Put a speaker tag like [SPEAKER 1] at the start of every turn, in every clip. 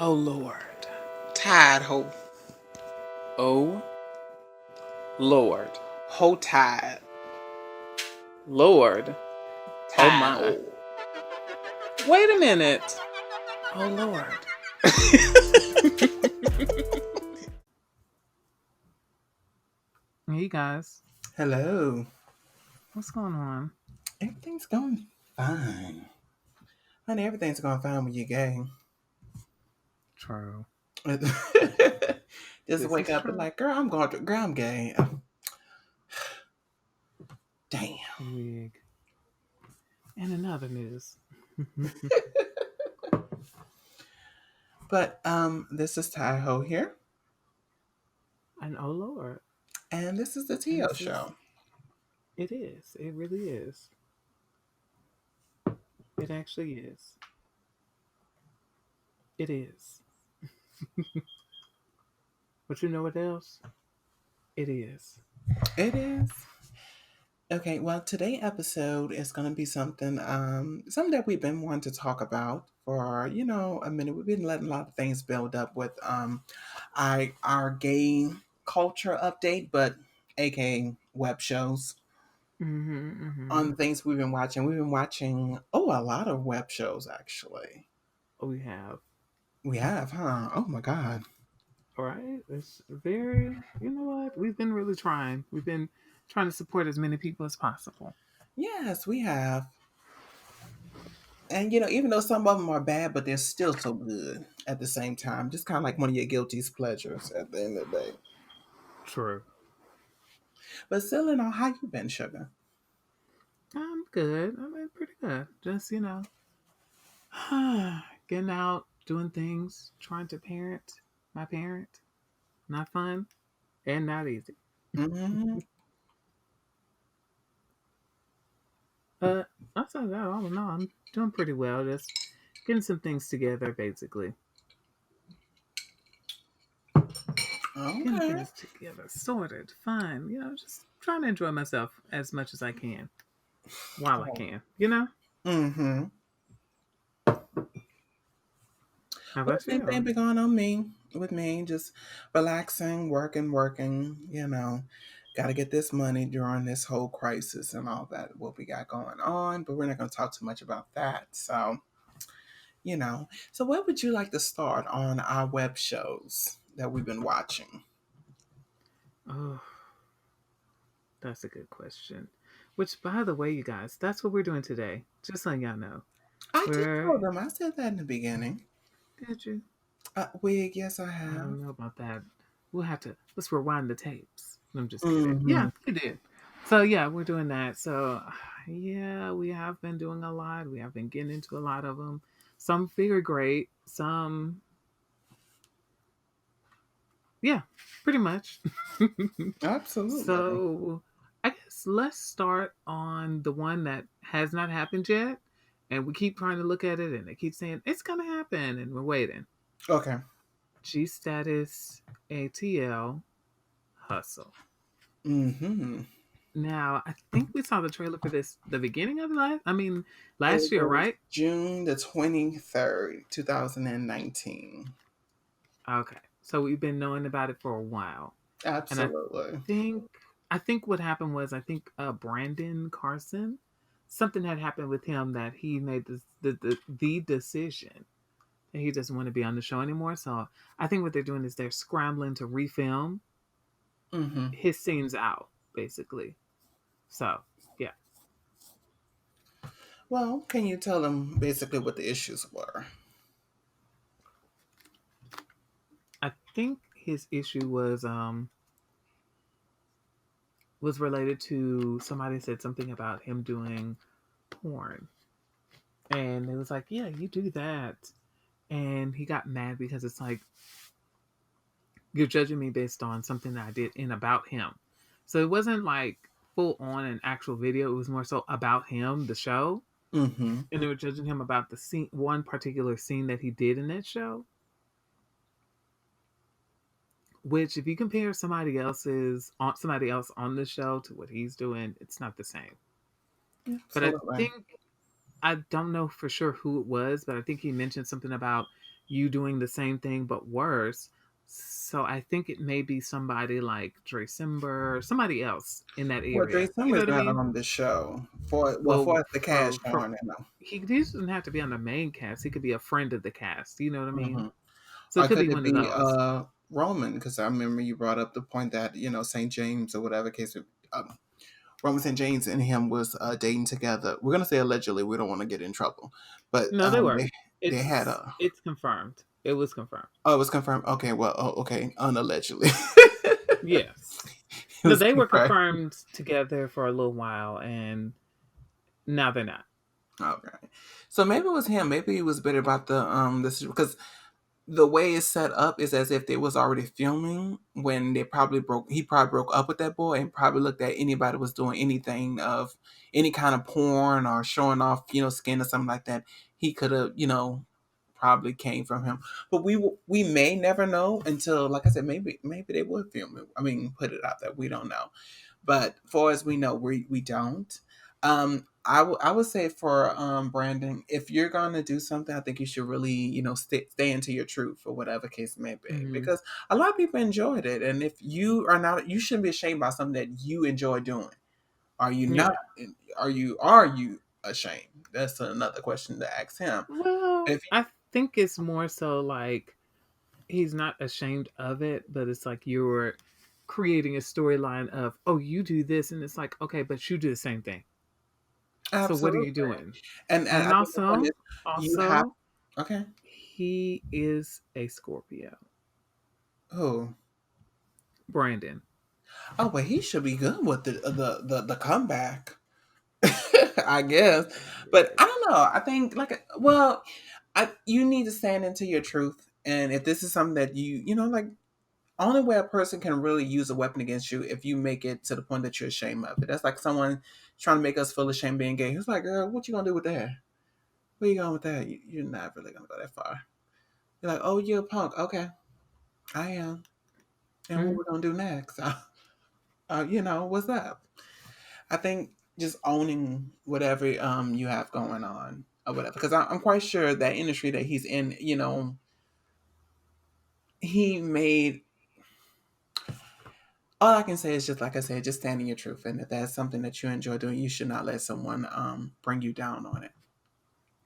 [SPEAKER 1] Oh Lord. Tide ho. Oh Lord. Ho tide. Lord. Oh
[SPEAKER 2] Tide
[SPEAKER 1] my.
[SPEAKER 2] ho.
[SPEAKER 1] Wait a minute. Oh Lord. Hey guys.
[SPEAKER 2] Hello.
[SPEAKER 1] What's going on?
[SPEAKER 2] Everything's going fine. Honey, everything's going fine when you're gay.
[SPEAKER 1] True.
[SPEAKER 2] Just
[SPEAKER 1] This
[SPEAKER 2] wake
[SPEAKER 1] is
[SPEAKER 2] up and
[SPEAKER 1] true.
[SPEAKER 2] like, girl, I'm gay. Damn.
[SPEAKER 1] Wig. And in other news.
[SPEAKER 2] But this is Ho here,
[SPEAKER 1] And oh Lord.
[SPEAKER 2] and this is the
[SPEAKER 1] And
[SPEAKER 2] TL
[SPEAKER 1] this is
[SPEAKER 2] show.
[SPEAKER 1] it is. It really is. It actually is. It is. But you know what else? It is.
[SPEAKER 2] It is. Okay, well, today episode is going to be something that we've been wanting to talk about for a minute. We've been letting a lot of things build up with our gay culture update, but aka web shows on the things we've been watching. We've been watching a lot of web shows actually.
[SPEAKER 1] We have.
[SPEAKER 2] We have, huh? Oh my god.
[SPEAKER 1] Right? It's very, you know what? We've been really trying. We've been trying to support as many people as possible.
[SPEAKER 2] Yes, we have. And even though some of them are bad, but they're still so good at the same time. Just kind of like one of your guilty pleasures at the end of the day.
[SPEAKER 1] True.
[SPEAKER 2] But still, in all, how you been, sugar?
[SPEAKER 1] I'm good. I'm been pretty good. Just, getting out, doing things, trying to parent my parent. Not fun and not easy.
[SPEAKER 2] Mm-hmm.
[SPEAKER 1] But outside of that, I don't know. I'm doing pretty well. Just getting some things together, basically. Getting
[SPEAKER 2] Okay.
[SPEAKER 1] things together, sorted, fine. Just trying to enjoy myself as much as I can while I can.
[SPEAKER 2] Mm-hmm.
[SPEAKER 1] How
[SPEAKER 2] Well,
[SPEAKER 1] about
[SPEAKER 2] same thing
[SPEAKER 1] you?
[SPEAKER 2] been going on with me, just relaxing, working. Got to get this money during this whole crisis and all that what we got going on. But we're not going to talk too much about that. So where would you like to start on our web shows that we've been watching?
[SPEAKER 1] Oh, that's a good question. Which, by the way, you guys, that's what we're doing today. Just letting y'all know.
[SPEAKER 2] I did
[SPEAKER 1] We're
[SPEAKER 2] tell them. I said that in the beginning.
[SPEAKER 1] Did you?
[SPEAKER 2] Wig, yes, I
[SPEAKER 1] I
[SPEAKER 2] have.
[SPEAKER 1] don't know about that. Let's rewind the tapes. I'm just kidding.
[SPEAKER 2] Mm-hmm.
[SPEAKER 1] Yeah, we did. So yeah, we're doing that. So yeah, we have been doing a lot. We have been getting into a lot of them. Some very great. Some, yeah, pretty much.
[SPEAKER 2] Absolutely.
[SPEAKER 1] So I guess let's start on the one that has not happened yet. And we keep trying to look at it and they keep saying it's gonna happen and we're waiting.
[SPEAKER 2] Okay.
[SPEAKER 1] G status ATL Hustle.
[SPEAKER 2] Mm-hmm.
[SPEAKER 1] Now, I think we saw the trailer for this the beginning of
[SPEAKER 2] It
[SPEAKER 1] last year,
[SPEAKER 2] was
[SPEAKER 1] right?
[SPEAKER 2] June the 23rd, 2019.
[SPEAKER 1] Okay. So we've been knowing about it for a while. And
[SPEAKER 2] Absolutely.
[SPEAKER 1] think I think what happened was Brandon Carson, something had happened with him that he made the decision that he doesn't want to be on the show anymore. So I think what they're doing is they're scrambling to refilm
[SPEAKER 2] Mm-hmm.
[SPEAKER 1] his scenes out, basically. So yeah.
[SPEAKER 2] Well, can you tell them basically what the issues were?
[SPEAKER 1] I think his issue was related to somebody said something about him doing porn. And it was like, yeah, you do that. And he got mad because it's like, you're judging me based on something that I did in about him. So it wasn't like full on an actual video. It was more so about him, the show.
[SPEAKER 2] Mm-hmm.
[SPEAKER 1] And they were judging him about the scene, one particular scene that he did in that show. Which, if you compare somebody else on the show to what he's doing, it's not the same. But
[SPEAKER 2] Absolutely.
[SPEAKER 1] I don't know for sure who it was, but I think he mentioned something about you doing the same thing but worse. So I think it may be somebody like Dre Simber, somebody else in that
[SPEAKER 2] Well, Dre
[SPEAKER 1] area. You know
[SPEAKER 2] Summer's
[SPEAKER 1] what I
[SPEAKER 2] not
[SPEAKER 1] mean?
[SPEAKER 2] on the show for
[SPEAKER 1] Well,
[SPEAKER 2] for the cast
[SPEAKER 1] for
[SPEAKER 2] showing, you know.
[SPEAKER 1] he doesn't have to be on the main cast. He could be a friend of the cast. You know what I mean?
[SPEAKER 2] Hmm.
[SPEAKER 1] So it
[SPEAKER 2] Or
[SPEAKER 1] could
[SPEAKER 2] could
[SPEAKER 1] be
[SPEAKER 2] it
[SPEAKER 1] one of
[SPEAKER 2] be
[SPEAKER 1] those.
[SPEAKER 2] Roman? Because I remember you brought up the point that St. James or whatever case, Roman St. James and him was dating together. We're gonna say allegedly. We don't want to get in trouble, but
[SPEAKER 1] No, they were.
[SPEAKER 2] they had a.
[SPEAKER 1] It's confirmed. It was confirmed.
[SPEAKER 2] Oh, it was confirmed. Okay, well, okay, unallegedly.
[SPEAKER 1] Yes.
[SPEAKER 2] It
[SPEAKER 1] No,
[SPEAKER 2] was
[SPEAKER 1] they were
[SPEAKER 2] confirmed.
[SPEAKER 1] confirmed together for a little while, and now they're not.
[SPEAKER 2] Okay, so maybe it was him. Maybe he was bitter about the this because the way it's set up is as if they was already filming when they probably broke. He probably broke up with that boy and probably looked at anybody was doing anything of any kind of porn or showing off, skin or something like that. He could have, probably came from him. But we may never know until, like I said, maybe they would film it. I mean, put it out there. We don't know. But far as we know, we don't. I would say for Brandon, if you're gonna do something, I think you should really stay into your truth or whatever case may be,
[SPEAKER 1] Hmm.
[SPEAKER 2] because a lot of people enjoyed it, and if you are not, you shouldn't be ashamed about something that you enjoy doing. Are you not?
[SPEAKER 1] Yeah.
[SPEAKER 2] Are you ashamed? That's another question to ask him.
[SPEAKER 1] Well,
[SPEAKER 2] If
[SPEAKER 1] I think it's more so like he's not ashamed of it, but it's like you're creating a storyline of, oh, you do this, and it's like, okay, but you do the same thing. So what are
[SPEAKER 2] absolutely,
[SPEAKER 1] you doing?
[SPEAKER 2] and
[SPEAKER 1] And
[SPEAKER 2] I think the point is you have
[SPEAKER 1] also,
[SPEAKER 2] okay.
[SPEAKER 1] he is a Scorpio,
[SPEAKER 2] Oh,
[SPEAKER 1] Brandon.
[SPEAKER 2] oh, but he should be good with the comeback. I guess. But I don't know. I think well, you need to stand into your truth. And if this is something that like only way a person can really use a weapon against you if you make it to the point that you're ashamed of it. That's like someone trying to make us feel ashamed being gay. Who's like, girl, what you gonna do with that? Where you going with that? You're not really gonna go that far. You're like, oh, you're a punk. Okay, I am. And what
[SPEAKER 1] Mhm.
[SPEAKER 2] we're gonna do next? What's up? I think just owning whatever you have going on or whatever, because I'm quite sure that industry that he's in, he made. All I can say is just like I said, just standing your truth, and if that's something that you enjoy doing, you should not let someone bring you down on it.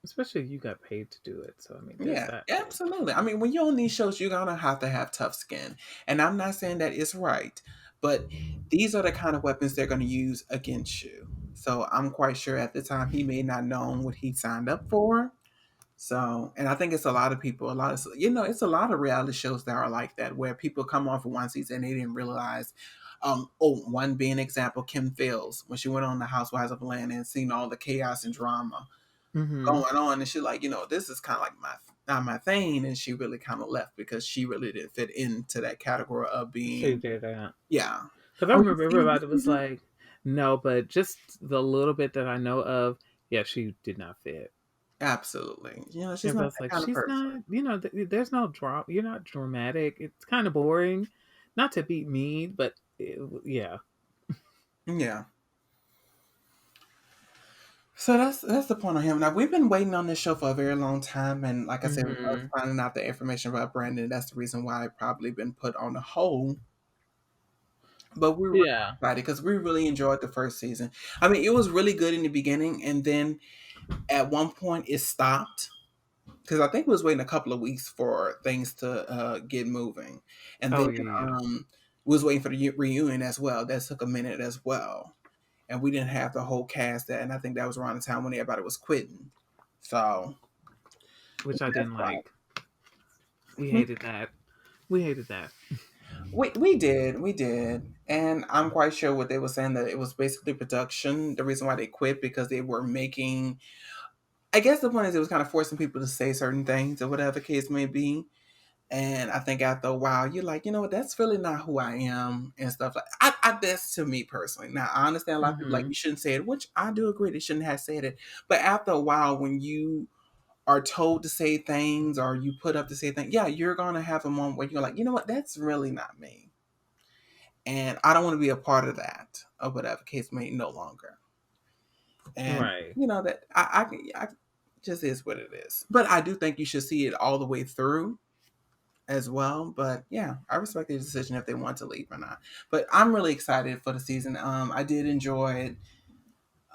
[SPEAKER 1] Especially you got paid to do it. So I mean, there's
[SPEAKER 2] Yeah,
[SPEAKER 1] that too.
[SPEAKER 2] absolutely. I mean, when you're on these shows, you're gonna have to have tough skin, and I'm not saying that it's right, but these are the kind of weapons they're gonna use against you. So I'm quite sure at the time he may not known what he signed up for. So, and I think it's a lot of people, it's a lot of reality shows that are like that, where people come on for one season and they didn't realize. One being example, Kim Fields, when she went on the Housewives of Atlanta and seen all the chaos and drama
[SPEAKER 1] Mm-hmm.
[SPEAKER 2] going on, and she's like, this is kind of like not my thing, and she really kind of left because she really didn't fit into that category of
[SPEAKER 1] She
[SPEAKER 2] being,
[SPEAKER 1] did that.
[SPEAKER 2] yeah.
[SPEAKER 1] Because I
[SPEAKER 2] Oh, you
[SPEAKER 1] remember
[SPEAKER 2] seen this
[SPEAKER 1] everybody was
[SPEAKER 2] season?
[SPEAKER 1] like, no, but just the little bit that I know of, yeah, she did not fit.
[SPEAKER 2] Absolutely. She's not
[SPEAKER 1] Everybody's
[SPEAKER 2] that
[SPEAKER 1] like,
[SPEAKER 2] kind of
[SPEAKER 1] she's
[SPEAKER 2] person.
[SPEAKER 1] not, there's no drama. You're not dramatic. It's kind of boring. Not to be mean, but yeah.
[SPEAKER 2] Yeah. So that's the point of him. Now we've been waiting on this show for a very long time, and like I said, us
[SPEAKER 1] Hmm.
[SPEAKER 2] finding out the information about Brandon, that's the reason why it probably been put on the hold. But we're really
[SPEAKER 1] Yeah.
[SPEAKER 2] excited because we really enjoyed the first season. I mean, it was really good in the beginning, and then at one point it stopped because I think we was waiting a couple of weeks for things to get moving, and
[SPEAKER 1] Oh,
[SPEAKER 2] then
[SPEAKER 1] yeah, yeah.
[SPEAKER 2] we was waiting for the reunion as well. That took a minute as well, and we didn't have the whole cast that. And I think that was around the time when everybody was quitting. So
[SPEAKER 1] Which I
[SPEAKER 2] that's
[SPEAKER 1] didn't
[SPEAKER 2] why
[SPEAKER 1] like. We hated that. We hated that.
[SPEAKER 2] we did, and I'm quite sure what they were saying that it was basically production. The reason why they quit because they were making. I guess the point is it was kind of forcing people to say certain things or whatever the case may be. And I think after a while, you're like, you know what, that's really not who I am and stuff like that's to me personally. Now I understand a lot of people like
[SPEAKER 1] Hmm.
[SPEAKER 2] you shouldn't say it, which I do agree they shouldn't have said it. But after a while, when you are told to say things or you put up to say things, yeah, you're gonna have a moment where you're like, you know what, that's really not me. And I don't want to be a part of that or whatever case may no longer. And
[SPEAKER 1] Right.
[SPEAKER 2] you know that I just is what it is. But I do think you should see it all the way through as well. But yeah, I respect their decision if they want to leave or not. But I'm really excited for the season. I did enjoy it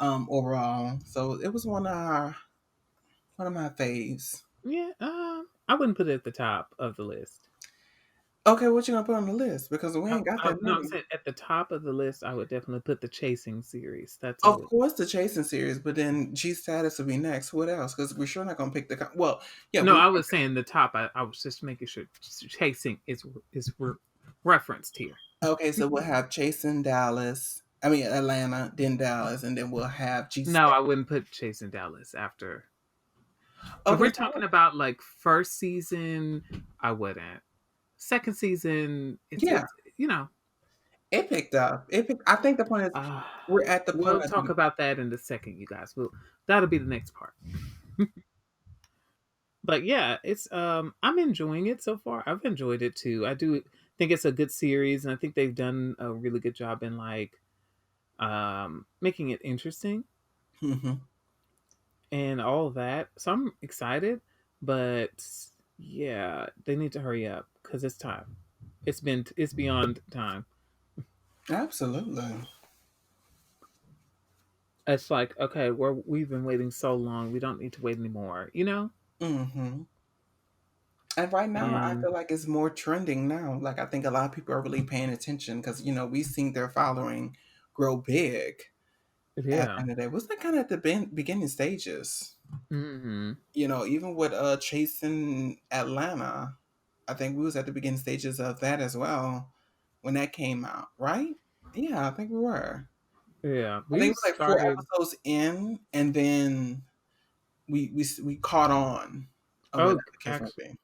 [SPEAKER 2] overall. So it was one of my faves.
[SPEAKER 1] Yeah, I wouldn't put it at the top of the list.
[SPEAKER 2] Okay, what you gonna put on the list? Because we ain't got that
[SPEAKER 1] No, I'm
[SPEAKER 2] many.
[SPEAKER 1] saying at the top of the list, I would definitely put the Chasing series. That's a
[SPEAKER 2] Of
[SPEAKER 1] would.
[SPEAKER 2] course, the chasing series, but then G status will be next. What else? Because we're sure not gonna pick the well. Yeah,
[SPEAKER 1] No,
[SPEAKER 2] we.
[SPEAKER 1] I was saying the top. I was just making sure Chasing is referenced here.
[SPEAKER 2] Okay, so we'll have chasing Dallas. I mean Atlanta, then Dallas, and then we'll have G
[SPEAKER 1] No, I
[SPEAKER 2] status.
[SPEAKER 1] wouldn't put Chasing Dallas after. If
[SPEAKER 2] Okay,
[SPEAKER 1] we're
[SPEAKER 2] so
[SPEAKER 1] talking about like first season, I wouldn't. Second season,
[SPEAKER 2] yeah,
[SPEAKER 1] it's you know.
[SPEAKER 2] it picked up. I think the point is
[SPEAKER 1] Uh,
[SPEAKER 2] we're at the point
[SPEAKER 1] we'll
[SPEAKER 2] of
[SPEAKER 1] talk about that in the second, you guys. That'll be the next part. But yeah, it's I'm enjoying it so far. I've enjoyed it too. I do think it's a good series, and I think they've done a really good job in like making it interesting
[SPEAKER 2] Mhm.
[SPEAKER 1] and all of that. So I'm excited, but yeah, they need to hurry up because it's time. It's beyond time.
[SPEAKER 2] Absolutely.
[SPEAKER 1] It's like, okay, we've been waiting so long. We don't need to wait anymore, you know?
[SPEAKER 2] Hmm. And right now, I
[SPEAKER 1] And
[SPEAKER 2] feel like it's more trending now. Like I think a lot of people are really paying attention because we've seen their following grow big. At the
[SPEAKER 1] yeah.
[SPEAKER 2] end of the day, was that kind of at the beginning stages?
[SPEAKER 1] Hmm.
[SPEAKER 2] Even with chasing Atlanta, I think we was at the beginning stages of that as well when that came out, right? Yeah, I think we were.
[SPEAKER 1] Yeah.
[SPEAKER 2] I think
[SPEAKER 1] We
[SPEAKER 2] it was like four
[SPEAKER 1] started
[SPEAKER 2] episodes in, and then we caught on, or whatever
[SPEAKER 1] oh
[SPEAKER 2] the case might
[SPEAKER 1] actually
[SPEAKER 2] be.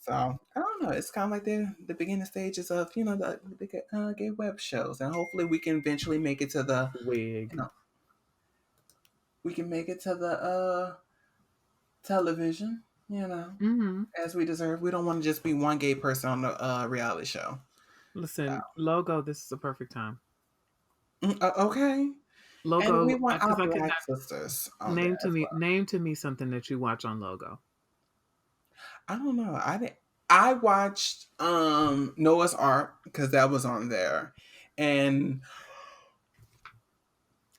[SPEAKER 2] So I don't know. It's kind of like the beginning stages of the gay web shows, and hopefully we can eventually make it to the you
[SPEAKER 1] wig.
[SPEAKER 2] know we can make it to the television.
[SPEAKER 1] Hmm.
[SPEAKER 2] As we deserve. We don't want to just be one gay person on the reality show.
[SPEAKER 1] Listen, logo, this is a perfect time.
[SPEAKER 2] Okay, and we
[SPEAKER 1] Logo,
[SPEAKER 2] want our
[SPEAKER 1] because I could
[SPEAKER 2] black
[SPEAKER 1] not
[SPEAKER 2] sisters on there as well.
[SPEAKER 1] name to me something that you watch on Logo.
[SPEAKER 2] I don't know. I didn't. I watched Noah's Ark because that was on there, and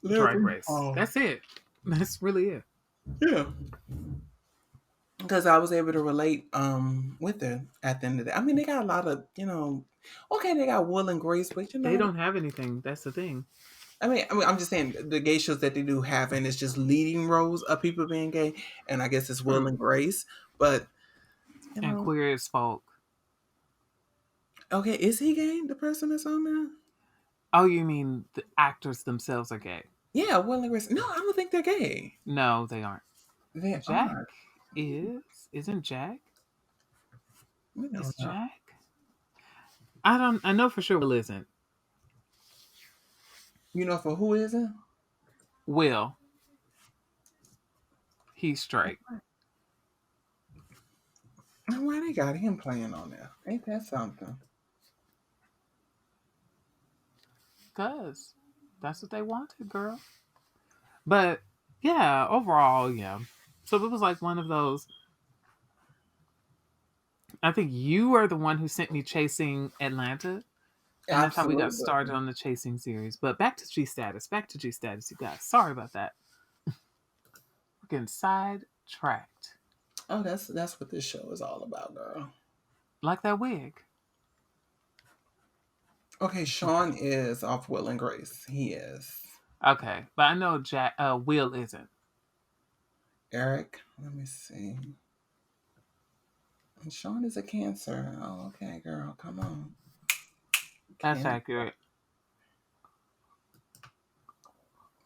[SPEAKER 1] Drag
[SPEAKER 2] Living.
[SPEAKER 1] Race. That's it. That's really it.
[SPEAKER 2] Yeah, because I was able to relate with it at the end of the day. I mean, they got a lot of Okay, they got Will and Grace, but
[SPEAKER 1] They don't have anything. That's the thing.
[SPEAKER 2] I'm just saying the gay shows that they do have, and it's just leading roles of people being gay, and I guess it's Will
[SPEAKER 1] True.
[SPEAKER 2] and Grace. But
[SPEAKER 1] And queer as folk.
[SPEAKER 2] okay, is he gay? The person that's on there?
[SPEAKER 1] Oh, you mean the actors themselves are gay?
[SPEAKER 2] Yeah, Will and Grace. No, I don't think they're gay.
[SPEAKER 1] No, they aren't.
[SPEAKER 2] They
[SPEAKER 1] Jack
[SPEAKER 2] are.
[SPEAKER 1] is. Isn't Jack?
[SPEAKER 2] We
[SPEAKER 1] Is
[SPEAKER 2] don't know.
[SPEAKER 1] Jack? I don't. I know for sure Will isn't.
[SPEAKER 2] You know for who isn't?
[SPEAKER 1] Will. He's straight.
[SPEAKER 2] And why they got him playing on there? Ain't that something?
[SPEAKER 1] Cause that's what they wanted, girl. But yeah, overall, yeah. So it was like one of those. I think you are the one who sent me Chasing Atlanta, and that's how we got started
[SPEAKER 2] Absolutely.
[SPEAKER 1] on the Chasing series. But back to G Status. Back to G Status, you guys. Sorry about that. We're getting sidetracked.
[SPEAKER 2] Oh, that's what this show is all about, girl.
[SPEAKER 1] Like that wig.
[SPEAKER 2] Okay, Sean is off Will and Grace. He is.
[SPEAKER 1] Okay, but I know Will isn't.
[SPEAKER 2] Eric, let me see. And Sean is a Cancer. Oh, okay, girl, come on.
[SPEAKER 1] That's
[SPEAKER 2] Cancer.
[SPEAKER 1] accurate.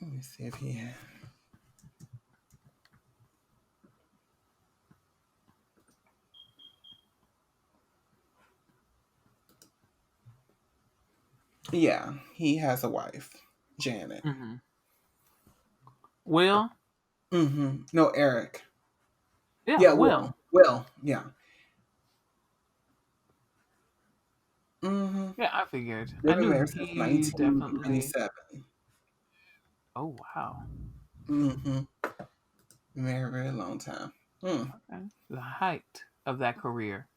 [SPEAKER 2] Let me see if he has. Yeah, he has a wife, Janet.
[SPEAKER 1] Hmm. Will?
[SPEAKER 2] No, Eric.
[SPEAKER 1] Yeah,
[SPEAKER 2] Yeah,
[SPEAKER 1] Will.
[SPEAKER 2] Will. Will. Yeah. Mm-hmm.
[SPEAKER 1] Yeah, I figured.
[SPEAKER 2] They've
[SPEAKER 1] I
[SPEAKER 2] been
[SPEAKER 1] knew
[SPEAKER 2] married since
[SPEAKER 1] he definitely.
[SPEAKER 2] 1997.
[SPEAKER 1] Oh wow.
[SPEAKER 2] Mm-hmm. Very, very long time. Mm.
[SPEAKER 1] Okay. The height of that career.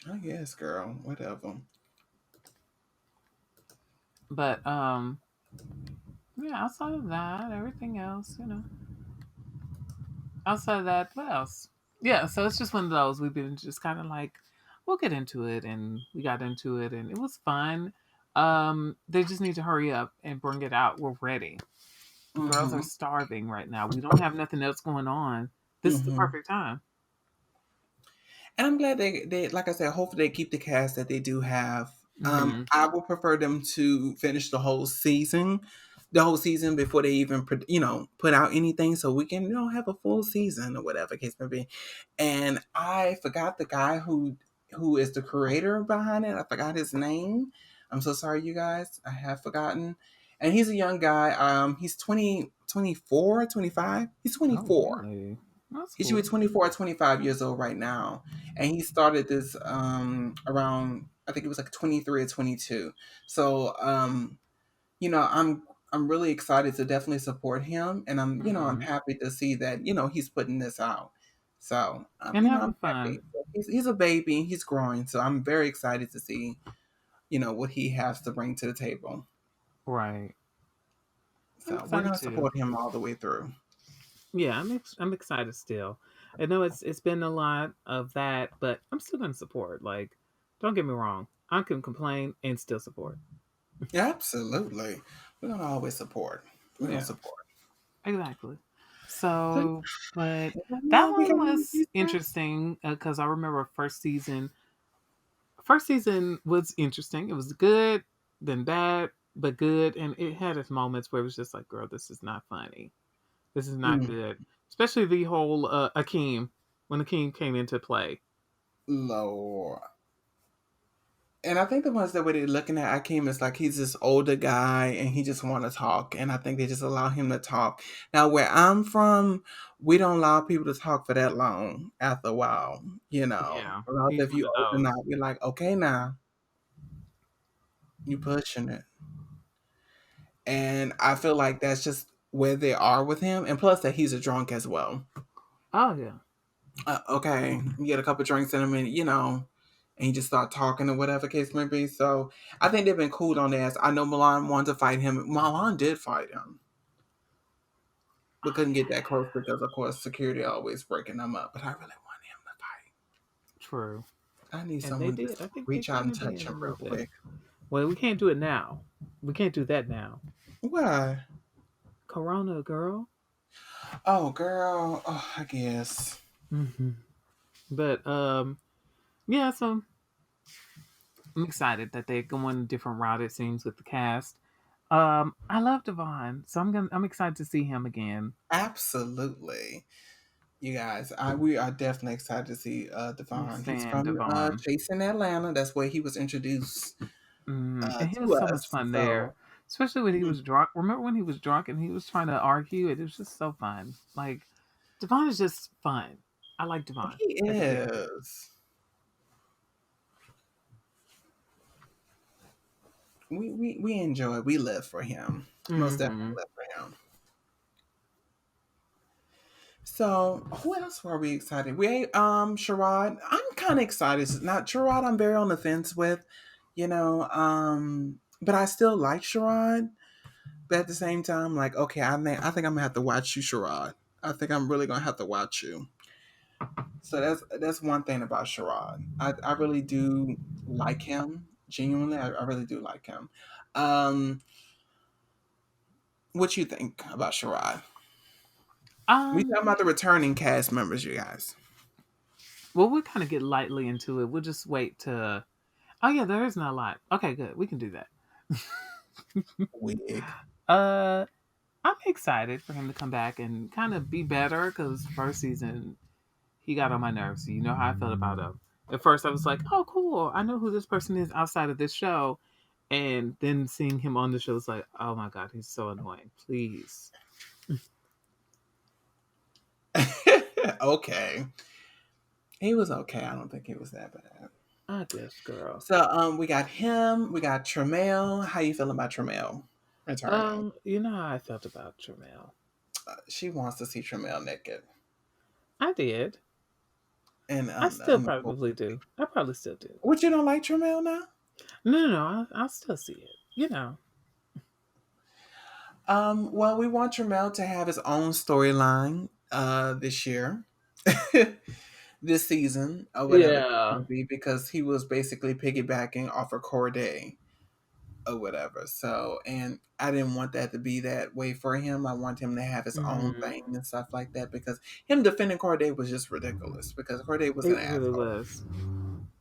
[SPEAKER 2] I guess, girl. Whatever.
[SPEAKER 1] But yeah, outside of that, everything else, outside of that, what else? Yeah, so it's just one of those we've been just kind of like, we'll get into it, and we got into it, and it was fun. They just need to hurry up and bring it out. We're ready. Girls are
[SPEAKER 2] Mm-hmm.
[SPEAKER 1] starving right now. We don't have nothing else going on. This is the
[SPEAKER 2] Mm-hmm.
[SPEAKER 1] perfect time.
[SPEAKER 2] And I'm glad they like I said, hopefully they keep the cast that they do have.
[SPEAKER 1] Hmm.
[SPEAKER 2] I would prefer them to finish the whole season before they even put out anything, so we can have a full season or whatever case may be. And I forgot the guy who is the creator behind it. I forgot his name. I'm so sorry, you guys. I have forgotten. And he's a young guy. He's 24, 25. He's
[SPEAKER 1] Oh,
[SPEAKER 2] 24.
[SPEAKER 1] really? That's
[SPEAKER 2] He should be
[SPEAKER 1] cool.
[SPEAKER 2] 24 or 25 years old right now. And he started this around, I think it was like 23 or 22. So you know, I'm really excited to definitely support him, and I'm
[SPEAKER 1] Hmm.
[SPEAKER 2] happy to see that he's putting this out. So
[SPEAKER 1] And
[SPEAKER 2] I'm
[SPEAKER 1] having fun.
[SPEAKER 2] happy. He's a baby, he's growing, so I'm very excited to see what he has to bring to the table.
[SPEAKER 1] Right. I'm
[SPEAKER 2] So we're
[SPEAKER 1] excited
[SPEAKER 2] gonna
[SPEAKER 1] too.
[SPEAKER 2] support him all the way through.
[SPEAKER 1] Yeah, I'm excited still. I know it's been a lot of that, but I'm still gonna support. Like, don't get me wrong. I can complain and still support.
[SPEAKER 2] Absolutely, we're gonna always support. We're gonna
[SPEAKER 1] Yeah,
[SPEAKER 2] support.
[SPEAKER 1] exactly.
[SPEAKER 2] So
[SPEAKER 1] So, but that
[SPEAKER 2] we
[SPEAKER 1] one
[SPEAKER 2] got
[SPEAKER 1] was
[SPEAKER 2] these guys.
[SPEAKER 1] interesting because I remember first season. First season was interesting. It was good, then bad, but good, and it had its moments where it was just like, "Girl, this is not funny. This is not
[SPEAKER 2] Mm,
[SPEAKER 1] good." Especially the whole Akeem when Akeem came into play.
[SPEAKER 2] Lord. And I think the ones that were looking at Akeem is like he's this older guy and he just want to talk. And I think they just allow him to talk. Now, where I'm from, we don't allow people to talk for that long after a while.
[SPEAKER 1] Yeah,
[SPEAKER 2] Regardless
[SPEAKER 1] he's
[SPEAKER 2] if
[SPEAKER 1] one
[SPEAKER 2] you
[SPEAKER 1] of
[SPEAKER 2] open
[SPEAKER 1] those.
[SPEAKER 2] up, we're like, okay, now you pushing it. And I feel like that's just where they are with him. And plus, that he's a drunk as well.
[SPEAKER 1] Oh yeah.
[SPEAKER 2] Okay, you get a couple drinks in him, and and you just start talking or whatever case may be. So I think they've been cool on that. I know Milan wanted to fight him. Milan did fight him, but
[SPEAKER 1] Oh
[SPEAKER 2] couldn't get that
[SPEAKER 1] yeah.
[SPEAKER 2] close because, of course, security always breaking them up. But I really want him to fight.
[SPEAKER 1] True.
[SPEAKER 2] I need
[SPEAKER 1] And they
[SPEAKER 2] someone to
[SPEAKER 1] did.
[SPEAKER 2] just
[SPEAKER 1] I think they
[SPEAKER 2] reach out
[SPEAKER 1] kind
[SPEAKER 2] and
[SPEAKER 1] of
[SPEAKER 2] touch
[SPEAKER 1] did a
[SPEAKER 2] him
[SPEAKER 1] little
[SPEAKER 2] real
[SPEAKER 1] bit.
[SPEAKER 2] quick.
[SPEAKER 1] Well, we can't do it now. We can't do that now.
[SPEAKER 2] Why?
[SPEAKER 1] Corona, girl.
[SPEAKER 2] Oh, girl. Oh, I guess.
[SPEAKER 1] Hmm. But yeah. So I'm excited that they're going a different route. It seems with the cast. I love Devon, so I'm excited to see him again.
[SPEAKER 2] Absolutely. You guys, we are definitely excited to see
[SPEAKER 1] I'm a
[SPEAKER 2] Devon. He's
[SPEAKER 1] fan,
[SPEAKER 2] from
[SPEAKER 1] Devon.
[SPEAKER 2] Chasing Atlanta. That's where he was introduced
[SPEAKER 1] And he
[SPEAKER 2] to
[SPEAKER 1] was so much
[SPEAKER 2] us.
[SPEAKER 1] fun
[SPEAKER 2] So
[SPEAKER 1] there, especially when he
[SPEAKER 2] mm,
[SPEAKER 1] was drunk. Remember when he was drunk and he was trying to argue? It was just so fun. Like Devon is just fun. I like Devon
[SPEAKER 2] he
[SPEAKER 1] as a character.
[SPEAKER 2] is. We enjoy. We live for him. Most definitely
[SPEAKER 1] Hmm.
[SPEAKER 2] live for him. So who else were we excited? Sherrod. I'm kind of excited. Not Sherrod. I'm very on the fence with, but I still like Sherrod. But at the same time, like, okay, I think I'm gonna have to watch you, Sherrod. I think I'm really gonna have to watch you. So that's one thing about Sherrod. I really do like him. Genuinely, I really do like him. Um, what you think about Sherrod? We
[SPEAKER 1] Um,
[SPEAKER 2] talking about the returning cast members, you guys.
[SPEAKER 1] well, we'll kind of get lightly into it. We'll just wait to. Oh yeah, there is not a lot. Okay, good. We can do that.
[SPEAKER 2] Wig.
[SPEAKER 1] uh, I'm excited for him to come back and kind of be better because first season he got on my nerves. You know how I felt about him. At first, I was like, "Oh, cool! I know who this person is outside of this show," and then seeing him on the show was like, "Oh my god, he's so annoying." Please,
[SPEAKER 2] Okay. He was okay. I don't think he was that bad.
[SPEAKER 1] I guess, girl.
[SPEAKER 2] So we got him. We got Tremel. How you feeling about Tremel? Eternal.
[SPEAKER 1] You know how I felt about Tramel.
[SPEAKER 2] She wants to see Tremel naked,
[SPEAKER 1] I did.
[SPEAKER 2] and
[SPEAKER 1] I still probably do. I probably still do.
[SPEAKER 2] what, you don't like Tremel now?
[SPEAKER 1] No. I'll still see it. You know.
[SPEAKER 2] Well, we want Tremel to have his own storyline this year, this season, or whatever it's
[SPEAKER 1] Yeah.
[SPEAKER 2] going to be, because he was basically piggybacking off of Corday or whatever. So, and I didn't want that to be that way for him. I want him to have his own
[SPEAKER 1] Hmm.
[SPEAKER 2] thing and stuff like that, because him defending Corday was just ridiculous, because Corday was an
[SPEAKER 1] It really
[SPEAKER 2] asshole.
[SPEAKER 1] was.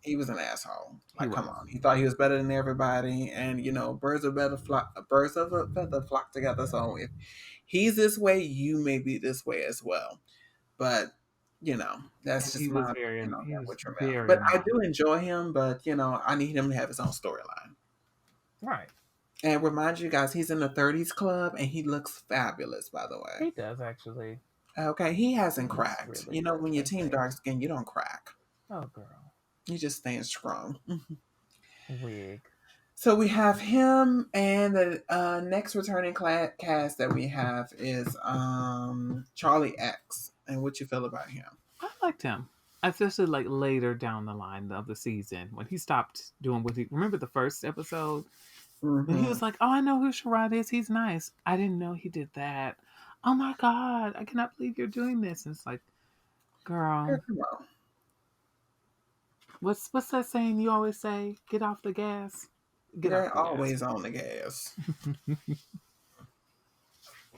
[SPEAKER 2] He was an asshole.
[SPEAKER 1] He
[SPEAKER 2] Like, come
[SPEAKER 1] was.
[SPEAKER 2] on. He thought he was better than everybody, and birds of better flock, birds of a feather flock together. So if he's this way, you may be this way as well. But that's
[SPEAKER 1] And
[SPEAKER 2] just
[SPEAKER 1] he
[SPEAKER 2] my
[SPEAKER 1] was very.
[SPEAKER 2] opinion on
[SPEAKER 1] He
[SPEAKER 2] that
[SPEAKER 1] was
[SPEAKER 2] with Tremel.
[SPEAKER 1] very
[SPEAKER 2] But I
[SPEAKER 1] annoying.
[SPEAKER 2] do enjoy him. But I need him to have his own storyline.
[SPEAKER 1] Right.
[SPEAKER 2] And remind you guys, he's in the 30s club, and he looks fabulous. By the way,
[SPEAKER 1] He does actually.
[SPEAKER 2] okay, he
[SPEAKER 1] He
[SPEAKER 2] hasn't
[SPEAKER 1] looks
[SPEAKER 2] cracked.
[SPEAKER 1] really good.
[SPEAKER 2] When your
[SPEAKER 1] Thank
[SPEAKER 2] team
[SPEAKER 1] you.
[SPEAKER 2] dark skin, you don't crack.
[SPEAKER 1] Oh, girl.
[SPEAKER 2] You just stand strong.
[SPEAKER 1] Wig.
[SPEAKER 2] So we have him, and the next returning cast that we have is Charlie X. And what you feel about him?
[SPEAKER 1] I liked him. Especially like later down the line of the season when he stopped doing what he remember the first episode when he
[SPEAKER 2] Mm-hmm.
[SPEAKER 1] was like, "Oh, I know who Sherrod is. He's nice. I didn't know he did that. Oh my god, I cannot believe you're doing this." And it's like,
[SPEAKER 2] Girl,
[SPEAKER 1] girl,
[SPEAKER 2] come on.
[SPEAKER 1] what's that saying you always say? Get off the gas. Get off
[SPEAKER 2] Girl,
[SPEAKER 1] the gas.
[SPEAKER 2] always on the gas.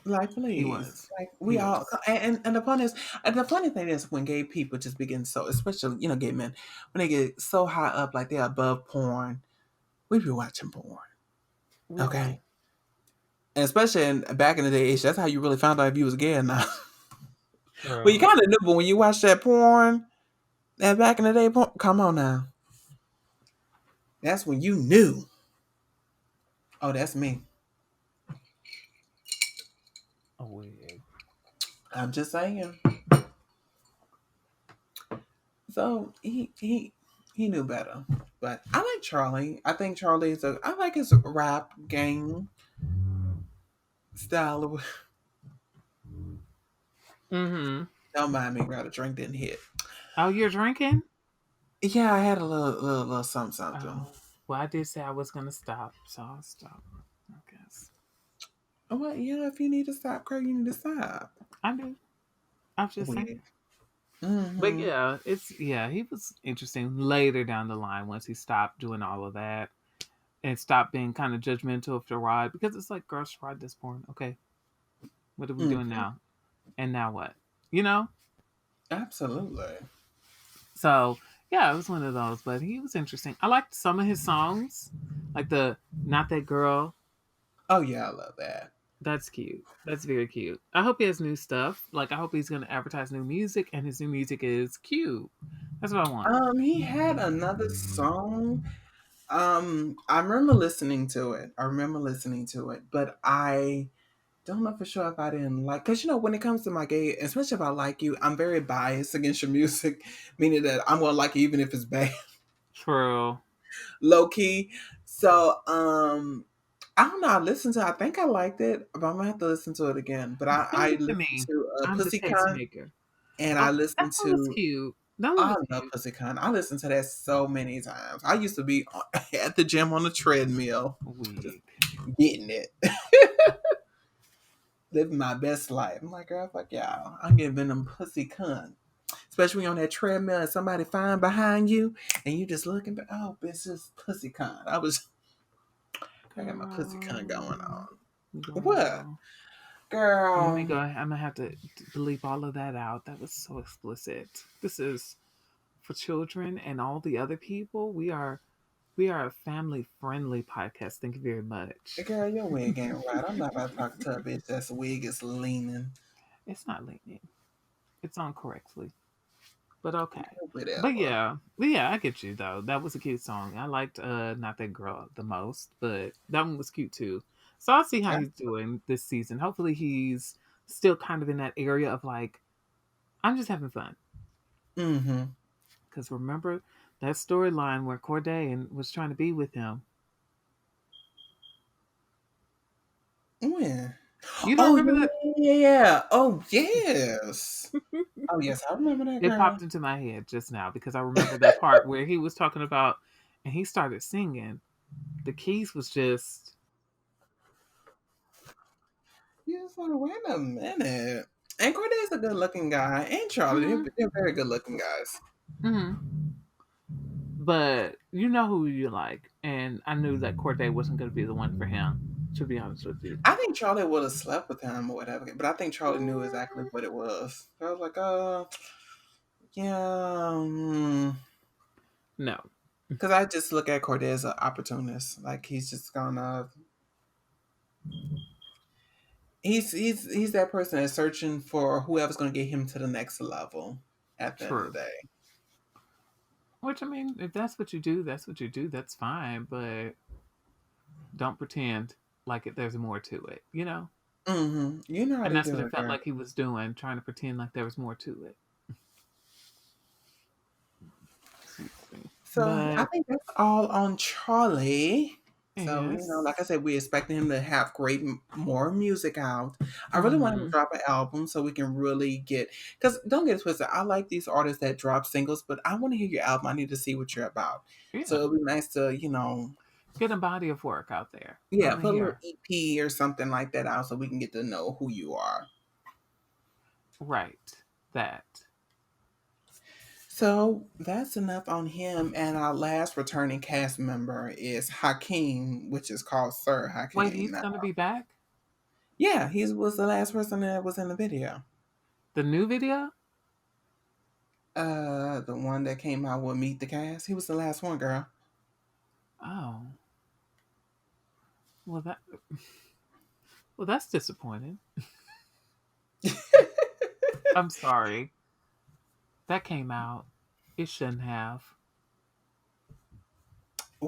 [SPEAKER 2] Like,
[SPEAKER 1] He
[SPEAKER 2] please.
[SPEAKER 1] was.
[SPEAKER 2] Like,
[SPEAKER 1] He
[SPEAKER 2] we all,
[SPEAKER 1] was.
[SPEAKER 2] and the fun is, and the funny thing is when gay people just begin so, especially, gay men, when they get so high up, like they're above porn, we be watching porn.
[SPEAKER 1] We do.
[SPEAKER 2] Okay. And especially back in the day, that's how you really found out if you was gay or not. Well, you
[SPEAKER 1] True.
[SPEAKER 2] kind of knew, but when you watch that porn, that back in the day, come on now. That's when you knew. Oh, that's me.
[SPEAKER 1] A wig.
[SPEAKER 2] I'm just saying. So he knew better. But I like Charlie. I think I like his rap game style.
[SPEAKER 1] Mm-hmm.
[SPEAKER 2] Don't mind me, girl. The drink didn't hit.
[SPEAKER 1] Oh, you're drinking?
[SPEAKER 2] Yeah, I had a little something, something.
[SPEAKER 1] Oh. Well, I did say I was gonna stop, so I'll stop. I guess.
[SPEAKER 2] Well, if you need to stop, girl, you need to stop.
[SPEAKER 1] I do. I'm just
[SPEAKER 2] Weird.
[SPEAKER 1] saying. But
[SPEAKER 2] Mm-hmm.
[SPEAKER 1] yeah, he was interesting later down the line once he stopped doing all of that and stopped being kind of judgmental of Sherrod because it's like, girl, Sherrod this porn. Okay, what are we doing
[SPEAKER 2] Mm-hmm.
[SPEAKER 1] now? And now what? You know?
[SPEAKER 2] Absolutely.
[SPEAKER 1] So yeah, it was one of those. But he was interesting. I liked some of his songs, like the "Not That Girl."
[SPEAKER 2] Oh yeah, I love that.
[SPEAKER 1] That's cute. That's very cute. I hope he has new stuff. Like I hope he's gonna advertise new music, and his new music is cute. That's what I want.
[SPEAKER 2] He had another song. I remember listening to it. But I don't know for sure if I didn't like, because when it comes to my gay, especially if I like you, I'm very biased against your music, meaning that I'm gonna like it even if it's bad,
[SPEAKER 1] True.
[SPEAKER 2] low key. So I don't know. I think I liked it, but I'm gonna have to listen to it again. But I
[SPEAKER 1] Send it to
[SPEAKER 2] listened
[SPEAKER 1] me.
[SPEAKER 2] to
[SPEAKER 1] I'm the
[SPEAKER 2] Pussycat,
[SPEAKER 1] tastemaker.
[SPEAKER 2] and
[SPEAKER 1] Oh,
[SPEAKER 2] I
[SPEAKER 1] that
[SPEAKER 2] listened
[SPEAKER 1] one was
[SPEAKER 2] to
[SPEAKER 1] cute. That one
[SPEAKER 2] I
[SPEAKER 1] was
[SPEAKER 2] love
[SPEAKER 1] cute.
[SPEAKER 2] Pussycat. I listened to that so many times. I used to be at the gym on the treadmill, just
[SPEAKER 1] Wig.
[SPEAKER 2] getting it, living my best life. I'm like, girl, fuck y'all. I'm giving them pussy cunt. Especially when you're on that treadmill and somebody fine behind you and you just looking back, oh, bitch, this pussy cunt. I got my pussy cunt going
[SPEAKER 1] Girl.
[SPEAKER 2] on. What?
[SPEAKER 1] Girl. Let me
[SPEAKER 2] Girl.
[SPEAKER 1] go. I'm gonna have to bleep all of that out. That was so explicit. This is for children and all the other people. We are a family friendly podcast. Thank you very much.
[SPEAKER 2] Girl, your wig ain't right. I'm not about to talk to a bitch that's wig is leaning.
[SPEAKER 1] It's not leaning. It's on correctly. But okay.
[SPEAKER 2] Whatever.
[SPEAKER 1] But yeah, I get you though. That was a cute song. I liked Not That Girl the most, but that one was cute too. So I'll see how he's doing this season. Hopefully he's still kind of in that area of like, I'm just having fun.
[SPEAKER 2] Mm-hmm.
[SPEAKER 1] Because remember that storyline where Corday was trying to be with him.
[SPEAKER 2] when?
[SPEAKER 1] You don't
[SPEAKER 2] Oh,
[SPEAKER 1] remember
[SPEAKER 2] yeah,
[SPEAKER 1] that?
[SPEAKER 2] yeah, yeah, yeah, yeah. Oh, yes. Oh, yes, I remember that
[SPEAKER 1] It
[SPEAKER 2] girl.
[SPEAKER 1] popped into my head just now because I remember that part where he was talking about and he started singing. The keys was just
[SPEAKER 2] You just like, wait a minute. And Corday's a good looking guy, and Charlie,
[SPEAKER 1] mm-hmm,
[SPEAKER 2] they're very good looking guys.
[SPEAKER 1] mm-hmm. But you know who you like, and I knew that Corday wasn't going to be the one for him. To be honest with you,
[SPEAKER 2] I think Charlie would have slept with him or whatever, but I think Charlie knew exactly
[SPEAKER 1] mm,
[SPEAKER 2] what it was. So I was like, yeah,
[SPEAKER 1] no,
[SPEAKER 2] because I just look at Corday as an opportunist. Like he's just gonna, he's that person that's searching for whoever's gonna get him to the next level. At the end of the
[SPEAKER 1] true.
[SPEAKER 2] day.
[SPEAKER 1] Which I mean, if that's what you do, that's what you do. That's fine, but don't pretend like there's more to it. You know.
[SPEAKER 2] You know how
[SPEAKER 1] And
[SPEAKER 2] they
[SPEAKER 1] that's what
[SPEAKER 2] do
[SPEAKER 1] it
[SPEAKER 2] it,
[SPEAKER 1] felt
[SPEAKER 2] girl.
[SPEAKER 1] like he was doing, trying to pretend like there was more to it. Excuse me.
[SPEAKER 2] So I
[SPEAKER 1] But
[SPEAKER 2] think that's all on Charlie. So, like
[SPEAKER 1] yes.
[SPEAKER 2] I said, we're expecting him to have great more music out. I really want him to
[SPEAKER 1] Mm-hmm.
[SPEAKER 2] drop an album so we can really get, because don't get it twisted. I like these artists that drop singles, but I want to hear your album. I need to see what you're about. So
[SPEAKER 1] Yeah.
[SPEAKER 2] it'd be nice to,
[SPEAKER 1] Get a body of work out there. Let
[SPEAKER 2] yeah,
[SPEAKER 1] me
[SPEAKER 2] put a little
[SPEAKER 1] hear.
[SPEAKER 2] EP or something like that out so we can get to know who you are.
[SPEAKER 1] Right. That.
[SPEAKER 2] So that's enough on him. And our last returning cast member is Hakeem, which is called Sir
[SPEAKER 1] Wait,
[SPEAKER 2] Hakeem.
[SPEAKER 1] he's gonna be back?
[SPEAKER 2] Yeah, he was the last person that was in the video.
[SPEAKER 1] The new video?
[SPEAKER 2] The one that came out with Meet the Cast. He was the last one, girl.
[SPEAKER 1] Oh. Well that well that's disappointing. I'm sorry. That came out. It shouldn't have.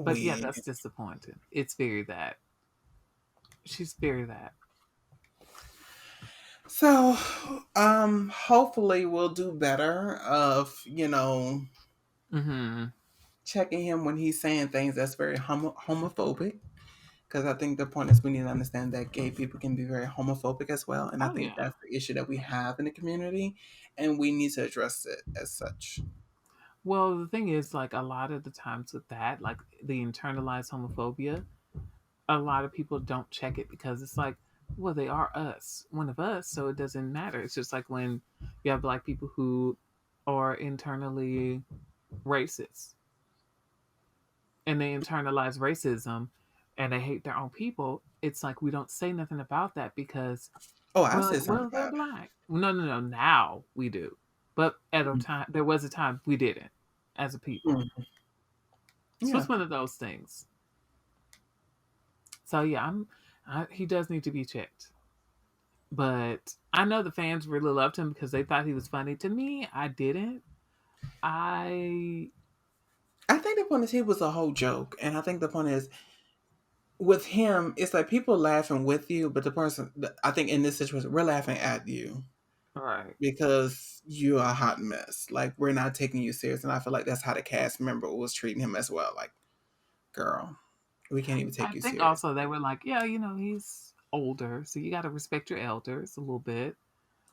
[SPEAKER 1] But yeah,
[SPEAKER 2] We
[SPEAKER 1] that's disappointing. It's very that. She's very that.
[SPEAKER 2] so hopefully we'll do better of
[SPEAKER 1] Mm-hmm.
[SPEAKER 2] checking him when he's saying things that's very homophobic. Because I think the point is we need to understand that gay people can be very homophobic as well, and I
[SPEAKER 1] Oh
[SPEAKER 2] think
[SPEAKER 1] yeah.
[SPEAKER 2] that's the issue that we have in the community, and we need to address it as such.
[SPEAKER 1] Well, the thing is, like a lot of the times with that, like the internalized homophobia, a lot of people don't check it because it's like, well, they are us, one of us, so it doesn't matter. It's just like when you have black people who are internally racist and they internalize racism and they hate their own people. It's like we don't say nothing about that because
[SPEAKER 2] Oh, I
[SPEAKER 1] we're
[SPEAKER 2] said
[SPEAKER 1] like,
[SPEAKER 2] something
[SPEAKER 1] well, they're
[SPEAKER 2] about it.
[SPEAKER 1] black. No, no, no. Now we do, but at a
[SPEAKER 2] Mhm.
[SPEAKER 1] time, there was a time we didn't as a people.
[SPEAKER 2] Mhm.
[SPEAKER 1] So it's
[SPEAKER 2] Yeah.
[SPEAKER 1] one of those things. So yeah, he does need to be checked. But I know the fans really loved him because they thought he was funny. To me, I didn't. I
[SPEAKER 2] I think the point is he was a whole joke, and I think the point is with him, it's like people laughing with you, but I think in this situation, we're laughing at you
[SPEAKER 1] right.
[SPEAKER 2] because you're a hot mess. Like we're not taking you serious, and I feel like that's how the cast member was treating him as well. Like, girl, we can't even take
[SPEAKER 1] I
[SPEAKER 2] you
[SPEAKER 1] think
[SPEAKER 2] serious.
[SPEAKER 1] also they were like, yeah, he's older, so you got to respect your elders a little bit.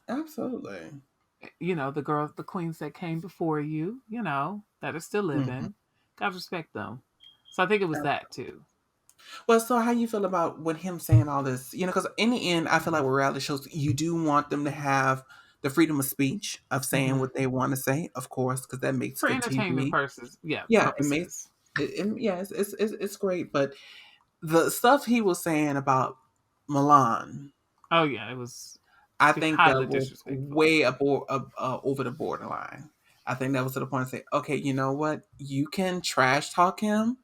[SPEAKER 2] Absolutely.
[SPEAKER 1] The girls, the queens that came before you, that are still
[SPEAKER 2] Hmm.
[SPEAKER 1] living, got to respect them. So I think it was that too.
[SPEAKER 2] Well, so how you feel about with him saying all this? Because in the end, I feel like with reality shows, you do want them to have the freedom of speech of saying
[SPEAKER 1] Hmm.
[SPEAKER 2] what they want to say, of course, because that makes
[SPEAKER 1] For
[SPEAKER 2] good
[SPEAKER 1] entertainment
[SPEAKER 2] TV.
[SPEAKER 1] purposes, yeah,
[SPEAKER 2] Yeah, it makes
[SPEAKER 1] purposes.
[SPEAKER 2] yeah, it's great. But the stuff he was saying about Milan,
[SPEAKER 1] Oh yeah, it was
[SPEAKER 2] I think that
[SPEAKER 1] highly
[SPEAKER 2] was
[SPEAKER 1] disrespectful.
[SPEAKER 2] way over the borderline. I think that was to the point to say, okay, you know what? You can trash talk him.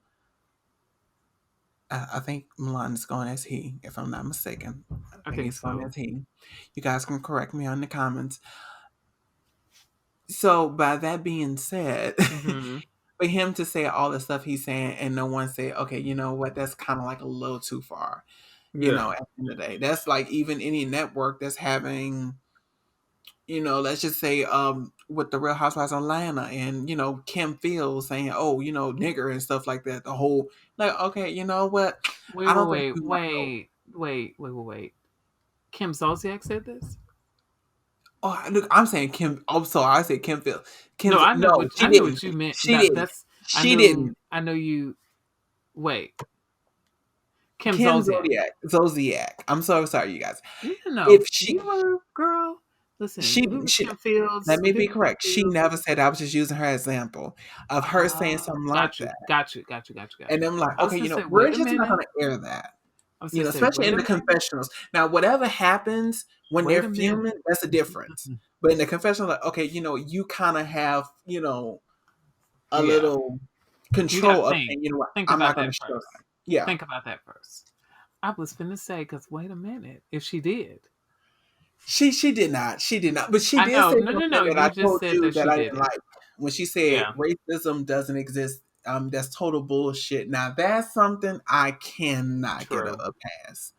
[SPEAKER 2] I think Milan is going as he, if I'm not mistaken. I
[SPEAKER 1] I
[SPEAKER 2] think
[SPEAKER 1] think
[SPEAKER 2] he's going
[SPEAKER 1] so.
[SPEAKER 2] as he. You guys can correct me on the comments. So, by that being said,
[SPEAKER 1] Hmm.
[SPEAKER 2] for him to say all the stuff he's saying and no one say, okay, you know what? That's kind of like a little too far.
[SPEAKER 1] Yeah.
[SPEAKER 2] At the end of the day, that's like even any network that's having, let's just say, with the Real Housewives of Atlanta and Kim Fields saying, "Oh, nigger" and stuff like that. The whole like, okay, you know what?
[SPEAKER 1] Wait,
[SPEAKER 2] I
[SPEAKER 1] wait,
[SPEAKER 2] don't think
[SPEAKER 1] wait,
[SPEAKER 2] we want to go.
[SPEAKER 1] wait, wait, wait, wait, wait. Kim Zolciak said this.
[SPEAKER 2] Oh, look, I'm saying Kim. Oh, so I said Kim Phil.
[SPEAKER 1] No,
[SPEAKER 2] Kim. No, she
[SPEAKER 1] I knew
[SPEAKER 2] didn't.
[SPEAKER 1] what you meant.
[SPEAKER 2] She didn't.
[SPEAKER 1] That's
[SPEAKER 2] She didn't.
[SPEAKER 1] I know you. Wait, Kim
[SPEAKER 2] Kim
[SPEAKER 1] Zolciak.
[SPEAKER 2] Zodiac. Zodiac. I'm so sorry, you guys.
[SPEAKER 1] No, no, no.
[SPEAKER 2] If
[SPEAKER 1] You
[SPEAKER 2] she,
[SPEAKER 1] were girl. Listen,
[SPEAKER 2] she,
[SPEAKER 1] we were
[SPEAKER 2] she.
[SPEAKER 1] Kim
[SPEAKER 2] Let
[SPEAKER 1] Fields,
[SPEAKER 2] me be
[SPEAKER 1] Vivian
[SPEAKER 2] correct. She
[SPEAKER 1] Fields.
[SPEAKER 2] never said. I was just using her example of her saying something like
[SPEAKER 1] Got you,
[SPEAKER 2] that.
[SPEAKER 1] got you, got you, got you, got
[SPEAKER 2] And
[SPEAKER 1] you.
[SPEAKER 2] I'm like,
[SPEAKER 1] I was
[SPEAKER 2] okay,
[SPEAKER 1] gonna say,
[SPEAKER 2] we're
[SPEAKER 1] wait a
[SPEAKER 2] just not going
[SPEAKER 1] minute.
[SPEAKER 2] to air that.
[SPEAKER 1] I was gonna say,
[SPEAKER 2] Especially
[SPEAKER 1] wait
[SPEAKER 2] in
[SPEAKER 1] a
[SPEAKER 2] the
[SPEAKER 1] minute.
[SPEAKER 2] confessionals. Now, whatever happens when they're
[SPEAKER 1] Wait a minute.
[SPEAKER 2] filming, that's a difference. But in the confessional, like, okay, you kind of have, a
[SPEAKER 1] Yeah,
[SPEAKER 2] little
[SPEAKER 1] you got to
[SPEAKER 2] control of
[SPEAKER 1] think.
[SPEAKER 2] saying, you know what,
[SPEAKER 1] Think
[SPEAKER 2] I'm not
[SPEAKER 1] about
[SPEAKER 2] going
[SPEAKER 1] that
[SPEAKER 2] to show that.
[SPEAKER 1] first.
[SPEAKER 2] Yeah.
[SPEAKER 1] Think about that first. I was finna say, cause wait a minute. If she did,
[SPEAKER 2] She did not. She did not. But she
[SPEAKER 1] I
[SPEAKER 2] did
[SPEAKER 1] know.
[SPEAKER 2] say
[SPEAKER 1] No, no,
[SPEAKER 2] something
[SPEAKER 1] no.
[SPEAKER 2] that
[SPEAKER 1] You
[SPEAKER 2] I
[SPEAKER 1] just
[SPEAKER 2] told
[SPEAKER 1] said
[SPEAKER 2] you
[SPEAKER 1] that
[SPEAKER 2] that
[SPEAKER 1] she
[SPEAKER 2] I didn't
[SPEAKER 1] didn't.
[SPEAKER 2] like. When she said
[SPEAKER 1] Yeah,
[SPEAKER 2] racism doesn't exist, that's total bullshit. Now that's something I cannot get
[SPEAKER 1] true.
[SPEAKER 2] a pass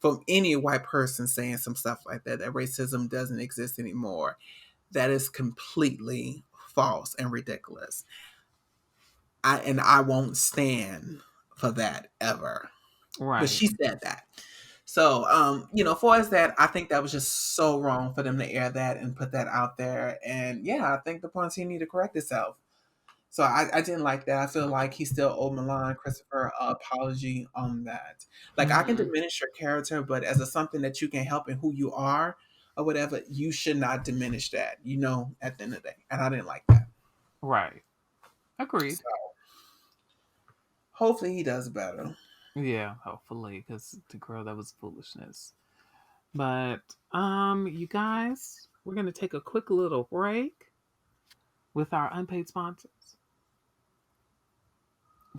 [SPEAKER 2] from any white person saying some stuff like that. That racism doesn't exist anymore. That is completely false and ridiculous. I won't stand for that ever. But
[SPEAKER 1] Right,
[SPEAKER 2] she said that. So, for us that, I think that was just so wrong for them to air that and put that out there. And yeah, I think the Ponzi need to correct itself. So I didn't like that. I feel like he still owed Milan Christopher an apology on that. Like I can
[SPEAKER 1] hmm
[SPEAKER 2] diminish your character, but as a something that you can help in who you are or whatever, you should not diminish that. At the end of the day, and I didn't like that.
[SPEAKER 1] right. Agreed.
[SPEAKER 2] So hopefully he does better.
[SPEAKER 1] Yeah, hopefully, because the girl, that was foolishness. But you guys, we're gonna take a quick little break with our unpaid sponsors.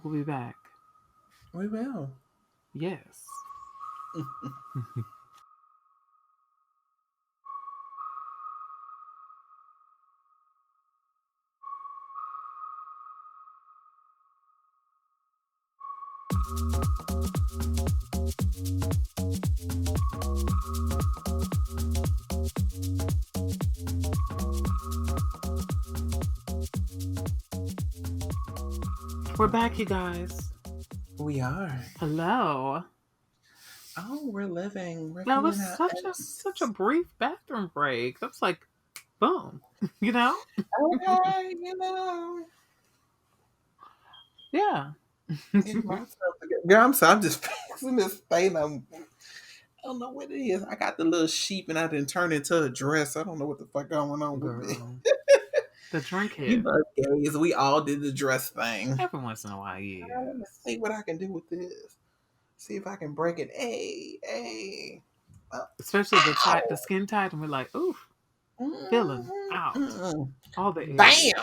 [SPEAKER 1] We'll be back.
[SPEAKER 2] We will.
[SPEAKER 1] Yes. We're back, you guys.
[SPEAKER 2] We are.
[SPEAKER 1] Hello.
[SPEAKER 2] Oh, we're living. We're
[SPEAKER 1] That was
[SPEAKER 2] coming out.
[SPEAKER 1] such a brief bathroom break. That was like, boom. You know?
[SPEAKER 2] Okay,
[SPEAKER 1] Yeah.
[SPEAKER 2] getting myself together. Girl, I'm sorry. I'm just fixing this thing. I don't know what it is. I got the little sheep and I didn't turn into a dress. I don't know what the fuck going on with me.
[SPEAKER 1] Girl. The drink
[SPEAKER 2] You
[SPEAKER 1] hit.
[SPEAKER 2] know, us gays, we all did the dress thing.
[SPEAKER 1] Every once in a while,
[SPEAKER 2] Let me
[SPEAKER 1] yes.
[SPEAKER 2] see what I can do with this. See if I can break it. Hey, hey.
[SPEAKER 1] Especially the
[SPEAKER 2] Ow.
[SPEAKER 1] skin tight, and we're like, oof, feeling out.
[SPEAKER 2] Mm-mm.
[SPEAKER 1] All the
[SPEAKER 2] Bam,
[SPEAKER 1] areas.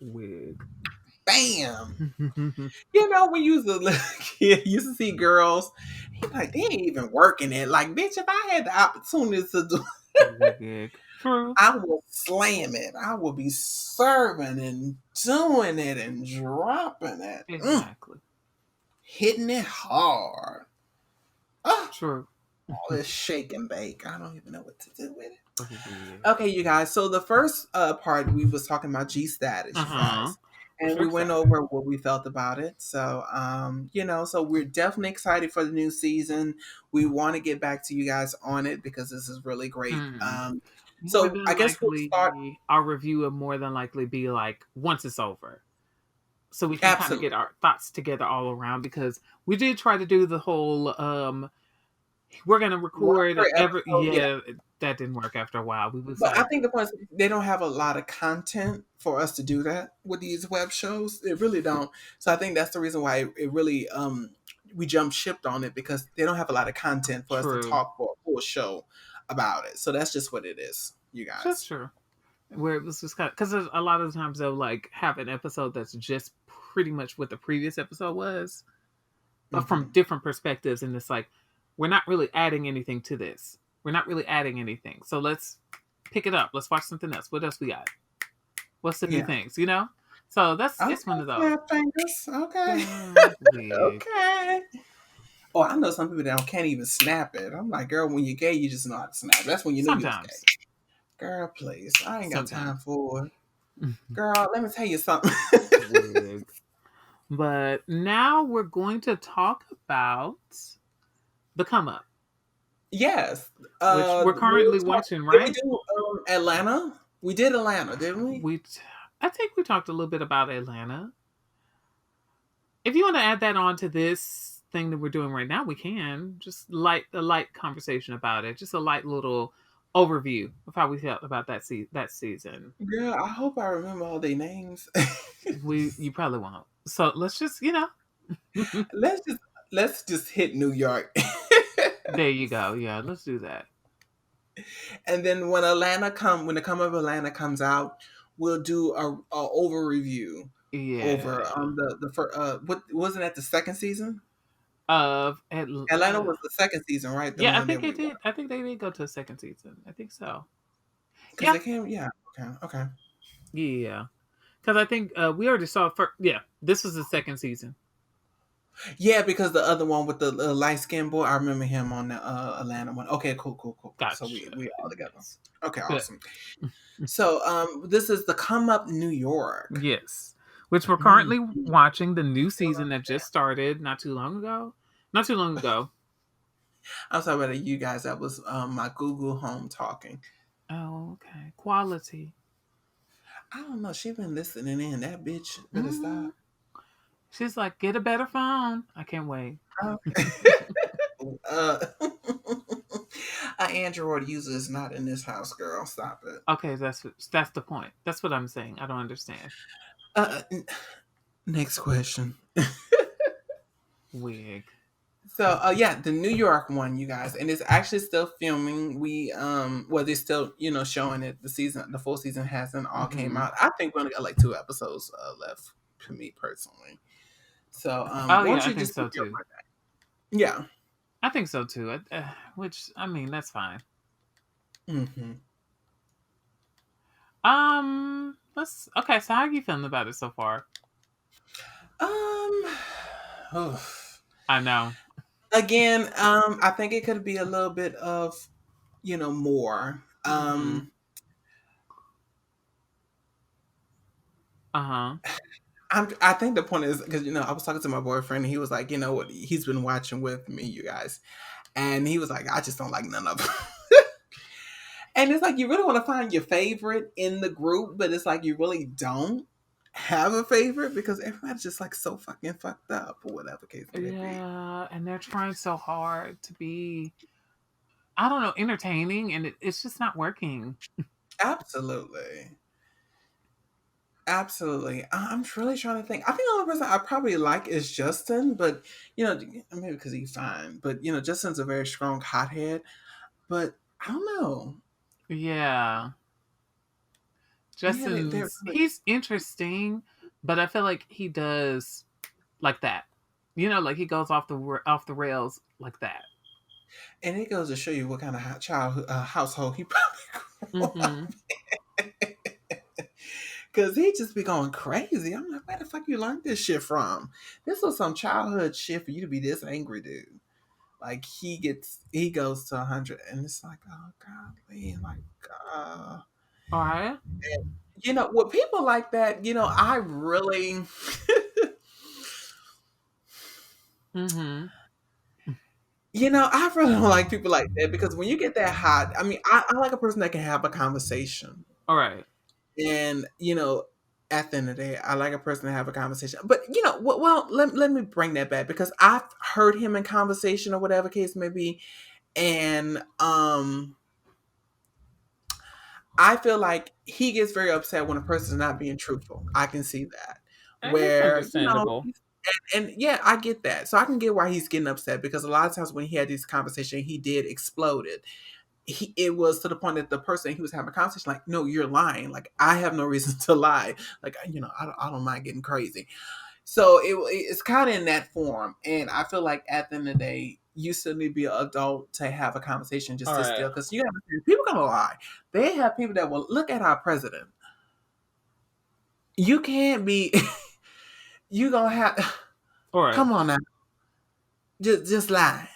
[SPEAKER 1] Wig.
[SPEAKER 2] bam. When you was a little kid, you used to see girls, you like, they ain't even working it. Like, bitch, if I had the opportunity to do,
[SPEAKER 1] Wig. True.
[SPEAKER 2] I would slam it. I would be serving and doing it and dropping it.
[SPEAKER 1] Exactly.
[SPEAKER 2] Hitting it hard. Ah,
[SPEAKER 1] True.
[SPEAKER 2] all this shake and bake. I don't even know what to do with it.
[SPEAKER 1] Wig.
[SPEAKER 2] Okay, you guys. So the first part we was talking about G status,
[SPEAKER 1] Uh
[SPEAKER 2] you
[SPEAKER 1] huh.
[SPEAKER 2] guys, and we
[SPEAKER 1] We're
[SPEAKER 2] went
[SPEAKER 1] excited.
[SPEAKER 2] over what we felt about it. So, so we're definitely excited for the new season. We want to get back to you guys on it because this is really great.
[SPEAKER 1] Hmm. More
[SPEAKER 2] So
[SPEAKER 1] than
[SPEAKER 2] I guess we'll start.
[SPEAKER 1] likely, our review will more than likely be like once it's over. So we can kind of
[SPEAKER 2] Absolutely.
[SPEAKER 1] get our thoughts together all around because we did try to do the whole we're gonna
[SPEAKER 2] One
[SPEAKER 1] record
[SPEAKER 2] per
[SPEAKER 1] every
[SPEAKER 2] episode, yeah.
[SPEAKER 1] that didn't work after a while. We was
[SPEAKER 2] But I
[SPEAKER 1] like,
[SPEAKER 2] think the point is they don't have a lot of content for us to do that with these web shows. They really don't. So I think that's the reason why it really we jump shipped on it because they don't have a lot of content for us to
[SPEAKER 1] true.
[SPEAKER 2] talk for a full show about it. So that's just what it is, you
[SPEAKER 1] That's
[SPEAKER 2] guys.
[SPEAKER 1] true. Where it was just kind of because a lot of the times they'll like have an episode that's just pretty much what the previous episode was, but from
[SPEAKER 2] Hmm.
[SPEAKER 1] different perspectives, and it's like we're not really adding anything to this. We're not really adding anything. So let's pick it up. Let's watch something else. What else we got? What's the new
[SPEAKER 2] Yeah.
[SPEAKER 1] things? You know. So that's
[SPEAKER 2] Okay,
[SPEAKER 1] it's one of those.
[SPEAKER 2] snap fingers. Okay.
[SPEAKER 1] Girl, wig.
[SPEAKER 2] Okay. Oh, I know some people that can't even snap it. I'm like, girl, when you're gay, you just know how to snap. That's when you knew you was gay.
[SPEAKER 1] Sometimes.
[SPEAKER 2] Girl, please. I ain't got time
[SPEAKER 1] Sometimes.
[SPEAKER 2] for it. Girl, let me tell you something.
[SPEAKER 1] Wig. But now we're going to talk about the come up.
[SPEAKER 2] Yes.
[SPEAKER 1] which we're
[SPEAKER 2] We'll
[SPEAKER 1] currently
[SPEAKER 2] talk.
[SPEAKER 1] watching,
[SPEAKER 2] Did we
[SPEAKER 1] right?
[SPEAKER 2] do Atlanta? We did Atlanta, didn't we?
[SPEAKER 1] We, I think we talked a little bit about Atlanta. If you want to add that on to this thing that we're doing right now, we can just a light conversation about it, just a light little overview of how we felt about that season.
[SPEAKER 2] Girl, I hope I remember all their names.
[SPEAKER 1] We You probably won't. So let's just
[SPEAKER 2] let's just let's just hit New York.
[SPEAKER 1] there you go. Yeah, let's do that.
[SPEAKER 2] And then when the come of Atlanta comes out, we'll do a over review over
[SPEAKER 1] Yeah.
[SPEAKER 2] the first what wasn't that the second season?
[SPEAKER 1] Of
[SPEAKER 2] Atlanta was the second season, right? The
[SPEAKER 1] Yeah, I
[SPEAKER 2] one
[SPEAKER 1] think
[SPEAKER 2] that
[SPEAKER 1] it
[SPEAKER 2] we
[SPEAKER 1] did. I think they did go to a second season. I think so.
[SPEAKER 2] because
[SPEAKER 1] Yeah,
[SPEAKER 2] they came, yeah, okay, okay.
[SPEAKER 1] yeah. Because I think we already saw first. Yeah, this was the second season.
[SPEAKER 2] Yeah, because the other one with the light skinned boy, I remember him on the Atlanta one. Okay, cool, cool, cool, cool. So
[SPEAKER 1] Gotcha.
[SPEAKER 2] we all together.
[SPEAKER 1] Yes.
[SPEAKER 2] Okay,
[SPEAKER 1] Good.
[SPEAKER 2] awesome. So this is the Come Up New York.
[SPEAKER 1] Yes. Which we're
[SPEAKER 2] Mm.
[SPEAKER 1] currently watching the new season that just started not too long ago. Not too long ago.
[SPEAKER 2] I'm sorry about you guys. That was my Google Home talking.
[SPEAKER 1] Oh, okay. Quality.
[SPEAKER 2] I don't know. She been listening in. That bitch better
[SPEAKER 1] Mm.
[SPEAKER 2] stop.
[SPEAKER 1] She's like, get a better phone. I can't wait.
[SPEAKER 2] Okay. uh, an Android user is not in this house, girl. Stop it.
[SPEAKER 1] Okay, that's the point. That's what I'm saying. I don't understand.
[SPEAKER 2] N- next question.
[SPEAKER 1] Wig.
[SPEAKER 2] So, yeah, the New York one, you guys, and it's actually still filming. We, well, they're still, showing it. The full season hasn't all came
[SPEAKER 1] Hmm.
[SPEAKER 2] out. I think we only got like two episodes left for me personally. So,
[SPEAKER 1] Oh
[SPEAKER 2] why don't
[SPEAKER 1] yeah, I
[SPEAKER 2] you
[SPEAKER 1] think
[SPEAKER 2] just give
[SPEAKER 1] so
[SPEAKER 2] your
[SPEAKER 1] too.
[SPEAKER 2] yeah.
[SPEAKER 1] I think so too. Which I mean, that's fine.
[SPEAKER 2] Mm-hmm.
[SPEAKER 1] Let's. Okay, so how are you feeling about it so far?
[SPEAKER 2] Um, oof.
[SPEAKER 1] I know.
[SPEAKER 2] Again, I think it could be a little bit of, more.
[SPEAKER 1] Hmm. Uh huh.
[SPEAKER 2] I think the point is because I was talking to my boyfriend. And he was like, you know what? He's been watching with me, you guys, and he was like, I just don't like none of them. And it's like you really want to find your favorite in the group, but it's like you really don't have a favorite because everybody's just like so fucking fucked up or whatever case may be.
[SPEAKER 1] Yeah, and they're trying so hard to be, I don't know, entertaining, and it's just not working.
[SPEAKER 2] Absolutely. Absolutely. I'm really trying to think. I think the only person I probably like is Justin, but maybe because he's fine. But Justin's a very strong hothead. But I don't know.
[SPEAKER 1] Yeah,
[SPEAKER 2] Yeah, they're
[SPEAKER 1] Justin's
[SPEAKER 2] really,
[SPEAKER 1] he's interesting, but I feel like he does like that. Like he goes off the rails like that.
[SPEAKER 2] and it goes to show you what kind of childhood household he probably grew up.
[SPEAKER 1] Mm-hmm.
[SPEAKER 2] Cause he just be going crazy. I'm like, where the fuck you learned this shit from? This was some childhood shit for you to be this angry, dude. Like he goes to 100, and it's like, oh golly, like,
[SPEAKER 1] All right.
[SPEAKER 2] with people like that, I really,
[SPEAKER 1] Mm-hmm.
[SPEAKER 2] I really don't like people like that because when you get that hot, I mean, I like a person that can have a conversation.
[SPEAKER 1] All right.
[SPEAKER 2] And, at the end of the day, I like a person to have a conversation. But, well, let me bring that back because I've heard him in conversation or whatever case may be. And I feel like he gets very upset when a person is not being truthful. I can see that.
[SPEAKER 1] And it's
[SPEAKER 2] Where,
[SPEAKER 1] understandable.
[SPEAKER 2] and yeah, I get that. So I can get why he's getting upset because a lot of times when he had these conversations, he did exploded. It was to the point that the person he was having a conversation like, no, you're lying. Like I have no reason to lie. Like I don't mind getting crazy. So it's kind of in that form, and I feel like at the end of the day, you still need to be an adult to have a conversation just
[SPEAKER 1] All
[SPEAKER 2] to
[SPEAKER 1] right.
[SPEAKER 2] still because you have people gonna lie. They have people that will look at our president. You can't be. You gonna have.
[SPEAKER 1] All right.
[SPEAKER 2] Come on now, just lie.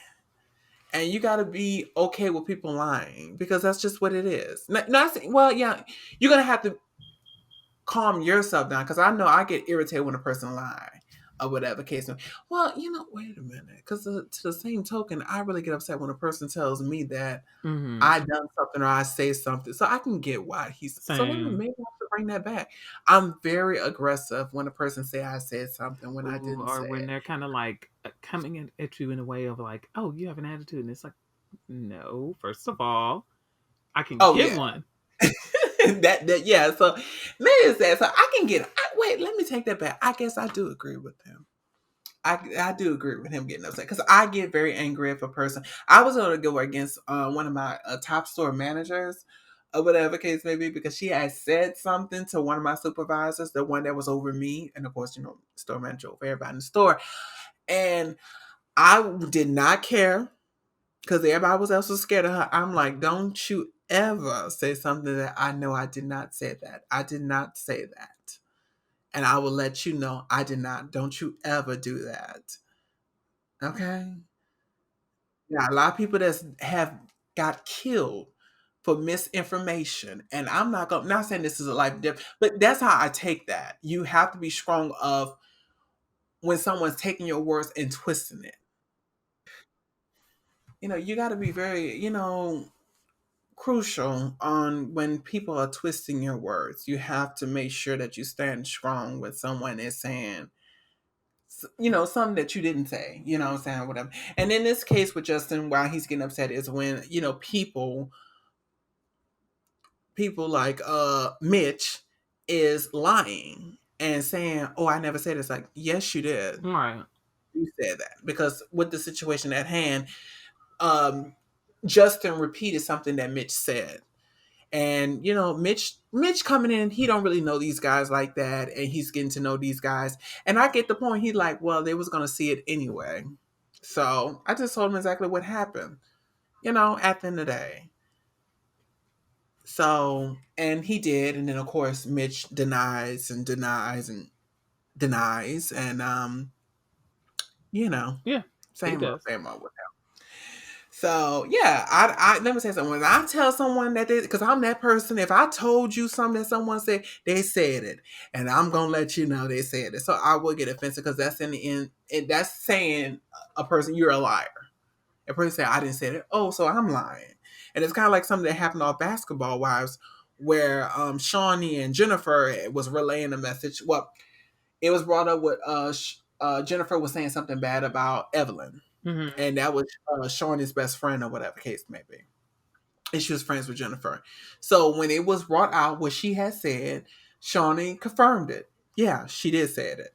[SPEAKER 2] And you got to be okay with people lying because that's just what it is. Well, yeah, you're gonna have to calm yourself down because I know I get irritated when a person lie. or whatever case. Well, wait a minute, because to the same token, I really get upset when a person tells me that
[SPEAKER 1] Mm-hmm.
[SPEAKER 2] I done something or I say something. So I can get why he's so let me
[SPEAKER 1] Same.
[SPEAKER 2] maybe I should bring that back. I'm very aggressive when a person say I said something when I
[SPEAKER 1] Ooh,
[SPEAKER 2] didn't
[SPEAKER 1] or
[SPEAKER 2] say
[SPEAKER 1] when
[SPEAKER 2] it.
[SPEAKER 1] they're kind of like coming at you in a way of like, oh, you have an attitude, and it's like, no. First of all, I can
[SPEAKER 2] Oh
[SPEAKER 1] give
[SPEAKER 2] yeah.
[SPEAKER 1] one.
[SPEAKER 2] that yeah. So maybe it's that. So I can get wait, let me take that back. I guess I do agree with him. I do agree with him getting upset because I get very angry if a person. I was going to go against one of my top store managers, or whatever case may be, because she had said something to one of my supervisors, the one that was over me, and of course, store manager over everybody in the store, and I did not care because everybody else was scared of her. I'm like, don't you ever say something that I know I did not say that. I did not say that. And I will let you know I did not. Don't you ever do that. Okay? Yeah, a lot of people that have got killed for misinformation. And I'm not saying this is a life different, but that's how I take that. You have to be strong of when someone's taking your words and twisting it. You got to be very, crucial on when people are twisting your words. You have to make sure that you stand strong when someone is saying, something that you didn't say, what I'm saying, whatever. And in this case with Justin, why he's getting upset is when, people like Mitch is lying and saying, "Oh, I never said this." Like, yes, you did.
[SPEAKER 1] All right.
[SPEAKER 2] You said that because with the situation at hand, um, Justin repeated something that Mitch said. And Mitch coming in, he don't really know these guys like that, and he's getting to know these guys. And I get the point. He like, well, they was gonna see it anyway. So I just told him exactly what happened. At the end of the day. So and he did, and then of course Mitch denies and denies and denies, and you know,
[SPEAKER 1] Yeah, he does.
[SPEAKER 2] same old with him. So yeah, I let me say something. When I tell someone that because I'm that person, if I told you something that someone said, they said it, and I'm gonna let you know they said it. So I will get offensive because that's in the end, that's saying a person you're a liar. A person say I didn't say it. Oh, so I'm lying, and it's kind of like something that happened on Basketball Wives, where Shawnee and Jennifer was relaying a message. Well, it was brought up with Jennifer was saying something bad about Evelyn,
[SPEAKER 1] Mm-hmm.
[SPEAKER 2] and that was Shawnee's best friend or whatever case may be. And she was friends with Jennifer. So when it was brought out what she had said, Shawnee confirmed it. Yeah, she did say it.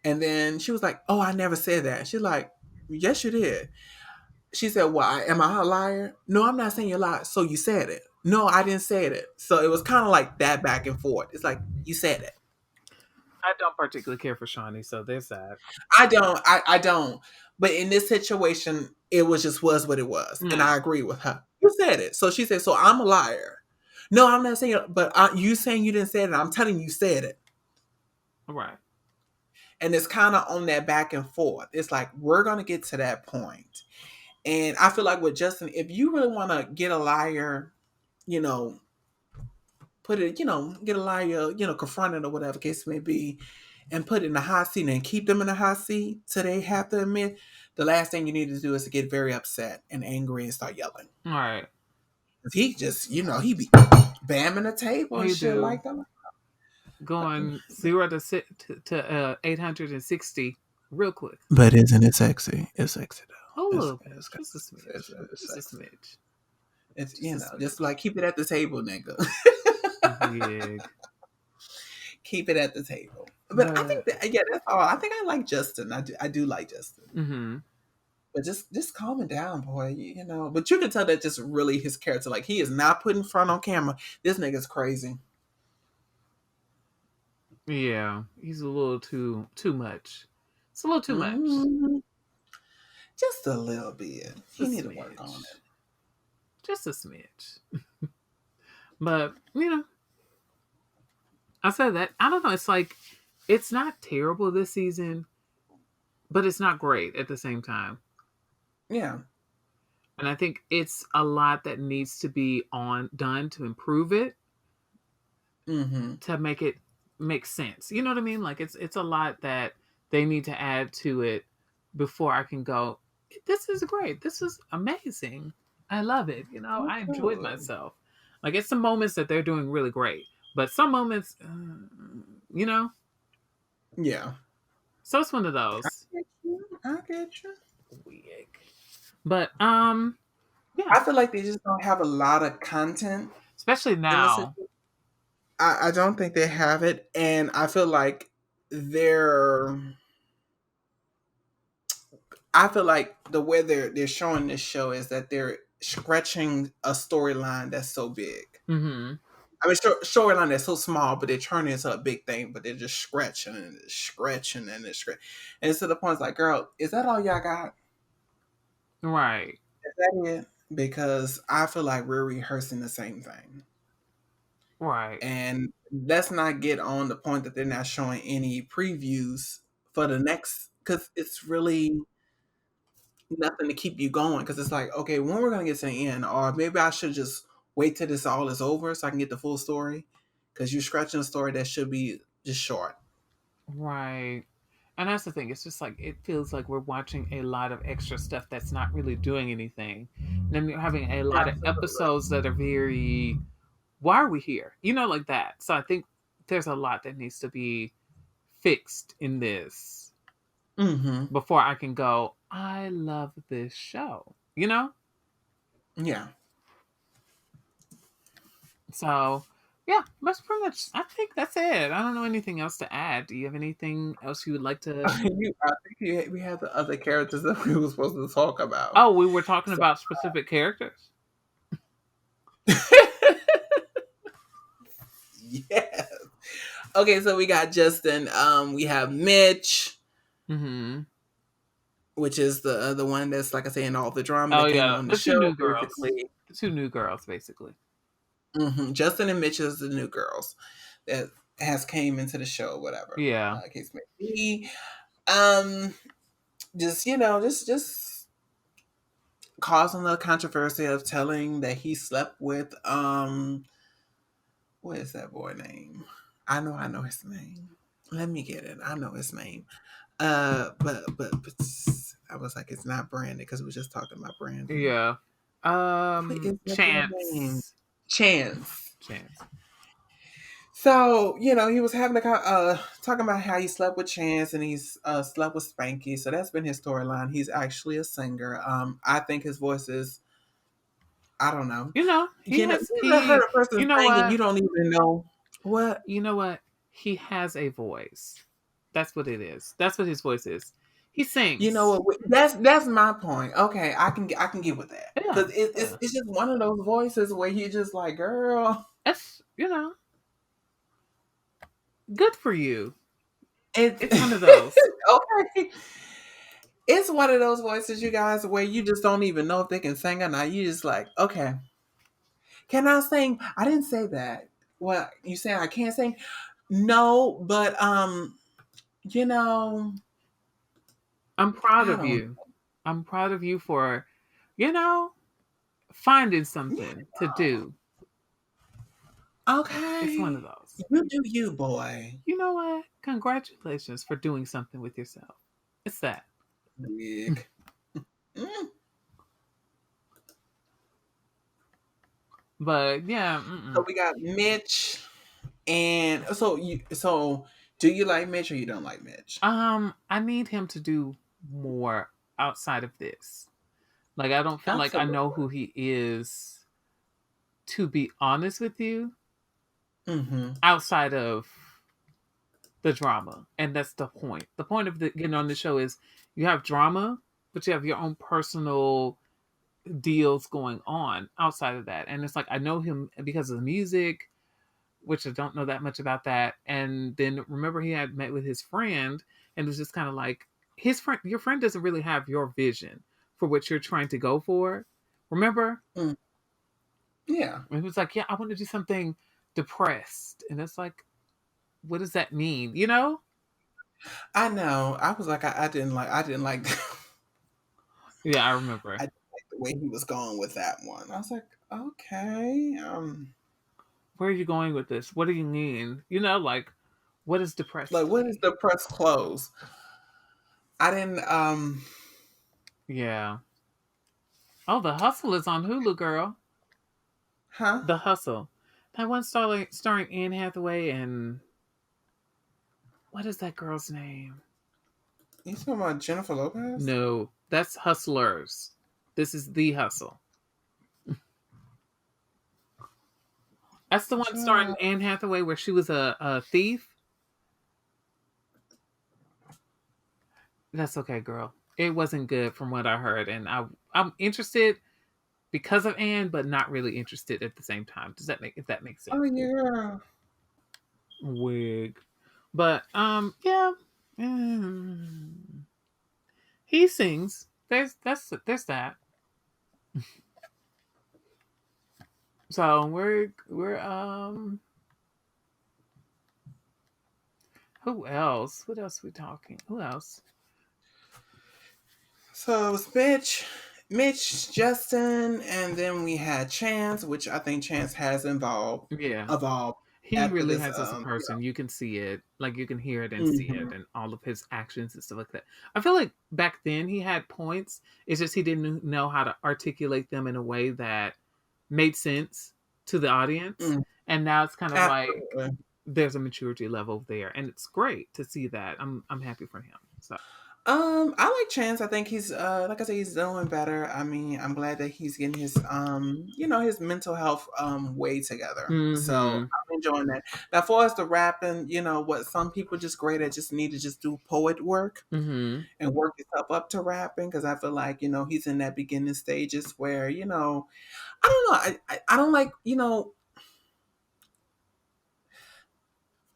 [SPEAKER 2] And then she was like, "Oh, I never said that." She's like, "Yes, you did." She said, "Well, am I a liar?" "No, I'm not saying you're a liar." "So you said it." "No, I didn't say it." So it was kind of like that back and forth. It's like you said it.
[SPEAKER 1] I don't particularly care for Shawnee, so there's that.
[SPEAKER 2] I don't. But in this situation, it was what it was, and
[SPEAKER 1] Yeah.
[SPEAKER 2] I agree with her. You said it. So she said, "So I'm a liar." "No, I'm not saying it, but you saying you didn't say it. I'm telling you said it."
[SPEAKER 1] Right.
[SPEAKER 2] And it's kind of on that back and forth. It's like we're gonna get to that point. And I feel like with Justin, if you really want to get a liar, you know, put it, get a liar, confronted or whatever case may be, and put it in the hot seat and keep them in the hot seat till they have to admit, the last thing you need to do is to get very upset and angry and start yelling.
[SPEAKER 1] All right.
[SPEAKER 2] 'Cause he just, he be bamming the table and
[SPEAKER 1] He
[SPEAKER 2] shit
[SPEAKER 1] do
[SPEAKER 2] like that.
[SPEAKER 1] going 0 to 860 real quick.
[SPEAKER 2] But isn't it sexy? It's sexy
[SPEAKER 1] A
[SPEAKER 2] though.
[SPEAKER 1] little bit,
[SPEAKER 2] It's,
[SPEAKER 1] just a smidge,
[SPEAKER 2] it's
[SPEAKER 1] just a
[SPEAKER 2] sexy.
[SPEAKER 1] smidge,
[SPEAKER 2] It's
[SPEAKER 1] just a
[SPEAKER 2] just
[SPEAKER 1] smidge.
[SPEAKER 2] like keep it at the table, nigga.
[SPEAKER 1] Wig,
[SPEAKER 2] Keep it at the table. But I think
[SPEAKER 1] but
[SPEAKER 2] that yeah, that's all. I think I like Justin. I do like Justin.
[SPEAKER 1] mm-hmm.
[SPEAKER 2] But just calming down, boy. But you can tell that just really his character. Like he is not put in front on camera. This nigga's crazy.
[SPEAKER 1] Yeah, he's a little too much. It's a little too much.
[SPEAKER 2] Hmm. Just a little bit.
[SPEAKER 1] Just a
[SPEAKER 2] He need to work on
[SPEAKER 1] smidge,
[SPEAKER 2] it.
[SPEAKER 1] just a smidge. But I said that I don't know. It's like it's not terrible this season, but it's not great at the same time.
[SPEAKER 2] Yeah.
[SPEAKER 1] And I think it's a lot that needs to be on done to improve it,
[SPEAKER 2] Mm-hmm.
[SPEAKER 1] to make it make sense. You know what I mean? Like it's a lot that they need to add to it before I can go, this is great. This is amazing. I love it. I enjoyed
[SPEAKER 2] Absolutely.
[SPEAKER 1] myself. Like, it's some moments that they're doing really great, but some moments, you know,
[SPEAKER 2] Yeah.
[SPEAKER 1] so it's one of
[SPEAKER 2] I
[SPEAKER 1] those.
[SPEAKER 2] get you. I get you.
[SPEAKER 1] Weird. But, yeah,
[SPEAKER 2] I feel like they just don't have a lot of content
[SPEAKER 1] especially
[SPEAKER 2] in the
[SPEAKER 1] now.
[SPEAKER 2] situation. I don't think they have it, and I feel like they're. I feel like the way they're showing this show is that they're stretching a storyline that's so big.
[SPEAKER 1] Hmm.
[SPEAKER 2] I mean, storyline that's so small, but they're turning it into a big thing. But they're just scratching and scratching and it's scratching, and it's to the point it's like, girl, is that all y'all got?
[SPEAKER 1] Right.
[SPEAKER 2] Is that it? Because I feel like we're rehearsing the same thing.
[SPEAKER 1] Right.
[SPEAKER 2] And let's not get on the point that they're not showing any previews for the next, because it's really nothing to keep you going. Because it's like, okay, when we're gonna get to the end, or maybe I should just wait till this all is over so I can get the full story. Because you're scratching a story that should be just short.
[SPEAKER 1] Right. And that's the thing. It's just like it feels like we're watching a lot of extra stuff that's not really doing anything. And then you're having a lot of
[SPEAKER 2] Absolutely.
[SPEAKER 1] episodes that are very, why are we here? Like that. So I think there's a lot that needs to be fixed in this
[SPEAKER 2] Mm-hmm.
[SPEAKER 1] before I can go, I love this show.
[SPEAKER 2] Yeah.
[SPEAKER 1] So yeah, that's pretty much, I think that's it. I don't know anything else to add. Do you have anything else you would like to?
[SPEAKER 2] I think we had the other characters that we were supposed to talk about.
[SPEAKER 1] Oh, we were talking
[SPEAKER 2] So,
[SPEAKER 1] about specific characters?
[SPEAKER 2] yes. Okay, so we got Justin. We have Mitch,
[SPEAKER 1] Mm-hmm.
[SPEAKER 2] which is the one that's, like I say, in all the drama
[SPEAKER 1] Oh
[SPEAKER 2] that came
[SPEAKER 1] yeah,
[SPEAKER 2] on the
[SPEAKER 1] the two
[SPEAKER 2] show.
[SPEAKER 1] new girls.
[SPEAKER 2] Basically,
[SPEAKER 1] The two new girls, basically.
[SPEAKER 2] Justin and Mitch is the new girls that has came into the show, whatever
[SPEAKER 1] Yeah.
[SPEAKER 2] case may be. Um, just just causing the controversy of telling that he slept with what is that boy name? I know his name. Let me get it. I know his name. But I was like, it's not Brandon because we were just talking about Brandon.
[SPEAKER 1] Yeah.
[SPEAKER 2] What is that boy name?
[SPEAKER 1] Chance.
[SPEAKER 2] Chance.
[SPEAKER 1] Chance.
[SPEAKER 2] So he was having talking about how he slept with Chance and he's slept with Spanky. So that's been his storyline. He's actually a singer. I think his voice is, I don't know.
[SPEAKER 1] He has
[SPEAKER 2] You ever heard
[SPEAKER 1] he
[SPEAKER 2] a person
[SPEAKER 1] you know
[SPEAKER 2] sing and you
[SPEAKER 1] what?
[SPEAKER 2] don't even know what?
[SPEAKER 1] You know what? He has a voice. That's what it is. That's what his voice is. He
[SPEAKER 2] You know
[SPEAKER 1] sings.
[SPEAKER 2] what? That's my point. Okay, I can get with that
[SPEAKER 1] Yeah.
[SPEAKER 2] because it's
[SPEAKER 1] Yeah.
[SPEAKER 2] it's just one of those voices where you just like, girl,
[SPEAKER 1] That's good for you.
[SPEAKER 2] it's
[SPEAKER 1] It's one of those.
[SPEAKER 2] okay. It's one of those voices, you guys, where you just don't even know if they can sing or not. You just like, okay, can I sing? I didn't say that. Well, you saying I can't sing? No, but you know,
[SPEAKER 1] I'm proud
[SPEAKER 2] I
[SPEAKER 1] of
[SPEAKER 2] don't.
[SPEAKER 1] you. I'm proud of you for, you know, finding
[SPEAKER 2] Yeah,
[SPEAKER 1] something to do. It's one
[SPEAKER 2] okay,
[SPEAKER 1] of those.
[SPEAKER 2] you do you, boy.
[SPEAKER 1] You know what? Congratulations for doing something with yourself. It's that.
[SPEAKER 2] Big. Mm.
[SPEAKER 1] But yeah,
[SPEAKER 2] So we got Mitch, and so do you like Mitch or you don't like Mitch?
[SPEAKER 1] I need him to do more outside of this. Like, I don't feel like I know
[SPEAKER 2] Absolutely.
[SPEAKER 1] who he is, to be honest with you,
[SPEAKER 2] Mm-hmm.
[SPEAKER 1] outside of the drama. And that's the point. The point of getting on the show is you have drama, but you have your own personal deals going on outside of that. And it's like I know him because of the music, which I don't know that much about that. And then remember he had met with his friend and it was just kind of like his friend, your friend doesn't really have your vision for what you're trying to go for. Remember?
[SPEAKER 2] Mm. Yeah,
[SPEAKER 1] And he was like, yeah, I want to do something depressed. And it's like, what does that mean?
[SPEAKER 2] I know. I was like, I didn't like,
[SPEAKER 1] Yeah, I
[SPEAKER 2] I
[SPEAKER 1] remember.
[SPEAKER 2] didn't like the way he was going with that one. I was like, okay,
[SPEAKER 1] Where are you going with this? What do you mean? Like, what is
[SPEAKER 2] like
[SPEAKER 1] depressed to
[SPEAKER 2] what is
[SPEAKER 1] me?
[SPEAKER 2] the press close? I didn't.
[SPEAKER 1] Yeah. Oh, The Hustle is on Hulu, girl.
[SPEAKER 2] Huh?
[SPEAKER 1] The Hustle. That one starring Anne Hathaway and what is that girl's name?
[SPEAKER 2] You talking about Jennifer Lopez?
[SPEAKER 1] No, that's Hustlers. This is The Hustle. That's the one starring
[SPEAKER 2] Child.
[SPEAKER 1] Anne Hathaway where she was a thief. That's okay, girl. It wasn't good from what I heard, and I'm interested because of Anne, but not really interested at the same time. Does that make if that makes
[SPEAKER 2] Oh
[SPEAKER 1] sense?
[SPEAKER 2] yeah.
[SPEAKER 1] Wig, but yeah, mm, he sings. There's that. So we're who else? What else we talking? Who else?
[SPEAKER 2] So it was Mitch, Justin, and then we had Chance, which I think Chance has
[SPEAKER 1] Yeah,
[SPEAKER 2] evolved
[SPEAKER 1] he
[SPEAKER 2] after
[SPEAKER 1] really
[SPEAKER 2] this.
[SPEAKER 1] has as a person. You can see it, like you can hear it and see it,
[SPEAKER 2] Mhm.
[SPEAKER 1] and all of his actions and stuff like that. I feel like back then he had points. It's just he didn't know how to articulate them in a way that made sense to the audience.
[SPEAKER 2] Mm,
[SPEAKER 1] And now it's kind of like
[SPEAKER 2] absolutely.
[SPEAKER 1] there's a maturity level there, and it's great to see that. I'm happy for him. So.
[SPEAKER 2] I like Chance. I think he's like I said, he's doing better. I mean, I'm glad that he's getting his his mental health way together. So
[SPEAKER 1] Mm-hmm.
[SPEAKER 2] I'm enjoying that. Now for us the rapping, what some people just great at just need to just do poet work
[SPEAKER 1] Mm-hmm.
[SPEAKER 2] and work yourself up to rapping because I feel like, he's in that beginning stages where, I don't know, I don't like,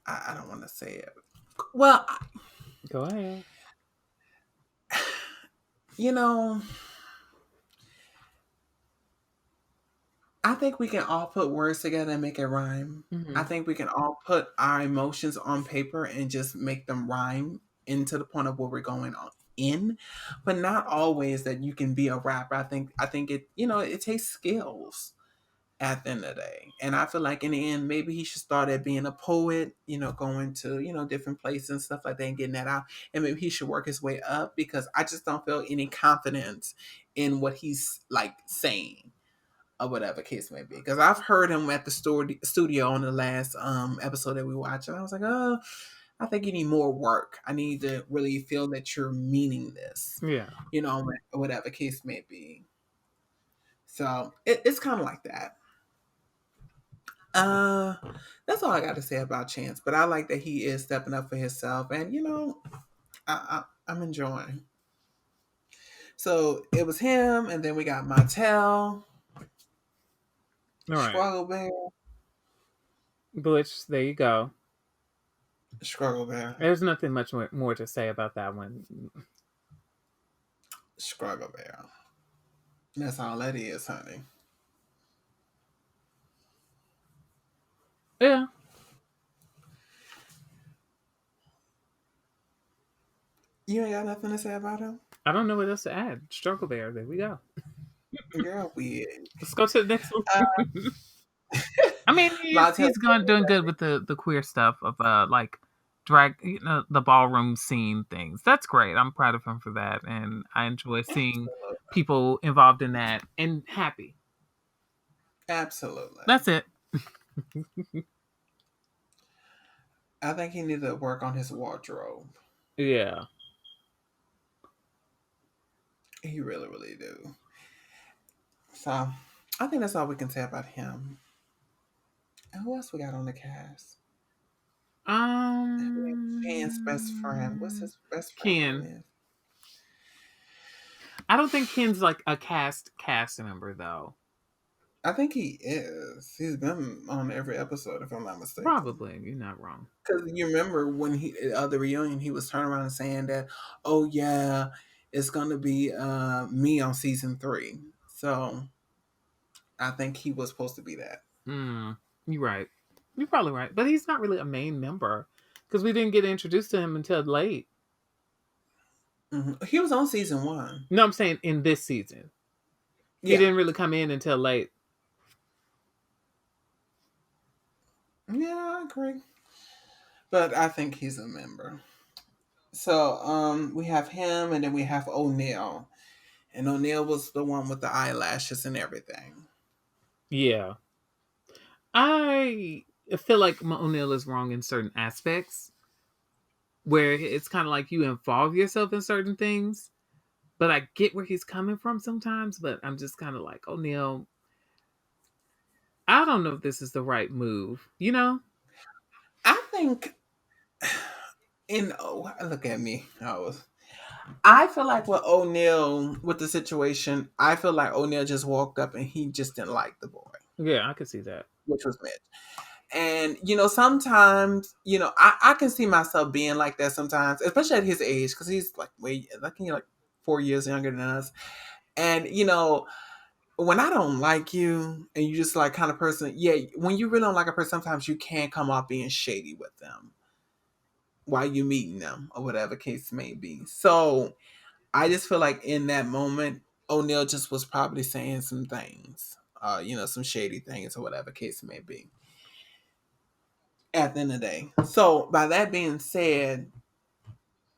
[SPEAKER 2] I don't want to say it. Well,
[SPEAKER 1] Go ahead.
[SPEAKER 2] you know, I think we can all put words together and make it rhyme. I
[SPEAKER 1] Mm-hmm.
[SPEAKER 2] think we can all put our emotions on paper and just make them rhyme into the point of where we're going on in, but not always that you can be a rapper. I think it it takes skills at the end of the day. And I feel like in the end, maybe he should start at being a poet, going to, different places and stuff like that and getting that out. And maybe he should work his way up because I just don't feel any confidence in what he's like saying or whatever case may be. Because I've heard him at the studio on the last episode that we watched, and I was like, oh, I think you need more work. I need to really feel that you're meaning this,
[SPEAKER 1] Yeah.
[SPEAKER 2] whatever case may be. So it's kind of like that. Uh, that's all I got to say about Chance. But I like that he is stepping up for himself, and I'm enjoying. So it was him, and then we got Montel,
[SPEAKER 1] All right.
[SPEAKER 2] Struggle Bear,
[SPEAKER 1] Butch, there you go.
[SPEAKER 2] Struggle Bear,
[SPEAKER 1] There's nothing much more to say about that one.
[SPEAKER 2] Struggle Bear. That's all that is, honey.
[SPEAKER 1] Yeah.
[SPEAKER 2] You ain't got nothing to say about him,
[SPEAKER 1] I don't know what else to add. Struggle Bear. There we go.
[SPEAKER 2] girl. Weird.
[SPEAKER 1] Let's go to the next one.
[SPEAKER 2] Uh,
[SPEAKER 1] I mean,
[SPEAKER 2] Montel.
[SPEAKER 1] he's going doing good with the queer stuff of like drag, the ballroom scene things. That's great. I'm proud of him for that, and I enjoy seeing people involved in that and happy.
[SPEAKER 2] Absolutely.
[SPEAKER 1] That's it.
[SPEAKER 2] I think he needs to work on his wardrobe.
[SPEAKER 1] Yeah.
[SPEAKER 2] He really, really do. So I think that's all we can say about him. And who else we got on the cast? Chan's best friend. What's his best friend name
[SPEAKER 1] Ken.
[SPEAKER 2] is?
[SPEAKER 1] I don't think Ken's like a cast member though.
[SPEAKER 2] I think he is. He's been on every episode, if I'm not mistaken.
[SPEAKER 1] Probably. You're not wrong.
[SPEAKER 2] Because you remember when he at the reunion, he was turning around and saying that, "Oh yeah, it's gonna be me on season 3." So I think he was supposed to be that.
[SPEAKER 1] Mm, you're right. You're probably right. But he's not really a main member because we didn't get introduced to him until late.
[SPEAKER 2] He was on season 1.
[SPEAKER 1] No, I'm saying in this season. He
[SPEAKER 2] Yeah,
[SPEAKER 1] didn't really come in until late.
[SPEAKER 2] yeah, I agree. But I think he's a member. So we have him, and then we have O'Neill, and O'Neill was the one with the eyelashes and everything.
[SPEAKER 1] Yeah. I feel like O'Neill is wrong in certain aspects where it's kind of like you involve yourself in certain things, but I get where he's coming from sometimes, but I'm just kind of like, O'Neill, I don't know if this is the right move, you know?
[SPEAKER 2] I think look at me. I feel like with O'Neill with the situation, I feel like O'Neill just walked up and he just didn't like the boy,
[SPEAKER 1] Yeah, I could see that.
[SPEAKER 2] which was Mitch. And sometimes I can see myself being like that sometimes, especially at his age, because he's like way like 4 years younger than us. And when I don't like you and you just like kind of person, yeah, when you really don't like a person, sometimes you can come off being shady with them while you meeting them or whatever case may be. So I just feel like in that moment, O'Neill just was probably saying some things, some shady things or whatever case may be at the end of the day. So by that being said,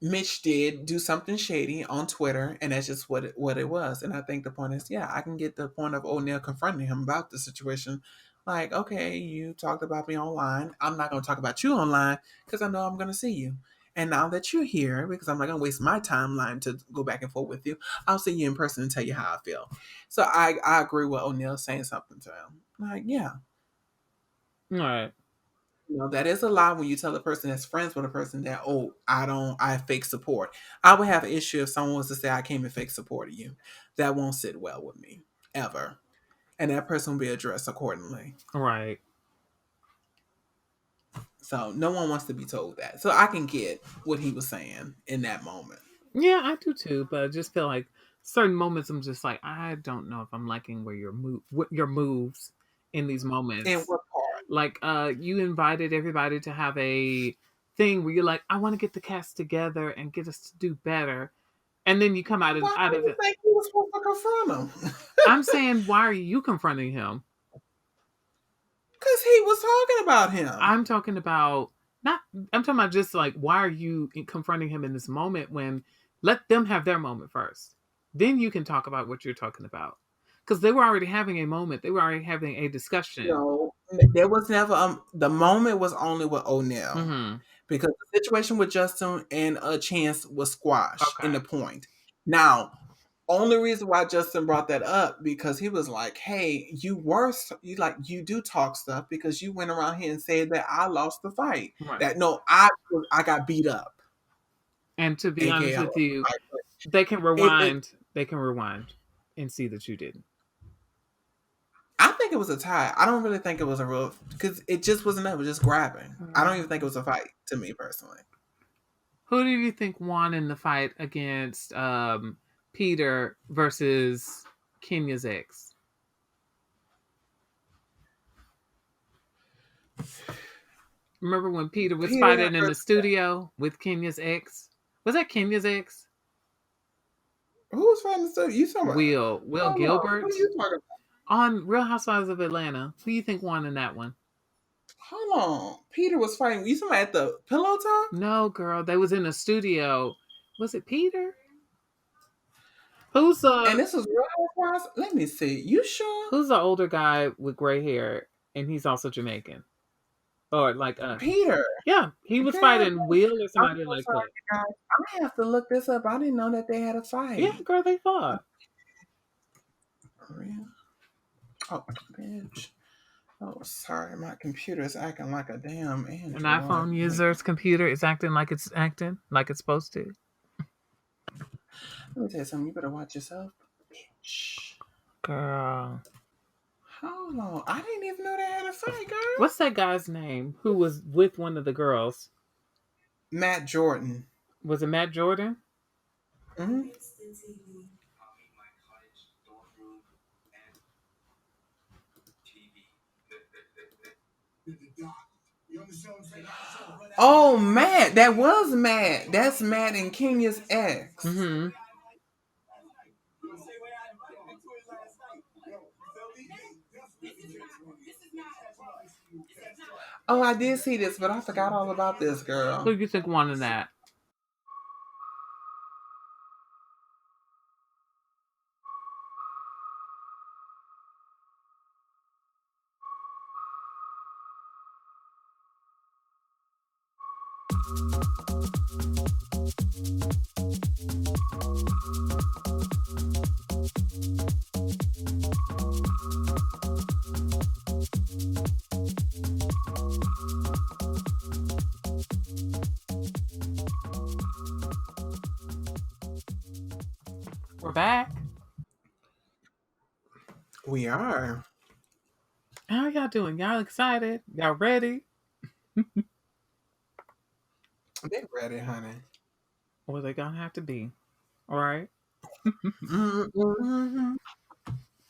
[SPEAKER 2] Mitch did do something shady on Twitter, and that's just what it was. And I think the point is, yeah, I can get the point of O'Neill confronting him about the situation. Like, okay, you talked about me online. I'm not going to talk about you online because I know I'm going to see you. And now that you're here, because I'm not going to waste my timeline to go back and forth with you, I'll see you in person and tell you how I feel. So I agree with O'Neill saying something to him. Like, yeah,
[SPEAKER 1] All right.
[SPEAKER 2] that is a lie when you tell a person that's friends with a person that, oh, I fake support. I would have an issue if someone was to say I came and fake supported you. That won't sit well with me, ever. And that person will be addressed accordingly.
[SPEAKER 1] All right.
[SPEAKER 2] So no one wants to be told that. So I can get what he was saying in that moment.
[SPEAKER 1] Yeah, I do too, but I just feel like certain moments I'm just like, I don't know if I'm liking where what your moves in these
[SPEAKER 2] And
[SPEAKER 1] moments.
[SPEAKER 2] what part?
[SPEAKER 1] Like you invited everybody to have a thing where you're like, I want to get the cast together and get us to do better. And then you come
[SPEAKER 2] Why
[SPEAKER 1] out
[SPEAKER 2] do
[SPEAKER 1] of
[SPEAKER 2] you
[SPEAKER 1] it.
[SPEAKER 2] think he was supposed to confront him?
[SPEAKER 1] I'm saying, why are you confronting him?
[SPEAKER 2] Because he was talking about him.
[SPEAKER 1] I'm talking about not. I'm talking about just like, why are you confronting him in this moment when let them have their moment first, then you can talk about what you're talking about because they were already having a moment. They were already having a discussion.
[SPEAKER 2] No, there was never the moment was only with O'Neill.
[SPEAKER 1] Mm-hmm.
[SPEAKER 2] Because the situation with Justin and Chance was squashed in
[SPEAKER 1] Okay.
[SPEAKER 2] the point. Now, only reason why Justin brought that up because he was like, "Hey, you do talk stuff because you went around here and said that I lost the fight.
[SPEAKER 1] Right.
[SPEAKER 2] That no, I got beat up,
[SPEAKER 1] And to be
[SPEAKER 2] aka
[SPEAKER 1] honest
[SPEAKER 2] I
[SPEAKER 1] with
[SPEAKER 2] lost the
[SPEAKER 1] you,
[SPEAKER 2] fight." But
[SPEAKER 1] they can
[SPEAKER 2] it
[SPEAKER 1] rewind. They can rewind and see that you didn't.
[SPEAKER 2] I think it was a tie. I don't really think it was a real because it just wasn't that. It was just grabbing. I don't even think it was a fight to me personally.
[SPEAKER 1] Who do you think won in the fight against Peter versus Kenya's ex? Remember when Peter was
[SPEAKER 2] Peter
[SPEAKER 1] fighting in the
[SPEAKER 2] versus
[SPEAKER 1] studio with Kenya's ex? Was that Kenya's ex?
[SPEAKER 2] who was fighting the stuff? You talking about?
[SPEAKER 1] Will
[SPEAKER 2] Hold on. What are
[SPEAKER 1] Gilbert
[SPEAKER 2] you talking about?
[SPEAKER 1] on Real Housewives of Atlanta. Who do you think won in that one?
[SPEAKER 2] Hold on. Peter was fighting. You talking about at the pillow talk?
[SPEAKER 1] No, girl, they was in the studio. Was it Peter? Who's
[SPEAKER 2] And
[SPEAKER 1] the
[SPEAKER 2] this was Real Housewives? Let me see. You sure?
[SPEAKER 1] who's the older guy with gray hair and he's also Jamaican? Or like
[SPEAKER 2] Peter.
[SPEAKER 1] yeah, he was
[SPEAKER 2] Girl,
[SPEAKER 1] fighting Will or
[SPEAKER 2] I'm
[SPEAKER 1] somebody
[SPEAKER 2] so
[SPEAKER 1] like
[SPEAKER 2] sorry,
[SPEAKER 1] that.
[SPEAKER 2] you guys. I have to look this up. I didn't know that they had a
[SPEAKER 1] Yeah,
[SPEAKER 2] fight.
[SPEAKER 1] girl, they fought.
[SPEAKER 2] Real? Oh, bitch. Oh, sorry. My computer is acting like a damn
[SPEAKER 1] An
[SPEAKER 2] Android.
[SPEAKER 1] iPhone
[SPEAKER 2] Wait,
[SPEAKER 1] user's computer is acting like it's supposed to.
[SPEAKER 2] let me tell you something. You better watch yourself. Shh.
[SPEAKER 1] Girl.
[SPEAKER 2] Hold on. I didn't even know they had a fight, girl.
[SPEAKER 1] What's that guy's name who was with one of the girls?
[SPEAKER 2] Matt Jordan.
[SPEAKER 1] Was it Matt Jordan?
[SPEAKER 2] Hmm. Oh, Matt. That was Matt. That's Matt and Kenya's ex.
[SPEAKER 1] Mm-hmm.
[SPEAKER 2] Oh, I did see this, but I forgot all about this
[SPEAKER 1] Who
[SPEAKER 2] girl.
[SPEAKER 1] do you think won in that? We're back.
[SPEAKER 2] We are.
[SPEAKER 1] How y'all doing? Y'all excited? Y'all ready?
[SPEAKER 2] Get ready, honey.
[SPEAKER 1] Or they gonna have to be. All right.
[SPEAKER 2] Mm-hmm.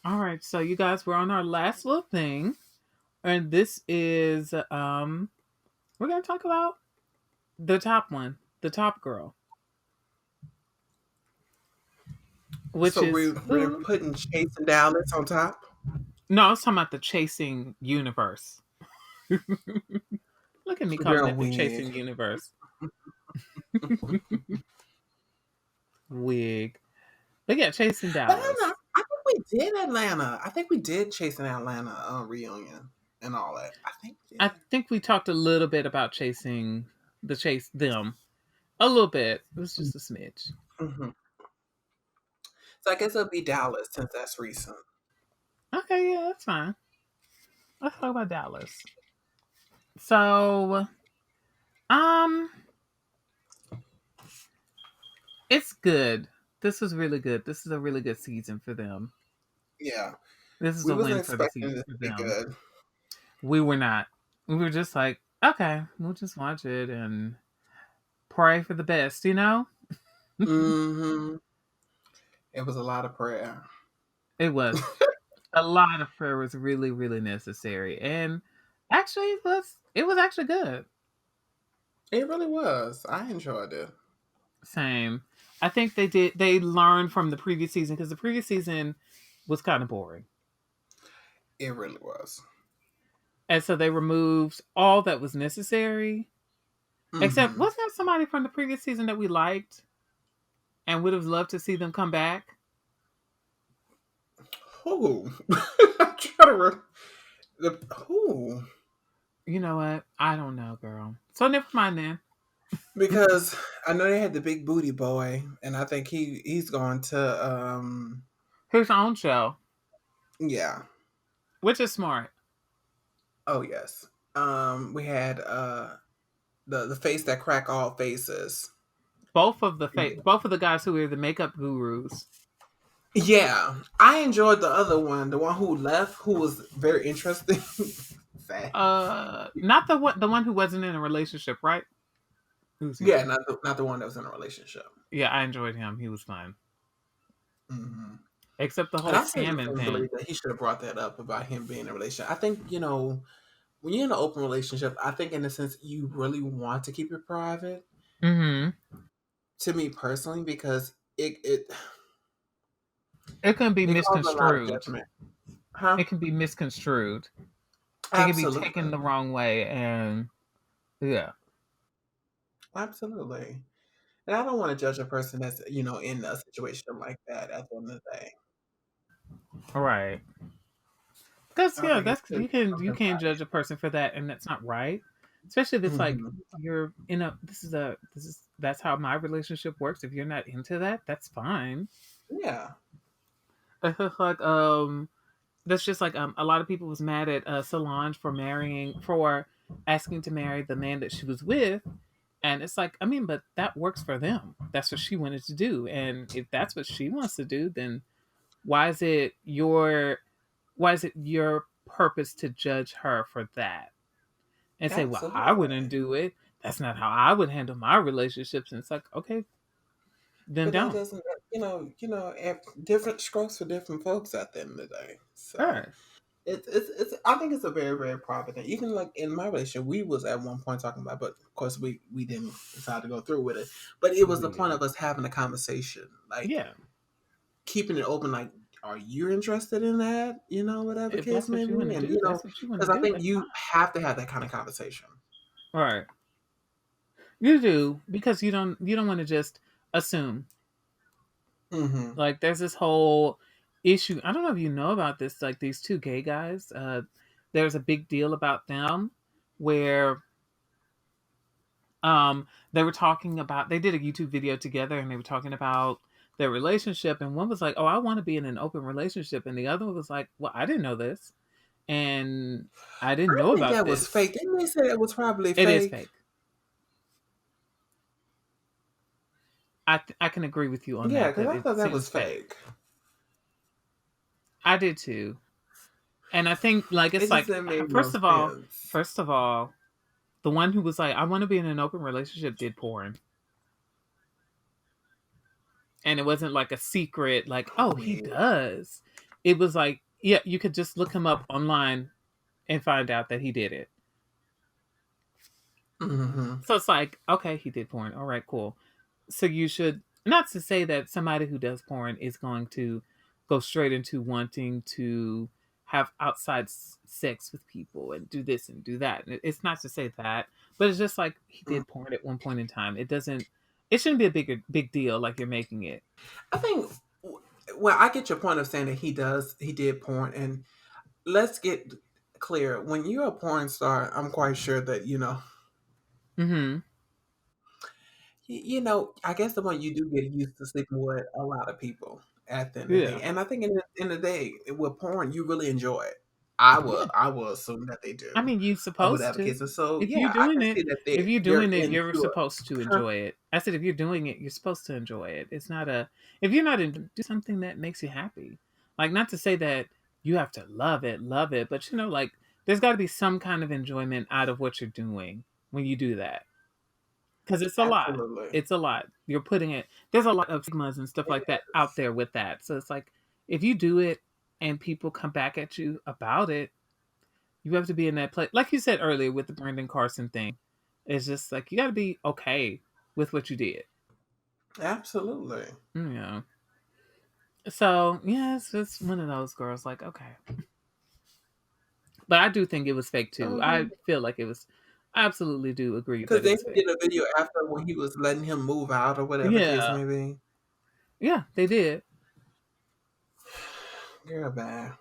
[SPEAKER 1] All right. So you guys, we're on our last little thing, and this is we're gonna talk about the top one, the top girl, which
[SPEAKER 2] So
[SPEAKER 1] is
[SPEAKER 2] we're
[SPEAKER 1] who?
[SPEAKER 2] putting Chasing Dallas on top.
[SPEAKER 1] No, I was talking about the chasing universe. Look at me calling
[SPEAKER 2] Girl,
[SPEAKER 1] it the
[SPEAKER 2] wig.
[SPEAKER 1] chasing universe. Wig. But yeah, chasing
[SPEAKER 2] But I don't know.
[SPEAKER 1] Dallas.
[SPEAKER 2] I think we did Atlanta. I think we did Chasing Atlanta reunion and all that. I think we
[SPEAKER 1] I
[SPEAKER 2] did.
[SPEAKER 1] think we talked a little bit about chasing the chase them. A little bit. It was just a smidge.
[SPEAKER 2] Mm-hmm. So I guess it'll be Dallas since that's recent.
[SPEAKER 1] Okay, yeah, that's fine. Let's talk about Dallas. So, um, it's good. This was really good. This is a really good season for them.
[SPEAKER 2] Yeah,
[SPEAKER 1] This is
[SPEAKER 2] we
[SPEAKER 1] a
[SPEAKER 2] wasn't
[SPEAKER 1] win for the
[SPEAKER 2] expecting
[SPEAKER 1] season
[SPEAKER 2] this
[SPEAKER 1] for
[SPEAKER 2] to be
[SPEAKER 1] them.
[SPEAKER 2] good.
[SPEAKER 1] We were not. We were just like, okay, we'll just watch it and pray for the best, you know?
[SPEAKER 2] Mm-hmm. It was a lot of prayer.
[SPEAKER 1] It was. A lot of prayer was really, really necessary. And actually it was actually good.
[SPEAKER 2] It really was. I enjoyed it.
[SPEAKER 1] Same. I think they learned from the previous season because the previous season was kind of boring.
[SPEAKER 2] It really was.
[SPEAKER 1] And so they removed all that was necessary. Except
[SPEAKER 2] Mm-hmm.
[SPEAKER 1] wasn't there somebody from the previous season that we liked and would have loved to see them come back?
[SPEAKER 2] Who? I'm trying to who?
[SPEAKER 1] You know what? I don't know, girl. So never mind then.
[SPEAKER 2] Because I know they had the big booty boy, and I think he's going to
[SPEAKER 1] His own show,
[SPEAKER 2] yeah.
[SPEAKER 1] which is smart.
[SPEAKER 2] Oh yes. We had the face that crack all faces.
[SPEAKER 1] Both of the guys who were the makeup gurus.
[SPEAKER 2] Yeah, I enjoyed the other one, the one who left, who was very interesting. Sad.
[SPEAKER 1] Not the one who wasn't in a relationship, right? Who's he?
[SPEAKER 2] Yeah, not the one that was in a relationship.
[SPEAKER 1] Yeah, I enjoyed him. He was fun.
[SPEAKER 2] Hmm.
[SPEAKER 1] Except the
[SPEAKER 2] And
[SPEAKER 1] whole
[SPEAKER 2] I still
[SPEAKER 1] scamming
[SPEAKER 2] don't
[SPEAKER 1] thing.
[SPEAKER 2] believe that he should have brought that up about him being in a relationship. I think when you're in an open relationship, I think in a sense you really want to keep it private.
[SPEAKER 1] Mm-hmm.
[SPEAKER 2] To me personally, because it
[SPEAKER 1] It can be
[SPEAKER 2] it caused a lot of
[SPEAKER 1] misconstrued.
[SPEAKER 2] judgment, huh?
[SPEAKER 1] It can be misconstrued. It can be taken
[SPEAKER 2] Absolutely,
[SPEAKER 1] the wrong way, and yeah,
[SPEAKER 2] absolutely. And I don't want to judge a person that's in a situation like that. At the end of the day,
[SPEAKER 1] right. Because
[SPEAKER 2] I
[SPEAKER 1] yeah,
[SPEAKER 2] think it
[SPEAKER 1] that's
[SPEAKER 2] should
[SPEAKER 1] you
[SPEAKER 2] be
[SPEAKER 1] can you
[SPEAKER 2] something
[SPEAKER 1] can't judge a person for that, and that's not right. Especially if it's like
[SPEAKER 2] private.
[SPEAKER 1] you're in a this is that's how my relationship works. If you're not into that, that's fine.
[SPEAKER 2] Yeah,
[SPEAKER 1] Like that's just like a lot of people was mad at Solange for asking to marry the man that she was with, and it's like I mean, but that works for them. That's what she wanted to do, and if that's what she wants to do, then why is it your purpose to judge her for that and say, well, I wouldn't
[SPEAKER 2] absolutely.
[SPEAKER 1] do it. That's not how I would handle my relationships. And it's like, okay, then
[SPEAKER 2] But that
[SPEAKER 1] don't.
[SPEAKER 2] doesn't, different strokes for different folks at the end of the day.
[SPEAKER 1] All
[SPEAKER 2] So
[SPEAKER 1] right.
[SPEAKER 2] it's. I think it's a very very private thing. Even like in my relationship, we was at one point talking about, but of course we didn't decide to go through with it. But it was the point
[SPEAKER 1] Weird.
[SPEAKER 2] of us having a conversation, like
[SPEAKER 1] Yeah.
[SPEAKER 2] keeping it open, like. Are you interested in that? Whatever
[SPEAKER 1] If
[SPEAKER 2] case
[SPEAKER 1] that's what
[SPEAKER 2] may
[SPEAKER 1] you want
[SPEAKER 2] be,
[SPEAKER 1] to
[SPEAKER 2] and
[SPEAKER 1] do, that's what you want to
[SPEAKER 2] because I
[SPEAKER 1] do.
[SPEAKER 2] think
[SPEAKER 1] That's fine.
[SPEAKER 2] you have to have that kind of conversation.
[SPEAKER 1] All right. You do because you don't want to just assume.
[SPEAKER 2] Mm-hmm.
[SPEAKER 1] Like there's this whole issue. I don't know if you know about this. Like these two gay guys. There's a big deal about them where They were talking about, they did a YouTube video together and they were talking about their relationship, and one was like, "Oh, I want to be in an open relationship," and the other one was like, "Well, I didn't know this, and I didn't
[SPEAKER 2] I
[SPEAKER 1] know
[SPEAKER 2] think
[SPEAKER 1] about
[SPEAKER 2] that was
[SPEAKER 1] this."
[SPEAKER 2] fake. Didn't they say that was probably
[SPEAKER 1] It is
[SPEAKER 2] fake?
[SPEAKER 1] fake. I can agree with you on
[SPEAKER 2] Yeah,
[SPEAKER 1] that.
[SPEAKER 2] because
[SPEAKER 1] That
[SPEAKER 2] I
[SPEAKER 1] it
[SPEAKER 2] thought that
[SPEAKER 1] seems
[SPEAKER 2] was
[SPEAKER 1] fake.
[SPEAKER 2] fake.
[SPEAKER 1] I did too, and I think like
[SPEAKER 2] It
[SPEAKER 1] it's
[SPEAKER 2] just
[SPEAKER 1] like
[SPEAKER 2] didn't make no
[SPEAKER 1] first of all,
[SPEAKER 2] sense.
[SPEAKER 1] first of all, the one who was like, "I want to be in an open relationship," did porn, and it wasn't like a secret. Like, oh, he
[SPEAKER 2] Weird.
[SPEAKER 1] does. It was like, yeah, you could just look him up online and find out that he did it.
[SPEAKER 2] Mm-hmm.
[SPEAKER 1] So it's like, okay, he did porn. All right, cool. So you should, not to say that somebody who does porn is going to go straight into wanting to have outside sex with people and do this and do that. It's not to say that, but it's just like he did porn at one point in time. It doesn't. It shouldn't be a big deal like you're making it.
[SPEAKER 2] I think. Well, I get your point of saying that he did porn, and let's get clear. When you're a porn star, I'm quite sure that
[SPEAKER 1] Mm-hmm.
[SPEAKER 2] I guess the one you do get used to sleeping with a lot of people at the end of the day.
[SPEAKER 1] Yeah.
[SPEAKER 2] And I think in the end of the day, with porn, you really enjoy it.
[SPEAKER 1] Yeah.
[SPEAKER 2] I will assume that they
[SPEAKER 1] I
[SPEAKER 2] do,
[SPEAKER 1] mean, you're
[SPEAKER 2] or
[SPEAKER 1] supposed
[SPEAKER 2] whatever
[SPEAKER 1] to.
[SPEAKER 2] case. And so,
[SPEAKER 1] If
[SPEAKER 2] yeah,
[SPEAKER 1] you're
[SPEAKER 2] I
[SPEAKER 1] doing
[SPEAKER 2] can
[SPEAKER 1] it,
[SPEAKER 2] see that
[SPEAKER 1] if you're
[SPEAKER 2] they're
[SPEAKER 1] doing it, you're
[SPEAKER 2] into
[SPEAKER 1] supposed to
[SPEAKER 2] it.
[SPEAKER 1] enjoy it. I said, if you're doing it, you're supposed to enjoy it. It's not a, if you're not in, do something that makes you happy. Like, not to say that you have to love it, but like, there's got to be some kind of enjoyment out of what you're doing when you do that. Because it's a lot.
[SPEAKER 2] Absolutely.
[SPEAKER 1] It's a lot. You're putting it, there's a lot of stigmas and stuff
[SPEAKER 2] It
[SPEAKER 1] like that out
[SPEAKER 2] is.
[SPEAKER 1] there with that. So it's like, if you do it and people come back at you about it, you have to be in that place. Like you said earlier with the Brandon Carson thing, it's just like you got to be okay with what you did.
[SPEAKER 2] Absolutely.
[SPEAKER 1] You know. So yeah, it's just one of those girls. Like okay, but I do think it was fake
[SPEAKER 2] So,
[SPEAKER 1] too.
[SPEAKER 2] yeah.
[SPEAKER 1] I feel like it was. I absolutely do agree
[SPEAKER 2] Because
[SPEAKER 1] that it
[SPEAKER 2] then
[SPEAKER 1] was
[SPEAKER 2] he
[SPEAKER 1] fake.
[SPEAKER 2] did a video after when he was letting him move out or whatever case
[SPEAKER 1] Yeah,
[SPEAKER 2] may be.
[SPEAKER 1] yeah, they did.
[SPEAKER 2] Girl, bad.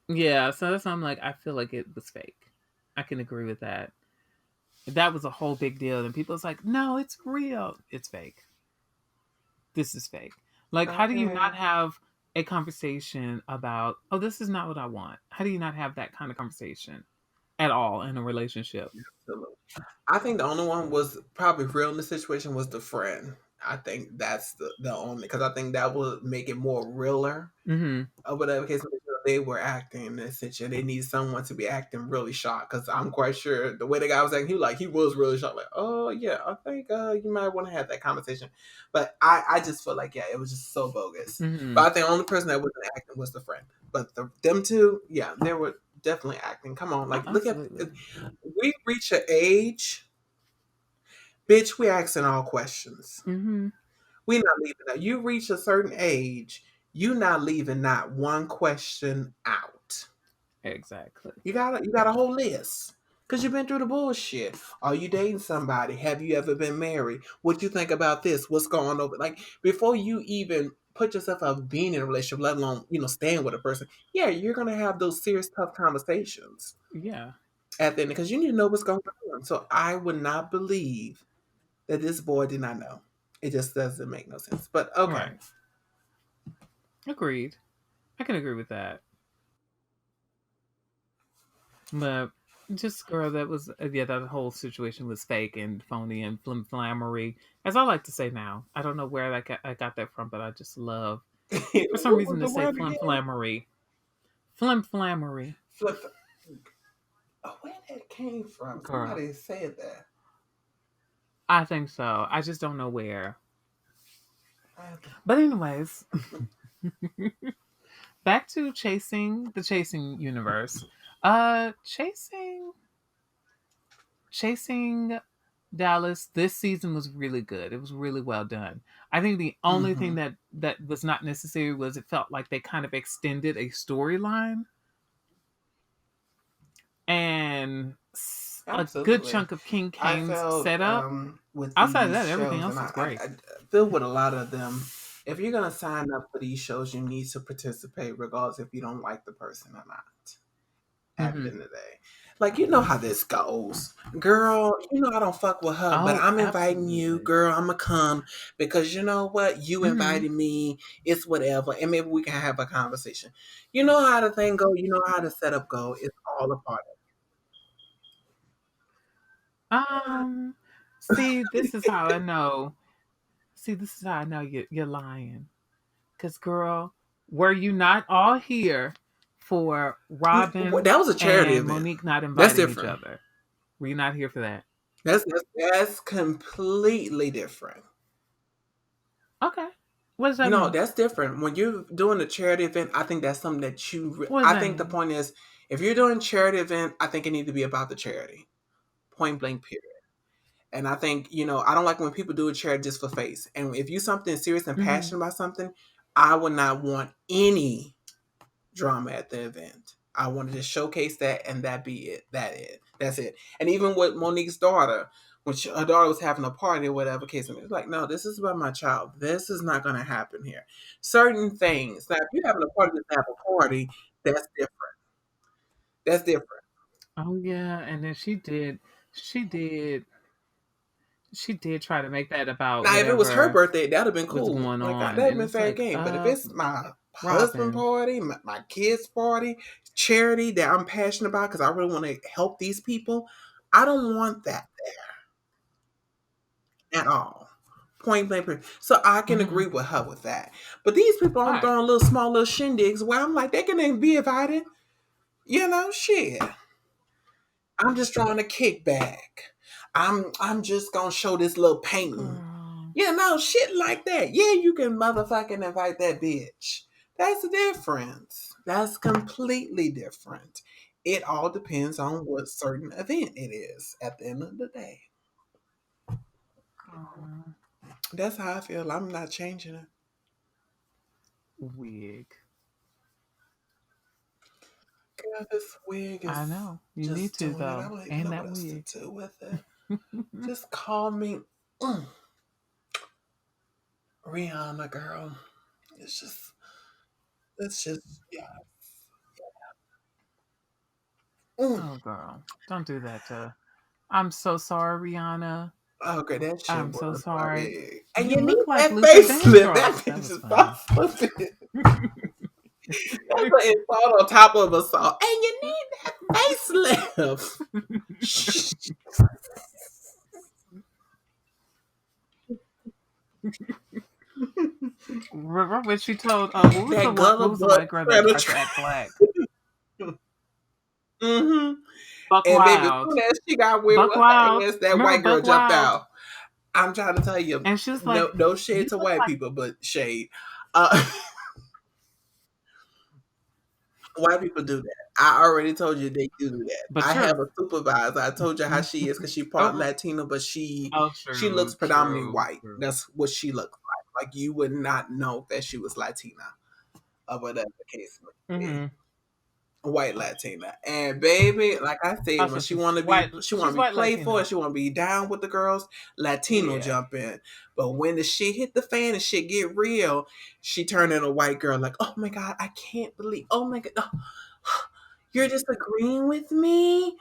[SPEAKER 1] Yeah, so that's why I'm like, I feel like it was fake. I can agree with that. That was a whole big deal, and people's like, no, it's real. It's fake. This is fake. Like, how do you not
[SPEAKER 2] Okay.
[SPEAKER 1] have a conversation about, oh, this is not what I want? How do you not have that kind of conversation at all in a relationship?
[SPEAKER 2] Absolutely. I think the only one was probably real in the situation was the friend. I think that's the only because I think that would make it more realer
[SPEAKER 1] Mm-hmm.
[SPEAKER 2] or whatever case they were acting in this situation. They need someone to be acting really shocked because I'm quite sure the way the guy was acting, he was really shocked. Like, oh yeah, I think you might want to have that conversation. But I just feel like it was just so bogus.
[SPEAKER 1] Mm-hmm.
[SPEAKER 2] But I think the only person that wasn't acting was the friend. But them two, yeah, they were definitely acting. Come on,
[SPEAKER 1] Oh,
[SPEAKER 2] like look at
[SPEAKER 1] absolutely.
[SPEAKER 2] we reach an age, bitch. We asking all questions.
[SPEAKER 1] Mm-hmm.
[SPEAKER 2] We not leaving out. You reach a certain age, you not leaving not one question out.
[SPEAKER 1] Exactly.
[SPEAKER 2] You got a whole list. Cause you've been through the bullshit. Are you dating somebody? Have you ever been married? What you think about this? What's going on? Like before you even put yourself out being in a relationship, let alone, staying with a person, yeah, you're gonna have those serious tough conversations
[SPEAKER 1] Yeah.
[SPEAKER 2] at the end because you need to know what's going on. So I would not believe that this boy did not know. It just doesn't make no sense. But okay.
[SPEAKER 1] Right. Agreed. I can agree with that. But just girl, that was yeah, that whole situation was fake and phony and flammery, as I like to say now. I don't know where I got that from, but I just love for some
[SPEAKER 2] What was
[SPEAKER 1] reason to
[SPEAKER 2] the
[SPEAKER 1] say
[SPEAKER 2] word again?
[SPEAKER 1] flammery. Flammery.
[SPEAKER 2] Flip. Oh, where that came from?
[SPEAKER 1] Girl.
[SPEAKER 2] Somebody said that.
[SPEAKER 1] I think so. I just don't know where.
[SPEAKER 2] I have to-
[SPEAKER 1] But anyways, back to chasing universe. Chasing Dallas this season was really good. It was really well done. I think the only thing
[SPEAKER 2] Mhm.
[SPEAKER 1] that was not necessary was it felt like they kind of extended a storyline, and a good
[SPEAKER 2] Absolutely.
[SPEAKER 1] chunk of King
[SPEAKER 2] I
[SPEAKER 1] Kane's
[SPEAKER 2] felt
[SPEAKER 1] setup.
[SPEAKER 2] with
[SPEAKER 1] Outside of
[SPEAKER 2] these
[SPEAKER 1] that, everything
[SPEAKER 2] shows, and
[SPEAKER 1] else was great.
[SPEAKER 2] I feel with a lot of them, if you're gonna sign up for these shows, you need to participate, regardless if you don't like the person or not. At the
[SPEAKER 1] Hmm.
[SPEAKER 2] end of the day, Like, you know how this goes. Girl, you know I don't fuck with her, but
[SPEAKER 1] Oh,
[SPEAKER 2] I'm inviting you.
[SPEAKER 1] absolutely.
[SPEAKER 2] Girl, I'm going to come because you know what? You
[SPEAKER 1] Mm-hmm.
[SPEAKER 2] invited me. It's whatever. And maybe we can have a conversation. You know how the thing go. You know how the setup go. It's all a part
[SPEAKER 1] Um, see, this is how I know. See, this is how I know you're lying. Cause girl, were you not all here for Robin
[SPEAKER 2] That was a charity
[SPEAKER 1] and
[SPEAKER 2] event.
[SPEAKER 1] Monique not
[SPEAKER 2] That's
[SPEAKER 1] inviting each
[SPEAKER 2] different.
[SPEAKER 1] other? Were you not here for that?
[SPEAKER 2] That's completely different.
[SPEAKER 1] Okay. What does
[SPEAKER 2] You
[SPEAKER 1] that
[SPEAKER 2] know,
[SPEAKER 1] mean?
[SPEAKER 2] that's different. When you're doing a charity event, I think that's something that
[SPEAKER 1] What does
[SPEAKER 2] I
[SPEAKER 1] that
[SPEAKER 2] think the
[SPEAKER 1] mean?
[SPEAKER 2] point is, if you're doing a charity event, I think it needs to be about the charity. Point blank, period. And I think, you know, I don't like when people do a charity just for face. And if you something serious and
[SPEAKER 1] Mm-hmm.
[SPEAKER 2] passionate about something, I would not want any drama at the event. I wanted to showcase that and that be it. That's it. And even with Monique's daughter, when her daughter was having a party or whatever case, it was like, no, this is about my child. This is not going to happen here. Certain things. Now, if you're having a party just to have a party, that's different. That's different.
[SPEAKER 1] Oh yeah, and then she did try to make that about
[SPEAKER 2] Now, if it was her
[SPEAKER 1] whatever
[SPEAKER 2] birthday, that'd have been
[SPEAKER 1] was
[SPEAKER 2] cool.
[SPEAKER 1] going
[SPEAKER 2] Like that'd
[SPEAKER 1] on,
[SPEAKER 2] have
[SPEAKER 1] and
[SPEAKER 2] been
[SPEAKER 1] it's
[SPEAKER 2] fair
[SPEAKER 1] like,
[SPEAKER 2] game. But if it's my husband
[SPEAKER 1] Robin.
[SPEAKER 2] party, my kids party, charity that I'm passionate about because I really want to help these people, I don't want that at all. Point blank. Period. So I can
[SPEAKER 1] Mm-hmm.
[SPEAKER 2] agree with her with that. But these people
[SPEAKER 1] All
[SPEAKER 2] are
[SPEAKER 1] right.
[SPEAKER 2] throwing little small little shindigs where I'm like, they can even be invited. You know, shit. I'm just trying to kick back. I'm just gonna show this little painting.
[SPEAKER 1] Girl.
[SPEAKER 2] You know, shit like that. Yeah, you can motherfucking invite that bitch. That's the difference. That's completely different. It all depends on what certain event it is at the end of the day.
[SPEAKER 1] Girl.
[SPEAKER 2] That's how I feel. I'm not changing it.
[SPEAKER 1] Wig.
[SPEAKER 2] Girl, this wig
[SPEAKER 1] I
[SPEAKER 2] is
[SPEAKER 1] know. You need
[SPEAKER 2] just
[SPEAKER 1] to
[SPEAKER 2] doing it. I
[SPEAKER 1] though.
[SPEAKER 2] don't even
[SPEAKER 1] And
[SPEAKER 2] know
[SPEAKER 1] that
[SPEAKER 2] what else to
[SPEAKER 1] wig.
[SPEAKER 2] do with it. Just call me mm, Rihanna, girl. It's just, it's just, yeah. Mm.
[SPEAKER 1] Oh girl. Don't do that to I'm so sorry, Rihanna.
[SPEAKER 2] Okay, that shit
[SPEAKER 1] I'm so
[SPEAKER 2] was my
[SPEAKER 1] sorry.
[SPEAKER 2] wig. And
[SPEAKER 1] You
[SPEAKER 2] you need
[SPEAKER 1] look like
[SPEAKER 2] that
[SPEAKER 1] Luther
[SPEAKER 2] facelift. That
[SPEAKER 1] Vandross. That
[SPEAKER 2] bitch
[SPEAKER 1] was
[SPEAKER 2] is
[SPEAKER 1] funny.
[SPEAKER 2] soft. That's an insult on top of a salt. And you need that facelift.
[SPEAKER 1] Remember when she told
[SPEAKER 2] That gutter
[SPEAKER 1] what was the
[SPEAKER 2] butt
[SPEAKER 1] white girl that tried to
[SPEAKER 2] predator.
[SPEAKER 1] act black?
[SPEAKER 2] Mm-hmm.
[SPEAKER 1] Buck
[SPEAKER 2] And baby, as
[SPEAKER 1] Wild.
[SPEAKER 2] soon as she got weird
[SPEAKER 1] Buck
[SPEAKER 2] with
[SPEAKER 1] Wild.
[SPEAKER 2] her ass, that
[SPEAKER 1] Remember
[SPEAKER 2] white girl
[SPEAKER 1] Buck
[SPEAKER 2] jumped
[SPEAKER 1] Wild?
[SPEAKER 2] out. I'm trying to tell you,
[SPEAKER 1] And she was
[SPEAKER 2] no,
[SPEAKER 1] like,
[SPEAKER 2] no shade
[SPEAKER 1] "You
[SPEAKER 2] to
[SPEAKER 1] look
[SPEAKER 2] white
[SPEAKER 1] like."
[SPEAKER 2] people, but shade. Uh, white people do that. I already told you they do that.
[SPEAKER 1] But
[SPEAKER 2] I have
[SPEAKER 1] true.
[SPEAKER 2] a supervisor. I told you how she is because she part
[SPEAKER 1] Oh,
[SPEAKER 2] Latino, but
[SPEAKER 1] oh,
[SPEAKER 2] she looks
[SPEAKER 1] true,
[SPEAKER 2] predominantly
[SPEAKER 1] true,
[SPEAKER 2] white.
[SPEAKER 1] true.
[SPEAKER 2] That's what she looks like. Like you would not know that she was Latina or whatever the case may be.
[SPEAKER 1] Mm-hmm.
[SPEAKER 2] White Latina. And baby, like I said, when
[SPEAKER 1] Also,
[SPEAKER 2] she wanna she wanna
[SPEAKER 1] She's
[SPEAKER 2] be
[SPEAKER 1] white
[SPEAKER 2] playful and
[SPEAKER 1] Latino.
[SPEAKER 2] she wanna be down with the girls, Latino
[SPEAKER 1] Yeah.
[SPEAKER 2] jump in. But when the shit hit the fan and shit get real, she turned into a white girl like, oh my god, I can't believe oh my god. You're disagreeing with me?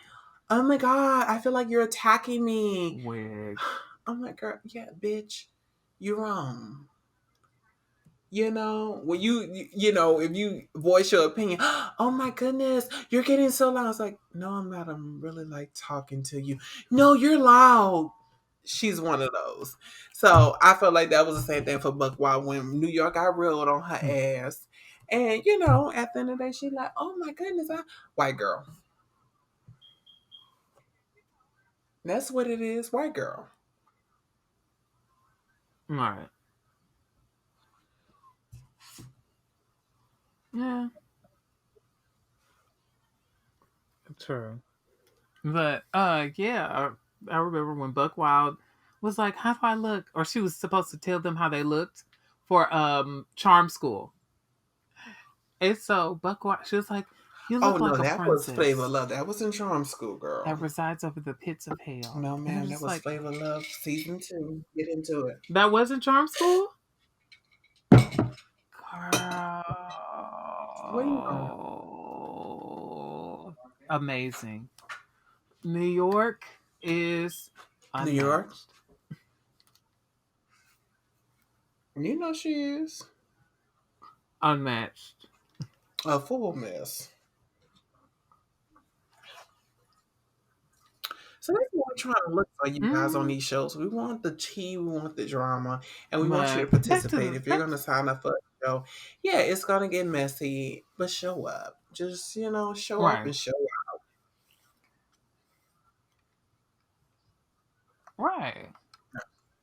[SPEAKER 2] Oh my god, I feel like you're attacking me.
[SPEAKER 1] Wig.
[SPEAKER 2] I'm like, girl, yeah, bitch, you're wrong. You know, when you know, if you voice your opinion, oh my goodness, you're getting so loud. I was like, no, I'm not. I'm really like talking to you. No, you're loud. She's one of those. So I felt like that was the same thing for Buck Wild when New York got reeled on her
[SPEAKER 1] Hmm.
[SPEAKER 2] ass. And you know, at the end of the day, she like, oh my goodness, white girl. That's what it is, white girl.
[SPEAKER 1] All right. Yeah. True. But yeah, I remember when Buck Wild was like, "How do I look?" Or she was supposed to tell them how they looked for charm school. And so Buck Wild, she was like, "You
[SPEAKER 2] Oh
[SPEAKER 1] look
[SPEAKER 2] no,
[SPEAKER 1] like a
[SPEAKER 2] that was Flavor
[SPEAKER 1] princess
[SPEAKER 2] Love. That was in Charm School,
[SPEAKER 1] that
[SPEAKER 2] girl.
[SPEAKER 1] resides over the pits of hell."
[SPEAKER 2] No,
[SPEAKER 1] And I'm
[SPEAKER 2] ma'am, that
[SPEAKER 1] just
[SPEAKER 2] was
[SPEAKER 1] like,
[SPEAKER 2] Flavor Love season 2. Get into it.
[SPEAKER 1] "That wasn't charm school,
[SPEAKER 2] Where you going?
[SPEAKER 1] girl." Amazing. New York is
[SPEAKER 2] New York.
[SPEAKER 1] unmatched.
[SPEAKER 2] You know she is
[SPEAKER 1] Unmatched.
[SPEAKER 2] a full mess. So that's what we're trying to look for, you guys, on
[SPEAKER 1] Mm,
[SPEAKER 2] these shows. We want the tea, we want the drama, and we want you to
[SPEAKER 1] but back to
[SPEAKER 2] participate.
[SPEAKER 1] the
[SPEAKER 2] If you're
[SPEAKER 1] back.
[SPEAKER 2] going to sign up for a show, yeah, it's going to get messy, but show up. Just, show up
[SPEAKER 1] Right,
[SPEAKER 2] and show up.
[SPEAKER 1] right.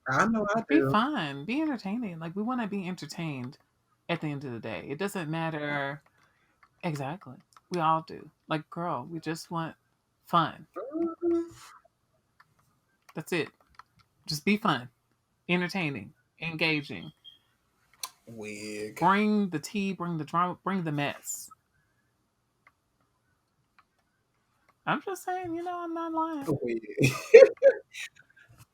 [SPEAKER 2] I know I
[SPEAKER 1] Be
[SPEAKER 2] do.
[SPEAKER 1] fun. Be entertaining. Like we want to be entertained. At the end of the day, it doesn't matter exactly. We all do. Like, girl, we just want fun.
[SPEAKER 2] Mhm.
[SPEAKER 1] That's it. Just be fun, entertaining, engaging.
[SPEAKER 2] Wig.
[SPEAKER 1] Bring the tea. Bring the drama. Bring the mess. I'm just saying. I'm not lying.
[SPEAKER 2] Wig.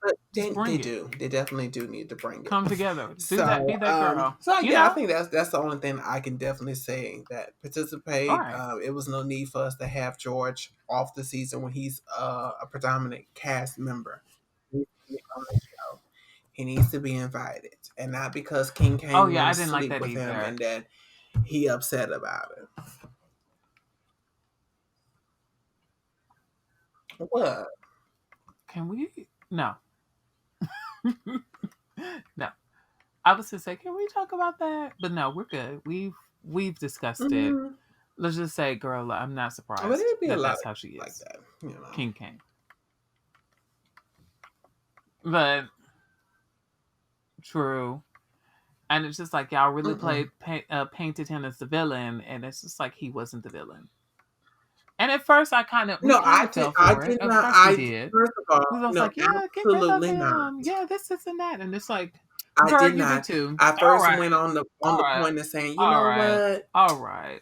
[SPEAKER 2] But
[SPEAKER 1] Just
[SPEAKER 2] they
[SPEAKER 1] bring it.
[SPEAKER 2] do. They definitely do need to bring it.
[SPEAKER 1] Come together. Do that.
[SPEAKER 2] So,
[SPEAKER 1] Be that girl.
[SPEAKER 2] yeah, I think that's the only thing I can definitely say that
[SPEAKER 1] All
[SPEAKER 2] participate.
[SPEAKER 1] right.
[SPEAKER 2] It was no need for us to have George off the season when he's a predominant cast member. He needs to be on the show. He needs to be invited, and not because King
[SPEAKER 1] Oh
[SPEAKER 2] Kane
[SPEAKER 1] yeah,
[SPEAKER 2] want
[SPEAKER 1] I
[SPEAKER 2] to
[SPEAKER 1] didn't like
[SPEAKER 2] sleep
[SPEAKER 1] that
[SPEAKER 2] with him
[SPEAKER 1] either.
[SPEAKER 2] and that he upset about it. What?
[SPEAKER 1] Can we? No. No. I was to say, can we talk about that? But no, we're good. We've discussed it.
[SPEAKER 2] Mm-hmm.
[SPEAKER 1] Let's just say, girl, I'm not
[SPEAKER 2] But
[SPEAKER 1] surprised
[SPEAKER 2] it'd be a
[SPEAKER 1] that
[SPEAKER 2] lot
[SPEAKER 1] that's how she
[SPEAKER 2] like
[SPEAKER 1] is.
[SPEAKER 2] that.
[SPEAKER 1] King King. But true. And it's just like y'all really
[SPEAKER 2] Mm-mm.
[SPEAKER 1] painted him as the villain, and it's just like he wasn't the villain. And at first, we
[SPEAKER 2] No,
[SPEAKER 1] kind of fell
[SPEAKER 2] I
[SPEAKER 1] for it.
[SPEAKER 2] did
[SPEAKER 1] At
[SPEAKER 2] not.
[SPEAKER 1] first, we did.
[SPEAKER 2] First of all,
[SPEAKER 1] We was
[SPEAKER 2] no,
[SPEAKER 1] like, yeah, get rid of
[SPEAKER 2] absolutely not.
[SPEAKER 1] him. Yeah, this and that. And it's like,
[SPEAKER 2] I
[SPEAKER 1] girl,
[SPEAKER 2] did
[SPEAKER 1] you do
[SPEAKER 2] not.
[SPEAKER 1] too.
[SPEAKER 2] I
[SPEAKER 1] All
[SPEAKER 2] first
[SPEAKER 1] right,
[SPEAKER 2] went on
[SPEAKER 1] all
[SPEAKER 2] the
[SPEAKER 1] right,
[SPEAKER 2] point of saying, you
[SPEAKER 1] all
[SPEAKER 2] know
[SPEAKER 1] right,
[SPEAKER 2] what?
[SPEAKER 1] all right,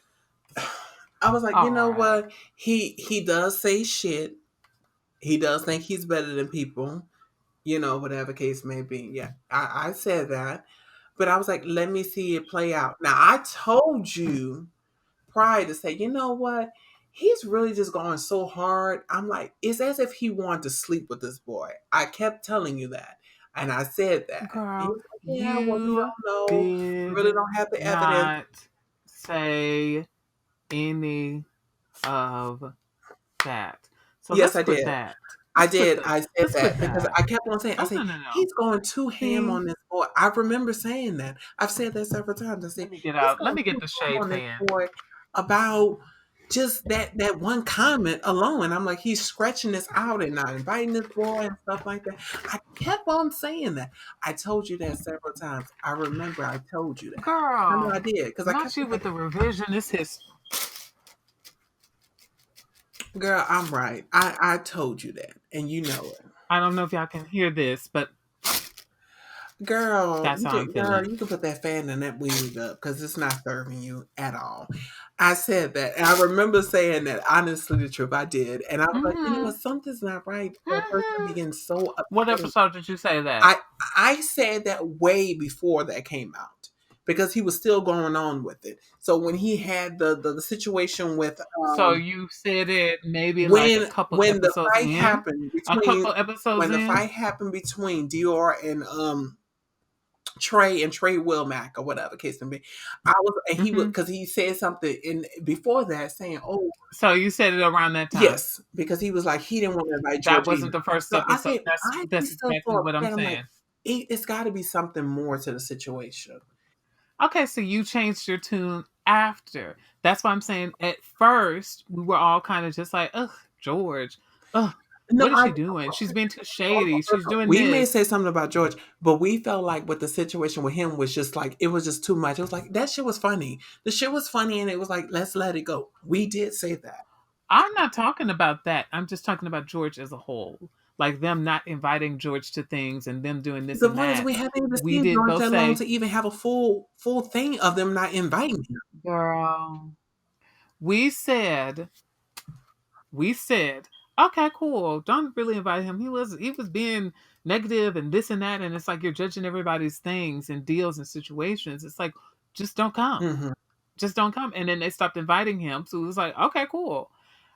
[SPEAKER 2] I was like, you
[SPEAKER 1] all
[SPEAKER 2] know
[SPEAKER 1] right.
[SPEAKER 2] what? He does say shit. He does think he's better than people. Whatever case may be. Yeah, I said that, but I was like, let me see it play out. Now I told you pride to say, you know what? He's really just going so hard. I'm like, it's as if he wanted to sleep with this boy. I kept telling you that. And I said that. And he
[SPEAKER 1] Girl,
[SPEAKER 2] was like, yeah, well, we
[SPEAKER 1] you
[SPEAKER 2] don't know. We
[SPEAKER 1] did
[SPEAKER 2] really don't have the evidence.
[SPEAKER 1] not say any of that. So
[SPEAKER 2] Yes,
[SPEAKER 1] let's
[SPEAKER 2] I
[SPEAKER 1] quit
[SPEAKER 2] did.
[SPEAKER 1] that.
[SPEAKER 2] I
[SPEAKER 1] Let's quit
[SPEAKER 2] did.
[SPEAKER 1] the.
[SPEAKER 2] I said
[SPEAKER 1] Let's quit
[SPEAKER 2] that because
[SPEAKER 1] that.
[SPEAKER 2] I kept on saying, I
[SPEAKER 1] Oh
[SPEAKER 2] said,
[SPEAKER 1] no no no,
[SPEAKER 2] he's going too ham
[SPEAKER 1] King.
[SPEAKER 2] on this boy. I remember saying that. I've said that several times. I said,
[SPEAKER 1] Let me get
[SPEAKER 2] he's
[SPEAKER 1] out. Let
[SPEAKER 2] going
[SPEAKER 1] me get
[SPEAKER 2] too
[SPEAKER 1] the
[SPEAKER 2] ham
[SPEAKER 1] shade
[SPEAKER 2] on this
[SPEAKER 1] fan.
[SPEAKER 2] boy about just that one comment alone. I'm like, he's stretching this out and not inviting this boy and stuff like that. I kept on saying that. I told you that several times. I remember I told you that. I know I
[SPEAKER 1] Girl,
[SPEAKER 2] did because I
[SPEAKER 1] not
[SPEAKER 2] kept
[SPEAKER 1] you with
[SPEAKER 2] like,
[SPEAKER 1] the revisionist history.
[SPEAKER 2] girl, I'm right. I told you that, and you know it.
[SPEAKER 1] I don't know if y'all can hear this, but
[SPEAKER 2] Girl,
[SPEAKER 1] that's how I'm feeling.
[SPEAKER 2] you can put that fan in that wig up because it's not serving you at all. I said that, and I remember saying that. Honestly, the truth, I did, and I was like, you know
[SPEAKER 1] Mm-hmm.
[SPEAKER 2] what, something's not right. That person
[SPEAKER 1] Mm-hmm.
[SPEAKER 2] being so
[SPEAKER 1] What
[SPEAKER 2] upset.
[SPEAKER 1] episode did you say that?
[SPEAKER 2] I I said that way before that came out because he was still going on with it. So when he had the situation with
[SPEAKER 1] So you said it maybe like a
[SPEAKER 2] when
[SPEAKER 1] couple
[SPEAKER 2] when the
[SPEAKER 1] episodes
[SPEAKER 2] fight
[SPEAKER 1] in?
[SPEAKER 2] happened
[SPEAKER 1] A
[SPEAKER 2] between
[SPEAKER 1] couple episodes
[SPEAKER 2] when the
[SPEAKER 1] in?
[SPEAKER 2] fight happened between Dior and Trey Wilmack or whatever case may be. I was and he was
[SPEAKER 1] Mm-hmm.
[SPEAKER 2] because he said something in before that saying, "Oh
[SPEAKER 1] So you said it around that time.
[SPEAKER 2] yes," because he was like he didn't want to invite
[SPEAKER 1] That
[SPEAKER 2] George
[SPEAKER 1] wasn't
[SPEAKER 2] either.
[SPEAKER 1] the first
[SPEAKER 2] So I
[SPEAKER 1] episode.
[SPEAKER 2] said, "Why is he
[SPEAKER 1] That's
[SPEAKER 2] still
[SPEAKER 1] exactly
[SPEAKER 2] so
[SPEAKER 1] what I'm
[SPEAKER 2] upset?" I'm like,
[SPEAKER 1] saying.
[SPEAKER 2] It's got to be something more to the situation."
[SPEAKER 1] Okay, so you changed your tune after. That's why I'm saying at first we were all kind of just like, ugh, George, ugh,
[SPEAKER 2] No,
[SPEAKER 1] what is she doing? She's being too shady. She's doing
[SPEAKER 2] we may
[SPEAKER 1] this.
[SPEAKER 2] say something about George, but we felt like with the situation with him was just like it was just too much. It was like that shit was funny. The shit was funny, and it was like let's let it go. We did say that.
[SPEAKER 1] I'm not talking about that. I'm just talking about George as a whole. Like them not inviting George to things and them doing this
[SPEAKER 2] The
[SPEAKER 1] and
[SPEAKER 2] point is,
[SPEAKER 1] that.
[SPEAKER 2] we haven't even
[SPEAKER 1] We
[SPEAKER 2] seen
[SPEAKER 1] did
[SPEAKER 2] George
[SPEAKER 1] both
[SPEAKER 2] that long
[SPEAKER 1] say,
[SPEAKER 2] to even have a full thing of them not inviting him.
[SPEAKER 1] girl, we said we said, okay, cool. Don't really invite him. He was being negative and this and that, and it's like you're judging everybody's things and deals and situations. It's like just don't come.
[SPEAKER 2] Hmm.
[SPEAKER 1] Just don't come. And then they stopped inviting him. So it was like, okay, cool.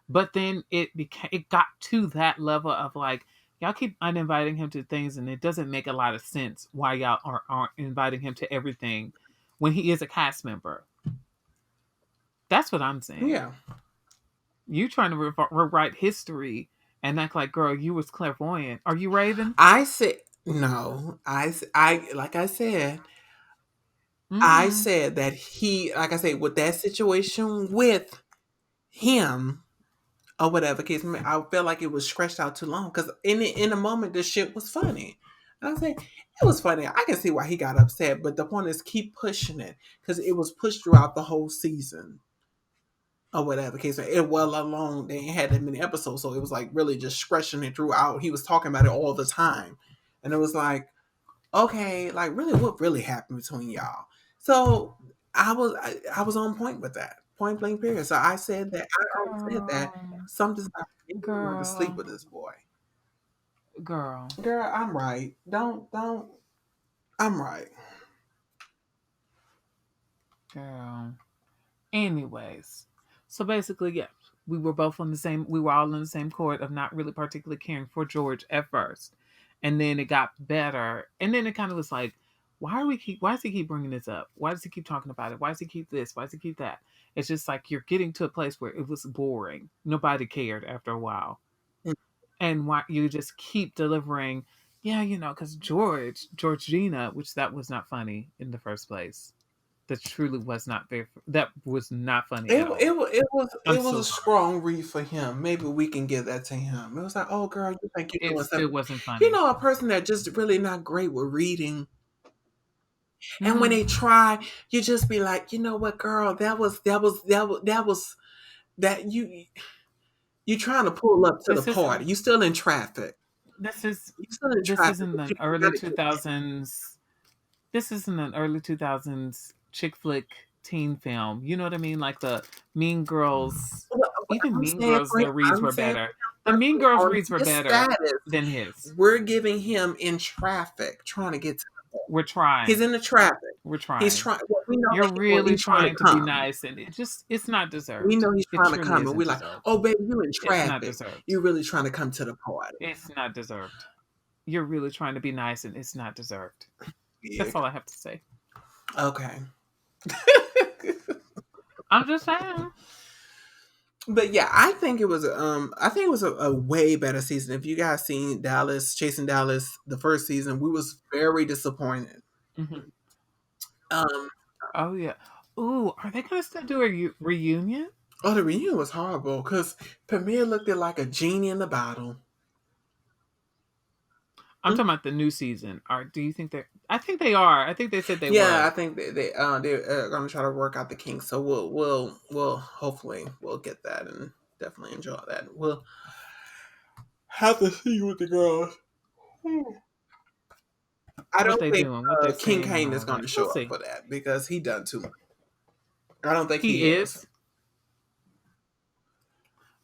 [SPEAKER 1] But then it got to that level of like, y'all keep uninviting him to things, and it doesn't make a lot of sense why y'all aren't inviting him to everything when he is a cast member. That's what I'm saying.
[SPEAKER 2] Yeah.
[SPEAKER 1] You trying to rewrite history and act like, girl, you was clairvoyant. Are you Raven?
[SPEAKER 2] I said no. I like I said, I
[SPEAKER 1] Mm-hmm.
[SPEAKER 2] said that he, like I said, with that situation with him or whatever case, I felt like it was stretched out too long because in the moment the shit was funny. And I said it was funny. I can see why he got upset, but the point is keep pushing it because it was pushed throughout the whole season or whatever case. It well alone they ain't had that many episodes, so it was like really just stretching it throughout. He was talking about it all the time, and it was like, okay, like really, what really happened between y'all? So I was on point with that, point blank period. So I said that I already said that
[SPEAKER 1] Girl,
[SPEAKER 2] something's not going to sleep
[SPEAKER 1] girl,
[SPEAKER 2] with this boy.
[SPEAKER 1] girl,
[SPEAKER 2] Girl, I'm right. Don't. I'm right.
[SPEAKER 1] girl. Anyways, so basically, yeah, we were both on the same. We were all in the same court of not really particularly caring for George at first, and then it got better, and then it kind of was like, why are we keep? Why does he keep bringing this up? Why does he keep talking about it? Why does he keep this? Why does he keep that? It's just like you're getting to a place where it was boring. Nobody cared after a while, and why you just keep delivering. Yeah, because Georgina, which that was not funny in the first place. That truly was not very. That was not funny
[SPEAKER 2] It,
[SPEAKER 1] at all. I'm
[SPEAKER 2] it was
[SPEAKER 1] so
[SPEAKER 2] a
[SPEAKER 1] sorry.
[SPEAKER 2] strong read for him. Maybe we can give that to him. It was like, oh girl, you think you're
[SPEAKER 1] It
[SPEAKER 2] doing
[SPEAKER 1] still
[SPEAKER 2] something?
[SPEAKER 1] wasn't
[SPEAKER 2] You
[SPEAKER 1] funny.
[SPEAKER 2] know, a person that just really not great with reading. And when
[SPEAKER 1] Hmm.
[SPEAKER 2] they try, you just be like, you know what, girl, that you trying to pull up to the
[SPEAKER 1] This is
[SPEAKER 2] party. You still in traffic.
[SPEAKER 1] this is
[SPEAKER 2] You still in
[SPEAKER 1] this
[SPEAKER 2] traffic,
[SPEAKER 1] isn't
[SPEAKER 2] but
[SPEAKER 1] an
[SPEAKER 2] you
[SPEAKER 1] early
[SPEAKER 2] gotta
[SPEAKER 1] two
[SPEAKER 2] get it.
[SPEAKER 1] thousands. This isn't an early 2000s chick flick teen film. You know what I mean? Like the Mean Girls.
[SPEAKER 2] But
[SPEAKER 1] Even Mean Girls, their reads
[SPEAKER 2] I'm
[SPEAKER 1] were
[SPEAKER 2] saying
[SPEAKER 1] better.
[SPEAKER 2] for
[SPEAKER 1] The
[SPEAKER 2] him
[SPEAKER 1] Mean
[SPEAKER 2] personally,
[SPEAKER 1] Girls
[SPEAKER 2] on
[SPEAKER 1] reads were
[SPEAKER 2] his
[SPEAKER 1] better
[SPEAKER 2] status,
[SPEAKER 1] than his.
[SPEAKER 2] we're giving him in traffic, trying to get to the party.
[SPEAKER 1] We're
[SPEAKER 2] He's
[SPEAKER 1] trying.
[SPEAKER 2] in the traffic.
[SPEAKER 1] We're
[SPEAKER 2] He's
[SPEAKER 1] trying.
[SPEAKER 2] trying. Well, we know
[SPEAKER 1] You're
[SPEAKER 2] that
[SPEAKER 1] really
[SPEAKER 2] he's trying to
[SPEAKER 1] trying to be
[SPEAKER 2] come.
[SPEAKER 1] nice, and it's not
[SPEAKER 2] We
[SPEAKER 1] deserved.
[SPEAKER 2] know he's
[SPEAKER 1] It
[SPEAKER 2] trying to
[SPEAKER 1] truly
[SPEAKER 2] come, and
[SPEAKER 1] isn't
[SPEAKER 2] we're like,
[SPEAKER 1] deserved.
[SPEAKER 2] "Oh, baby, you in
[SPEAKER 1] It's not
[SPEAKER 2] traffic.
[SPEAKER 1] deserved.
[SPEAKER 2] You really trying to come to the party?"
[SPEAKER 1] It's not deserved. You're really trying to be nice, and it's not deserved.
[SPEAKER 2] Yeah.
[SPEAKER 1] That's all I have to say.
[SPEAKER 2] Okay.
[SPEAKER 1] I'm just saying.
[SPEAKER 2] But yeah, I think it was a way better season. If you guys seen Dallas, Chasing Dallas, the first season, we was very disappointed.
[SPEAKER 1] Hmm.
[SPEAKER 2] Um,
[SPEAKER 1] Oh yeah. Ooh, are they gonna still do a reunion?
[SPEAKER 2] oh, the reunion was horrible because Premier looked at like a genie in the bottle.
[SPEAKER 1] I'm talking about the new season. Are do you think they're? I think they are. I think they said they
[SPEAKER 2] Yeah, I
[SPEAKER 1] were.
[SPEAKER 2] think they're gonna try to work out the kinks. So we'll hopefully we'll get that and definitely enjoy that. We'll have to see with the girls. I
[SPEAKER 1] What
[SPEAKER 2] don't
[SPEAKER 1] they
[SPEAKER 2] think
[SPEAKER 1] doing? What they
[SPEAKER 2] King
[SPEAKER 1] saying and
[SPEAKER 2] Kane
[SPEAKER 1] all
[SPEAKER 2] is
[SPEAKER 1] of
[SPEAKER 2] going
[SPEAKER 1] that.
[SPEAKER 2] to
[SPEAKER 1] We'll
[SPEAKER 2] show up
[SPEAKER 1] see.
[SPEAKER 2] for that because he done too much. I don't think he
[SPEAKER 1] He
[SPEAKER 2] is.
[SPEAKER 1] is.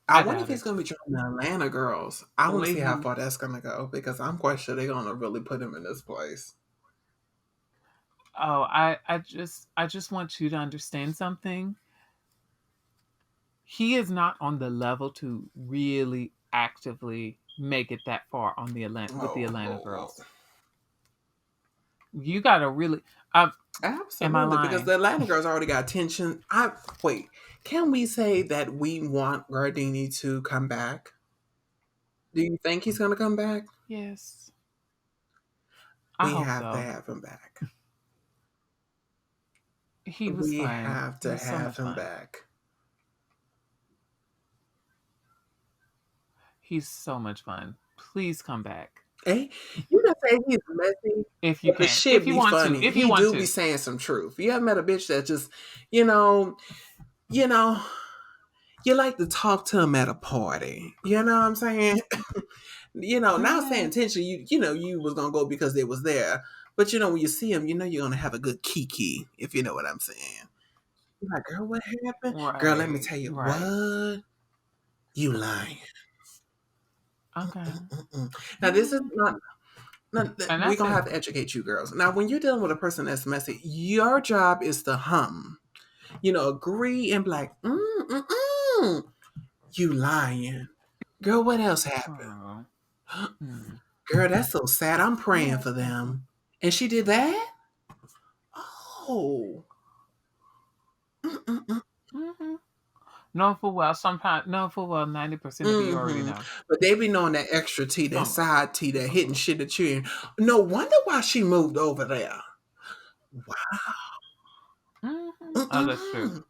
[SPEAKER 2] I
[SPEAKER 1] I
[SPEAKER 2] wonder if
[SPEAKER 1] doubt
[SPEAKER 2] he's
[SPEAKER 1] it.
[SPEAKER 2] going to be joining the Atlanta girls. I
[SPEAKER 1] The
[SPEAKER 2] want to
[SPEAKER 1] way
[SPEAKER 2] see how
[SPEAKER 1] he.
[SPEAKER 2] far that's going to go because I'm quite sure they're going to really put him in this place.
[SPEAKER 1] Oh, I just want you to understand something. He is not on the level to really actively make it that far on the Atlanta with the
[SPEAKER 2] Oh,
[SPEAKER 1] Atlanta
[SPEAKER 2] Lord.
[SPEAKER 1] girls. You gotta really. Am I
[SPEAKER 2] Absolutely, because
[SPEAKER 1] lying?
[SPEAKER 2] the Atlanta girls already got attention. I wait. Can we say that we want Gardini to come back? Do you think he's going to come back?
[SPEAKER 1] Yes, I
[SPEAKER 2] We
[SPEAKER 1] hope
[SPEAKER 2] have to
[SPEAKER 1] so.
[SPEAKER 2] have him back.
[SPEAKER 1] He was
[SPEAKER 2] We
[SPEAKER 1] fun.
[SPEAKER 2] have
[SPEAKER 1] He
[SPEAKER 2] to
[SPEAKER 1] was so
[SPEAKER 2] have
[SPEAKER 1] much
[SPEAKER 2] him
[SPEAKER 1] fun.
[SPEAKER 2] back.
[SPEAKER 1] He's so much fun. Please come back
[SPEAKER 2] Eh? You can say he's messy,
[SPEAKER 1] if you
[SPEAKER 2] but the
[SPEAKER 1] can. If
[SPEAKER 2] shit
[SPEAKER 1] you
[SPEAKER 2] be
[SPEAKER 1] want to.
[SPEAKER 2] funny.
[SPEAKER 1] If you
[SPEAKER 2] He
[SPEAKER 1] want
[SPEAKER 2] do be
[SPEAKER 1] to.
[SPEAKER 2] saying some truth. You ever met a bitch that just, you know, you know, you like to talk to him at a party. You know what I'm saying? Not saying
[SPEAKER 1] Hmm.
[SPEAKER 2] intention. You was gonna go because they was there, but when you see him, you're gonna have a good kiki. If you know what I'm saying. You're like, girl, what happened? Girl, let me
[SPEAKER 1] Right.
[SPEAKER 2] tell you
[SPEAKER 1] Right.
[SPEAKER 2] what. You lying.
[SPEAKER 1] Okay.
[SPEAKER 2] Mm-mm. Now this is
[SPEAKER 1] Hmm.
[SPEAKER 2] not. No,
[SPEAKER 1] And
[SPEAKER 2] we're
[SPEAKER 1] that's
[SPEAKER 2] gonna
[SPEAKER 1] it.
[SPEAKER 2] have to educate you girls. Now, when you're dealing with a person that's messy, your job is to hum. Agree and be like, mm. You lying. Girl, what else happened?
[SPEAKER 1] Oh. Hmm.
[SPEAKER 2] Girl, that's so sad. I'm praying for them. And she did that? Oh. Mm-mm-mm.
[SPEAKER 1] Mm-hmm. No, for well, sometimes no, for well, 90% of it you already
[SPEAKER 2] Mm-hmm.
[SPEAKER 1] know.
[SPEAKER 2] But they be knowing that extra tea, that
[SPEAKER 1] Oh,
[SPEAKER 2] side tea, that hidden shit that you in. No wonder why she moved over there. Wow.
[SPEAKER 1] mm-hmm. Oh, that's true.
[SPEAKER 2] Mm-mm.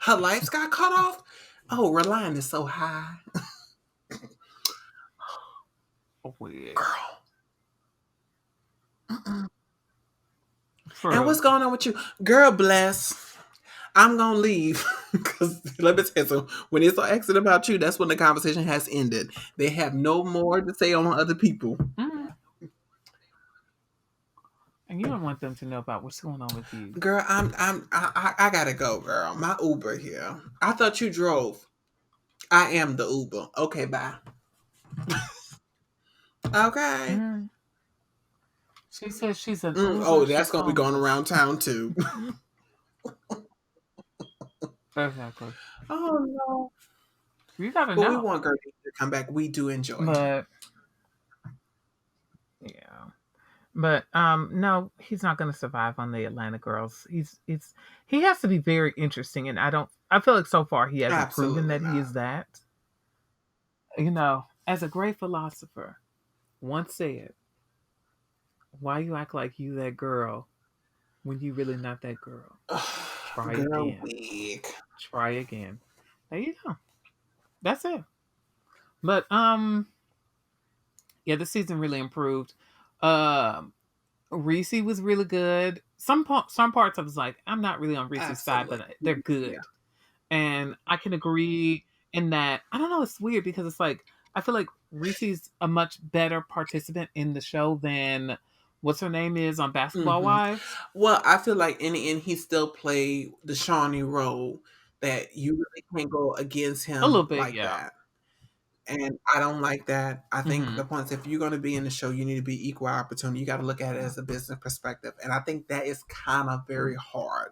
[SPEAKER 2] Her lights got cut off? Oh, her line is so high.
[SPEAKER 1] Weird.
[SPEAKER 2] Girl. Mm-mm. And
[SPEAKER 1] True.
[SPEAKER 2] what's going on with you? Girl, bless. I'm gonna leave because let me tell you something. When it's asking about you, that's when the conversation has ended. They have no more to say on other people.
[SPEAKER 1] Mm-hmm. And you don't want them to know about what's going on with you.
[SPEAKER 2] Girl, I gotta go, girl. My Uber here. I thought you drove. I am the Uber. Okay, bye. Okay.
[SPEAKER 1] Mm. She says she's an Uber.
[SPEAKER 2] Oh,
[SPEAKER 1] She's
[SPEAKER 2] that's gonna be going
[SPEAKER 1] homeless.
[SPEAKER 2] around town too.
[SPEAKER 1] Exactly.
[SPEAKER 2] Oh no.
[SPEAKER 1] You gotta
[SPEAKER 2] But we
[SPEAKER 1] know.
[SPEAKER 2] want Gertie to come back. We do enjoy him.
[SPEAKER 1] But yeah. But no, he's not gonna survive on the Atlanta girls. He has to be very interesting and I feel like so far he hasn't proven
[SPEAKER 2] Absolutely
[SPEAKER 1] that he
[SPEAKER 2] not.
[SPEAKER 1] is that. You know, as a great philosopher once said, why you act like you that girl when you really not that girl? Try
[SPEAKER 2] Girl,
[SPEAKER 1] again.
[SPEAKER 2] weak.
[SPEAKER 1] Try again. There you go. That's it. But yeah, the season really improved. Um Reese was really good. Some parts I was like, I'm not really on Reese's side,
[SPEAKER 2] Absolutely.
[SPEAKER 1] but they're
[SPEAKER 2] Yeah.
[SPEAKER 1] good. And I can agree in that. I don't know, it's weird because it's like I feel like Reese's a much better participant in the show than what's her name is on Basketball
[SPEAKER 2] hmm
[SPEAKER 1] Wives.
[SPEAKER 2] Well, I feel like in the end, he still played the Shawnee role that you really can't go against
[SPEAKER 1] A little
[SPEAKER 2] him
[SPEAKER 1] bit,
[SPEAKER 2] like
[SPEAKER 1] yeah.
[SPEAKER 2] that. And I don't like that. I think
[SPEAKER 1] Hmm.
[SPEAKER 2] the point is if you're going to be in the show, you need to be equal opportunity. You got to look at it as a business perspective. And I think that is kind of very hard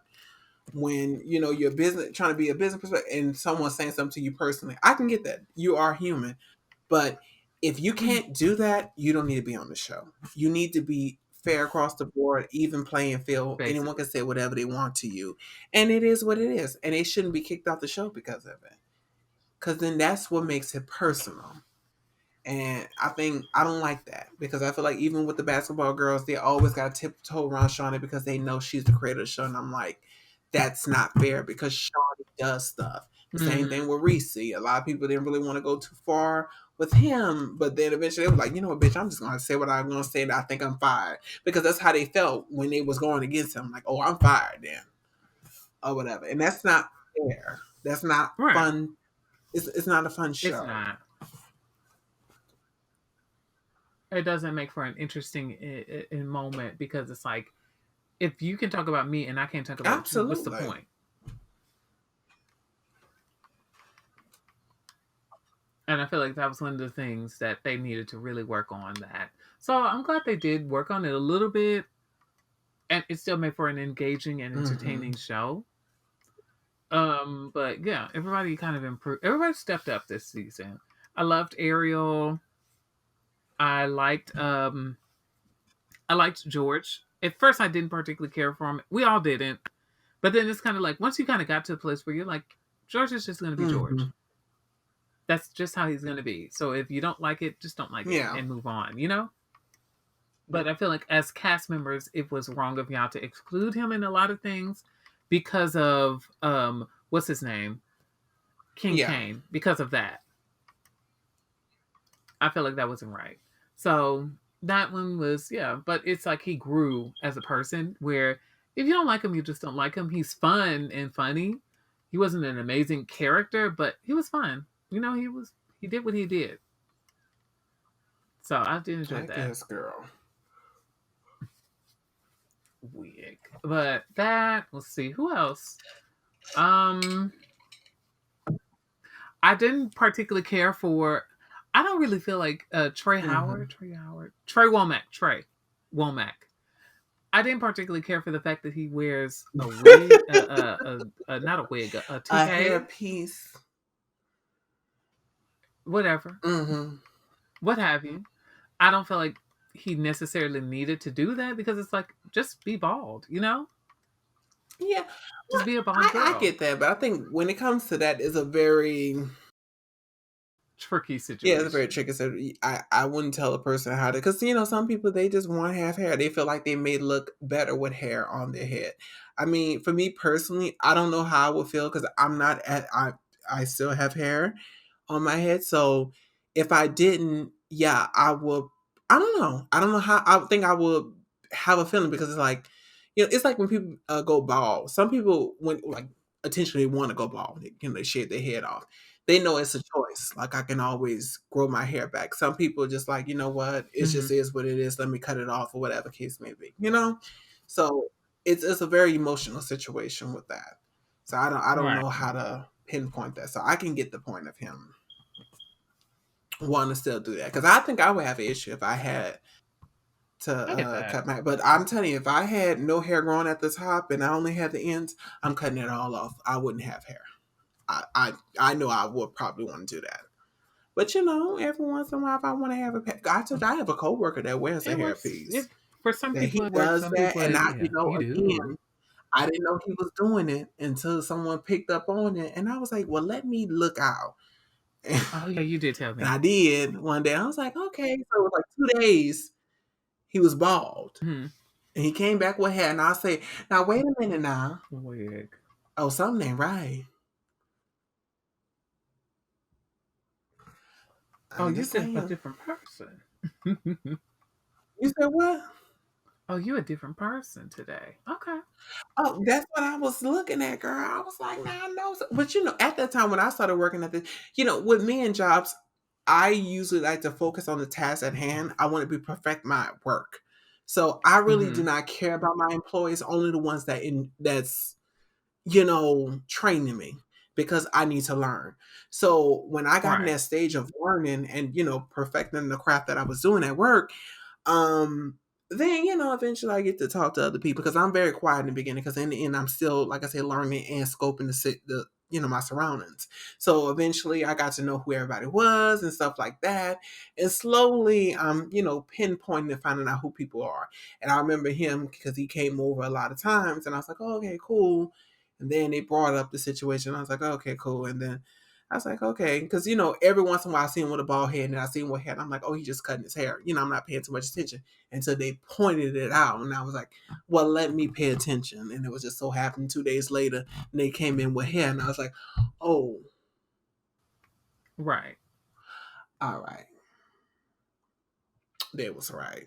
[SPEAKER 2] when, you're business trying to be a business perspective and someone's saying something to you personally. I can get that. You are human. But if you can't do that, you don't need to be on the show. You need to be fair across the board, even playing field. Anyone can
[SPEAKER 1] Basically.
[SPEAKER 2] say whatever they want to you. And it is what it is. And they shouldn't be kicked off the show because of it. Because then that's what makes it personal. And I think I don't like that because I feel like even with the basketball girls, they always got to tiptoe around Shawnee because they know she's the creator of the show. And I'm like, that's not fair because Shawnee does stuff. The same
[SPEAKER 1] Hmm.
[SPEAKER 2] thing with Reese. A lot of people didn't really want to go too far with him, but then eventually they were like, you know what, bitch, I'm just gonna say what I'm gonna say and I think I'm fired. Because that's how they felt when they was going against him. Like, oh, I'm fired then. Or whatever. And that's not fair. That's not
[SPEAKER 1] Right.
[SPEAKER 2] fun. It's not a fun
[SPEAKER 1] It's
[SPEAKER 2] show.
[SPEAKER 1] not. It doesn't make for an interesting moment because it's like if you can talk about me and I can't talk about you, what's the
[SPEAKER 2] Absolutely.
[SPEAKER 1] point? And I feel like that was one of the things that they needed to really work on that. So I'm glad they did work on it a little bit, and it still made for an engaging and
[SPEAKER 2] hmm
[SPEAKER 1] entertaining show. But yeah, everybody kind of improved. Everybody stepped up this season. I loved Ariel. I liked I liked George. At first, I didn't particularly care for him. We all didn't, but then it's kind of like once you kind of got to a place where you're like, George is just going to be
[SPEAKER 2] hmm
[SPEAKER 1] George. That's just how he's going to be. So if you don't like it, just don't like it
[SPEAKER 2] Yeah.
[SPEAKER 1] and move on. You know. But I feel like as cast members, it was wrong of y'all to exclude him in a lot of things because of what's his name? King
[SPEAKER 2] Yeah.
[SPEAKER 1] Kane. Because of that. I feel like that wasn't right. So that one was, yeah, but it's like he grew as a person where if you don't like him, you just don't like him. He's fun and funny. He wasn't an amazing character, but he was fun. You know, he did what he did. So I did enjoy
[SPEAKER 2] I
[SPEAKER 1] that.
[SPEAKER 2] guess, girl.
[SPEAKER 1] Weird. But that, let's see, who else? Um I didn't particularly care for. I don't really feel like
[SPEAKER 2] hmm
[SPEAKER 1] Trey Womack. I didn't particularly care for the fact that he wears a wig, not a wig, a
[SPEAKER 2] A
[SPEAKER 1] toupee.
[SPEAKER 2] hairpiece.
[SPEAKER 1] whatever,
[SPEAKER 2] Mm-hmm.
[SPEAKER 1] what have you. I don't feel like he necessarily needed to do that because it's like just be bald, you know?
[SPEAKER 2] Yeah,
[SPEAKER 1] Just
[SPEAKER 2] well,
[SPEAKER 1] be a bald
[SPEAKER 2] I
[SPEAKER 1] girl.
[SPEAKER 2] get that, but I think when it comes to that, is a very
[SPEAKER 1] Tricky
[SPEAKER 2] yeah, it's a very
[SPEAKER 1] situation.
[SPEAKER 2] tricky. So I wouldn't tell a person how to, because some people they just want to have hair. They feel like they may look better with hair on their head. I mean, for me personally, I don't know how I would feel because I'm not at I still have hair on my head. So if I didn't, yeah, I would. I don't know. I don't know how. I would think I would have a feeling because it's like, it's like when people go bald. Some people when like intentionally want to go bald, they shave their head off. They know it's a choice. Like I can always grow my hair back. Some people just like, you know what, it
[SPEAKER 1] Hmm.
[SPEAKER 2] just is what it is. Let me cut it off or whatever case may be. So it's a very emotional situation with that. So I don't
[SPEAKER 1] Right.
[SPEAKER 2] know how to pinpoint that. So I can get the point of him wanting to still do that because I think I would have an issue if I had to
[SPEAKER 1] I get that.
[SPEAKER 2] cut my. But I'm telling you, if I had no hair growing at the top and I only had the ends, I'm cutting it all off. I wouldn't have hair. I know I would probably want to do that. But every once in a while, if I want to have a pet, I told you I have a coworker that wears a
[SPEAKER 1] It works.
[SPEAKER 2] hairpiece.
[SPEAKER 1] It for some
[SPEAKER 2] That
[SPEAKER 1] people
[SPEAKER 2] he
[SPEAKER 1] it works.
[SPEAKER 2] does
[SPEAKER 1] Some
[SPEAKER 2] that,
[SPEAKER 1] people
[SPEAKER 2] and
[SPEAKER 1] it, yeah, you do.
[SPEAKER 2] again, I didn't know he was doing it until someone picked up on it, and I was like, "Well, let me look out."
[SPEAKER 1] Oh yeah, you did tell
[SPEAKER 2] And
[SPEAKER 1] me.
[SPEAKER 2] I did one day. I was like, "Okay." So it was like 2 days. He was bald,
[SPEAKER 1] Hmm.
[SPEAKER 2] and he came back with hair. And I say, "Now wait a minute, now.
[SPEAKER 1] Wig.
[SPEAKER 2] Oh, something ain't right."
[SPEAKER 1] Oh,
[SPEAKER 2] I'm
[SPEAKER 1] you
[SPEAKER 2] just
[SPEAKER 1] a
[SPEAKER 2] saying.
[SPEAKER 1] different person.
[SPEAKER 2] You said what?
[SPEAKER 1] Oh, you a different person today. Okay.
[SPEAKER 2] Oh, that's what I was looking at, girl. I was like, "Nah, I know." But at that time when I started working at this, with me and jobs, I usually like to focus on the task at hand. I want to be perfect my work. So I really do
[SPEAKER 1] Hmm.
[SPEAKER 2] not care about my employees, only the ones that's training me because I need to learn. So when I got in
[SPEAKER 1] Right.
[SPEAKER 2] that stage of learning and, perfecting the craft that I was doing at work, um, then eventually I get to talk to other people because I'm very quiet in the beginning. Because in the end, I'm still, like I said, learning and scoping the my surroundings. So eventually, I got to know who everybody was and stuff like that. And slowly, I'm pinpointing and finding out who people are. And I remember him because he came over a lot of times, and I was like, oh, okay, cool. And then they brought up the situation. I was like, okay, cool. And then I was like, okay, because every once in a while I see him with a bald head, and I see him with hair, and I'm like, oh, he's just cutting his hair. I'm not paying too much attention until they pointed it out, and I was like, well, let me pay attention. And it was just so happened 2 days later, and they came in with hair, and I was like, oh,
[SPEAKER 1] Right.
[SPEAKER 2] all right, that was right.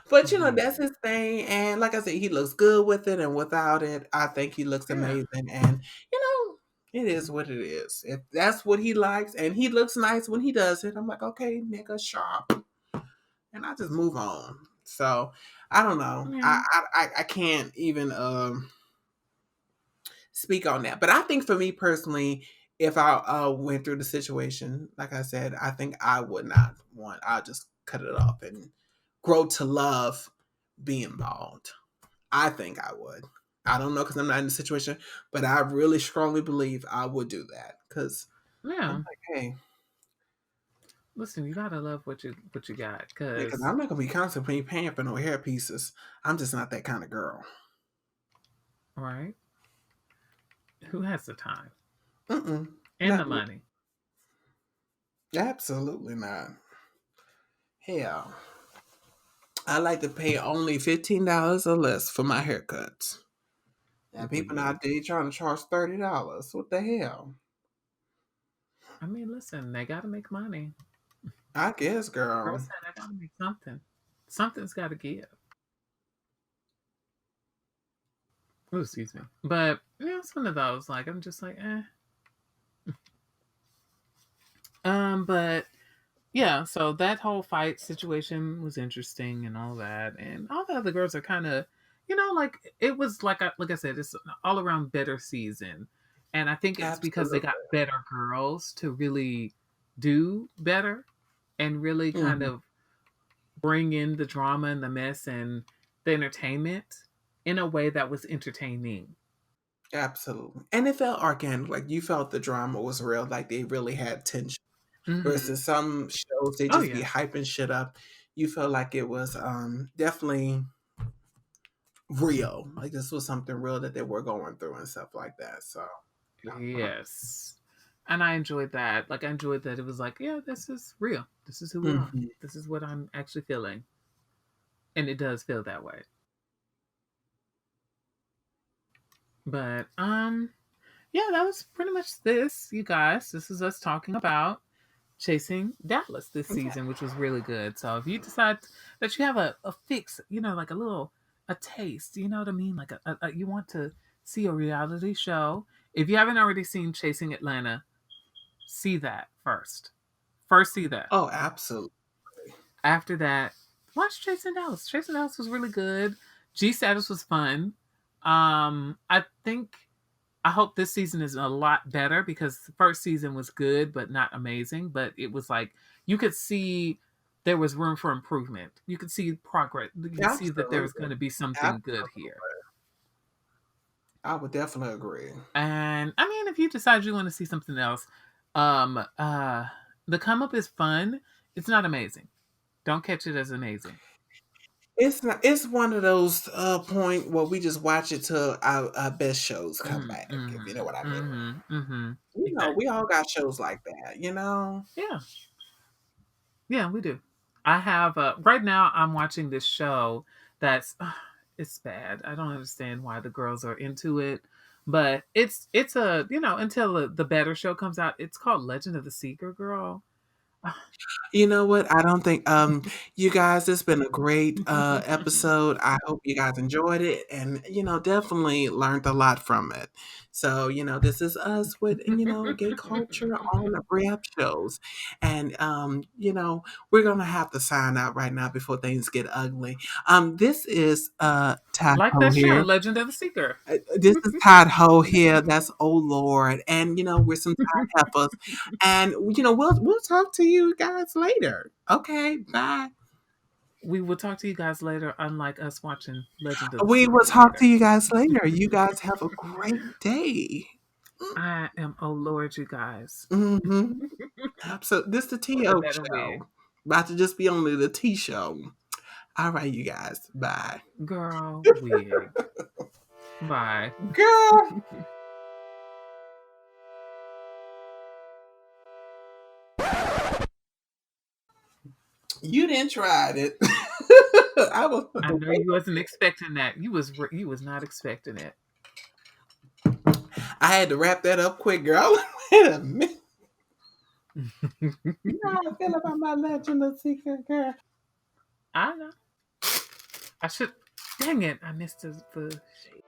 [SPEAKER 2] But that's
[SPEAKER 1] Yeah.
[SPEAKER 2] his thing, and like I said, he looks good with it and without it. I think he looks
[SPEAKER 1] Yeah.
[SPEAKER 2] amazing, and it is what it is. If that's what he likes, and he looks nice when he does it, I'm like, okay, nigga, sharp, and I just move on. So I don't know.
[SPEAKER 1] Yeah.
[SPEAKER 2] I can't even speak on that, but I think for me personally, if I went through the situation, like I said, I think I would not want. I'll just cut it off and grow to love being bald. I think I would. I don't know because I'm not in the situation, but I really strongly believe I would do that because I'm
[SPEAKER 1] Yeah.
[SPEAKER 2] like, hey,
[SPEAKER 1] Listen, you gotta love what you got,
[SPEAKER 2] because
[SPEAKER 1] cause
[SPEAKER 2] I'm not gonna be constantly paying for no hair pieces. I'm just not that kind of girl.
[SPEAKER 1] right. Who has the time
[SPEAKER 2] Mm-mm,
[SPEAKER 1] and the
[SPEAKER 2] not me.
[SPEAKER 1] money?
[SPEAKER 2] Absolutely not. Hell, I like to pay only $15 or less for my haircuts. And people
[SPEAKER 1] Wig.
[SPEAKER 2] nowadays trying to charge $30. What the hell?
[SPEAKER 1] I mean, listen, they gotta make money.
[SPEAKER 2] I guess,
[SPEAKER 1] Girl
[SPEAKER 2] girl.
[SPEAKER 1] said I gotta make something. Something's gotta give. Oh, excuse me. But yeah, it's one of those. Like I'm just like, eh. But yeah, so that whole fight situation was interesting and all that, and all the other girls are kind of, like it was like I said, it's an all around better season, and I think it's because they got
[SPEAKER 2] Absolutely.
[SPEAKER 1] better girls to really do better and really kind
[SPEAKER 2] Hmm.
[SPEAKER 1] of bring in the drama and the mess and the entertainment in a way that was entertaining.
[SPEAKER 2] Absolutely. And it felt organic. Like you felt the drama was real. Like they really had tension.
[SPEAKER 1] Mm-hmm.
[SPEAKER 2] Versus some shows, they
[SPEAKER 1] Oh
[SPEAKER 2] just be
[SPEAKER 1] yeah.
[SPEAKER 2] hyping shit up. You felt like it was definitely real. Like this was something real that they were going through and stuff like that. So yeah.
[SPEAKER 1] Yes. And I enjoyed that. Like I enjoyed that it was like, yeah, this is real. This is who we are.
[SPEAKER 2] Mhm.
[SPEAKER 1] This is what I'm actually feeling. And it does feel that way. But yeah, that was pretty much this, you guys. This is us talking about Chasing Dallas this
[SPEAKER 2] Okay.
[SPEAKER 1] season, which was really good. So if you decide that you have a fix, like a little a taste, you know what I mean? Like you want to see a reality show. If you haven't already seen Chasing Atlanta, see that first. First see that.
[SPEAKER 2] Oh, absolutely.
[SPEAKER 1] After that, watch Chasing Dallas. Chasing Dallas was really good. G Status was fun. I think I hope this season is a lot better because the first season was good but not amazing. But it was like you could see there was room for improvement. You could see progress. You could see that there was
[SPEAKER 2] Absolutely.
[SPEAKER 1] going to be something good
[SPEAKER 2] Absolutely.
[SPEAKER 1] here.
[SPEAKER 2] I would definitely agree.
[SPEAKER 1] And I mean, if you decide you want to see something else, um, uh, the come up is fun. It's not amazing. Don't catch it as amazing.
[SPEAKER 2] It's not, it's one of those point where we just watch it till our best shows come
[SPEAKER 1] Mm,
[SPEAKER 2] back, if you know
[SPEAKER 1] mm-hmm,
[SPEAKER 2] what I mean.
[SPEAKER 1] mm-hmm, mm-hmm.
[SPEAKER 2] We
[SPEAKER 1] Exactly.
[SPEAKER 2] all got shows like that.
[SPEAKER 1] Yeah, yeah, we do. I have right now. I'm watching this show that's it's bad. I don't understand why the girls are into it, but it's a until the better show comes out. It's called Legend of the Seeker Girl.
[SPEAKER 2] You know what? I don't think you guys, it's been a great episode. I hope you guys enjoyed it and definitely learned a lot from it. So, this is us with gay culture on rap shows. And we're gonna have to sign out right now before things get ugly. This is
[SPEAKER 1] Like
[SPEAKER 2] Taco
[SPEAKER 1] that show,
[SPEAKER 2] here.
[SPEAKER 1] Legend of the Seeker.
[SPEAKER 2] This is Todd Ho here. That's oh Lord, and we're some Todd heifers, and we'll talk to you guys later. Okay, bye.
[SPEAKER 1] We will talk to you guys later. Unlike us watching Legend of the
[SPEAKER 2] We will
[SPEAKER 1] Seeker
[SPEAKER 2] talk to
[SPEAKER 1] later.
[SPEAKER 2] you guys later. You guys have a great day.
[SPEAKER 1] I am oh Lord, you guys.
[SPEAKER 2] Mm-hmm. Absolutely. This the
[SPEAKER 1] With a
[SPEAKER 2] T.O.
[SPEAKER 1] better wig.
[SPEAKER 2] show. About to just be on the T show. All right, you guys. Bye.
[SPEAKER 1] Girl wig. Bye.
[SPEAKER 2] Girl, you didn't try it. I was.
[SPEAKER 1] I know you wasn't expecting that. You was not expecting it.
[SPEAKER 2] I had to wrap that up quick, girl. Wait a minute. You know how I feel about my Legend of Secret girl.
[SPEAKER 1] I know. I should. Dang it! I missed the shade.